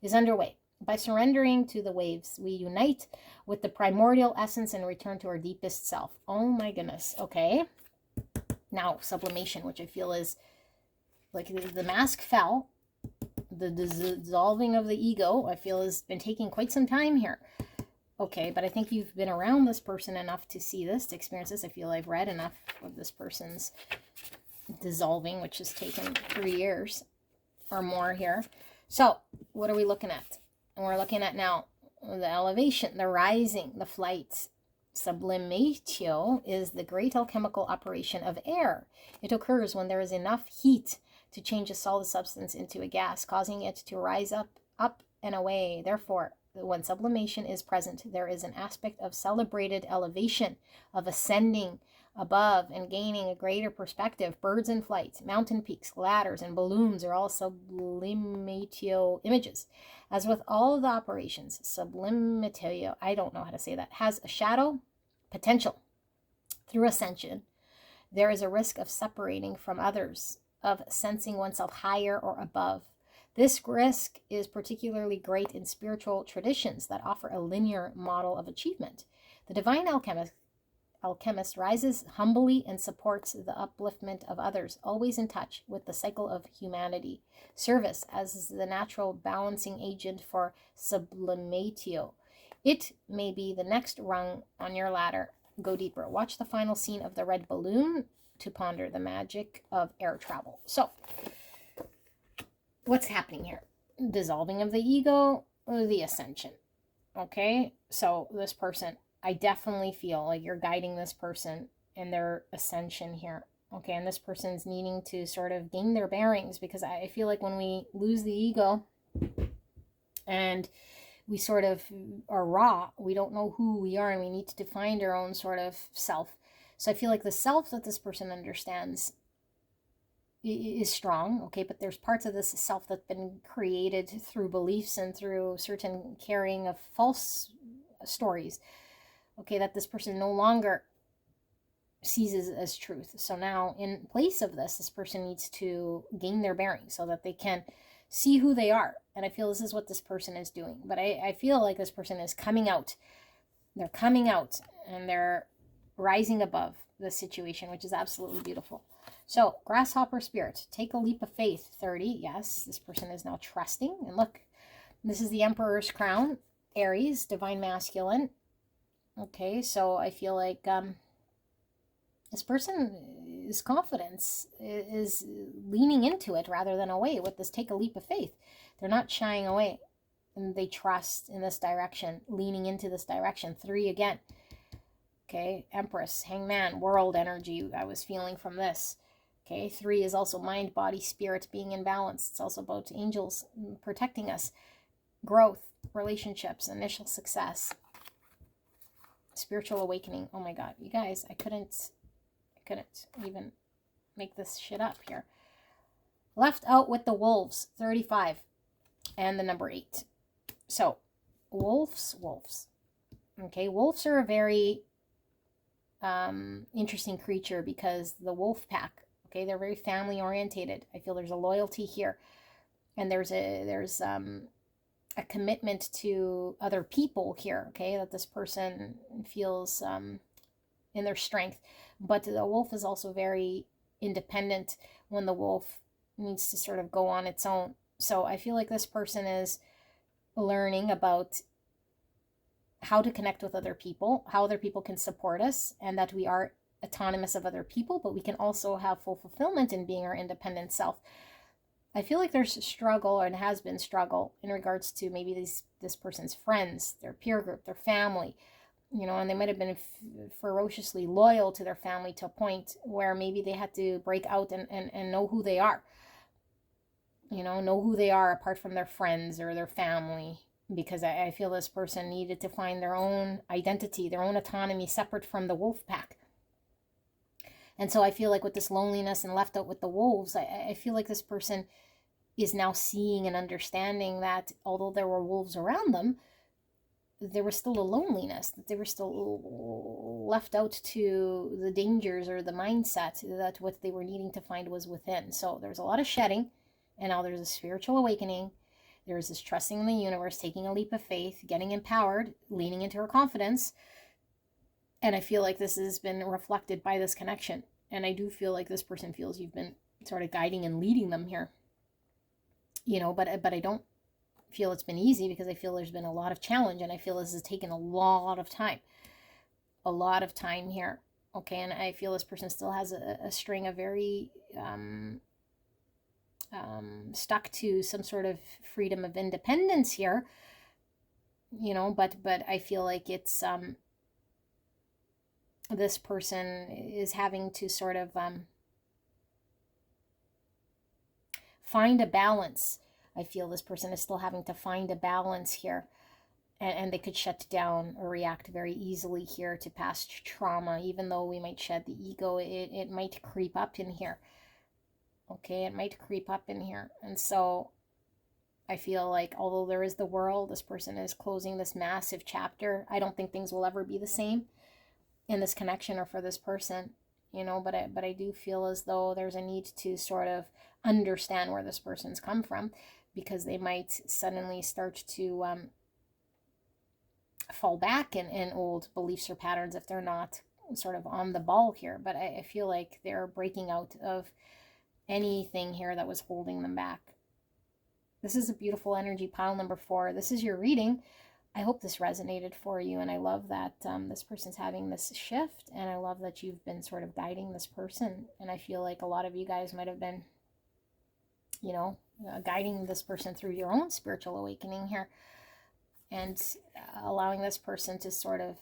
is underway. By surrendering to the waves, we unite with the primordial essence and return to our deepest self. Oh my goodness. Okay. Now, sublimation, which I feel is like the mask fell. The dissolving of the ego, I feel, has been taking quite some time here. Okay, but I think you've been around this person enough to see this, to experience this. I feel I've read enough of this person's dissolving, which has taken 3 years or more here. So, what are we looking at? And we're looking at now the elevation, the rising, the flight. Sublimatio is the great alchemical operation of air. It occurs when there is enough heat to change a solid substance into a gas, causing it to rise up and away. Therefore, when sublimation is present, there is an aspect of celebrated elevation, of ascending above and gaining a greater perspective. Birds in flight, mountain peaks, ladders, and balloons are all sublimatio images. As with all of the operations, sublimatio, I don't know how to say that, has a shadow potential. Through ascension, there is a risk of separating from others, of sensing oneself higher or above. This risk is particularly great in spiritual traditions that offer a linear model of achievement. The divine alchemist rises humbly and supports the upliftment of others, always in touch with the cycle of humanity. Service as the natural balancing agent for sublimatio. It may be the next rung on your ladder. Go deeper. Watch the final scene of the red balloon to ponder the magic of air travel. So, what's happening here? Dissolving of the ego, the ascension. Okay, so this person, I definitely feel like you're guiding this person in their ascension here. Okay, and this person's needing to sort of gain their bearings, because I feel like when we lose the ego and we sort of are raw, we don't know who we are, and we need to find our own sort of self. So I feel like the self that this person understands is strong, okay, but there's parts of this self that's been created through beliefs and through certain carrying of false stories, okay, that this person no longer sees as truth. So now, in place of this person needs to gain their bearings so that they can see who they are. And I feel this is what this person is doing. But I feel like this person is coming out. They're coming out and they're rising above the situation, which is absolutely beautiful. So, grasshopper spirit, take a leap of faith. 30, yes, this person is now trusting. And look, this is the Emperor's crown, Aries, divine masculine. Okay, so I feel like this person's confidence is leaning into it rather than away with this take a leap of faith. They're not shying away, and they trust in this direction, leaning into this direction. 3 again. Okay, Empress, Hangman, world energy I was feeling from this. Okay, 3 is also mind, body, spirit being in balance. It's also about angels protecting us. Growth, relationships, initial success, spiritual awakening. Oh my God, you guys, I couldn't even make this shit up here. Left out with the wolves, 35, and the number 8. So, wolves. Okay, wolves are a very interesting creature, because the wolf pack, okay, they're very family orientated. I feel there's a loyalty here, and there's a a commitment to other people here, okay, that this person feels in their strength. But the wolf is also very independent when the wolf needs to sort of go on its own. So I feel like this person is learning about how to connect with other people, how other people can support us, and that we are autonomous of other people, but we can also have full fulfillment in being our independent self. I feel like there's struggle, and has been struggle, in regards to maybe this person's friends, their peer group, their family, you know, and they might have been ferociously loyal to their family to a point where maybe they had to break out and know who they are, you know who they are apart from their friends or their family, because I feel this person needed to find their own identity, their own autonomy, separate from the wolf pack. And so I feel like with this loneliness and left out with the wolves, I feel like this person is now seeing and understanding that although there were wolves around them, there was still a loneliness, that they were still left out to the dangers or the mindset, that what they were needing to find was within. So there's a lot of shedding, and now there's a spiritual awakening. There's this trusting in the universe, taking a leap of faith, getting empowered, leaning into her confidence. And I feel like this has been reflected by this connection. And I do feel like this person feels you've been sort of guiding and leading them here. You know, but I don't feel it's been easy, because I feel there's been a lot of challenge, and I feel this has taken a lot of time. A lot of time here. Okay, and I feel this person still has a string of very stuck to some sort of freedom of independence here. You know, but I feel like it's this person is having to sort of find a balance. I feel this person is still having to find a balance here. And they could shut down or react very easily here to past trauma. Even though we might shed the ego, it might creep up in here. Okay, it might creep up in here. And so I feel like although there is the world, this person is closing this massive chapter. I don't think things will ever be the same in this connection or for this person, you know, but I do feel as though there's a need to sort of understand where this person's come from, because they might suddenly start to fall back in old beliefs or patterns if they're not sort of on the ball here. But I feel like they're breaking out of anything here that was holding them back. This is a beautiful energy, pile number 4. This is your reading. I hope this resonated for you, and I love that this person's having this shift, and I love that you've been sort of guiding this person. And I feel like a lot of you guys might have been, you know, guiding this person through your own spiritual awakening here, and allowing this person to sort of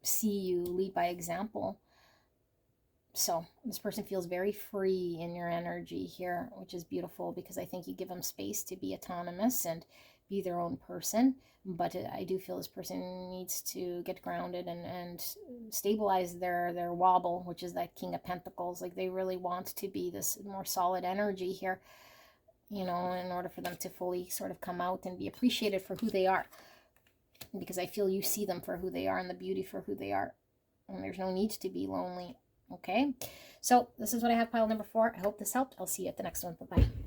see you lead by example. So this person feels very free in your energy here, which is beautiful, because I think you give them space to be autonomous and be their own person. But I do feel this person needs to get grounded and stabilize their wobble, which is that King of Pentacles. Like, they really want to be this more solid energy here, you know, in order for them to fully sort of come out and be appreciated for who they are. Because I feel you see them for who they are and the beauty for who they are. And there's no need to be lonely. Okay, so this is what I have, pile number 4. I hope this helped. I'll see you at the next one. Bye-bye.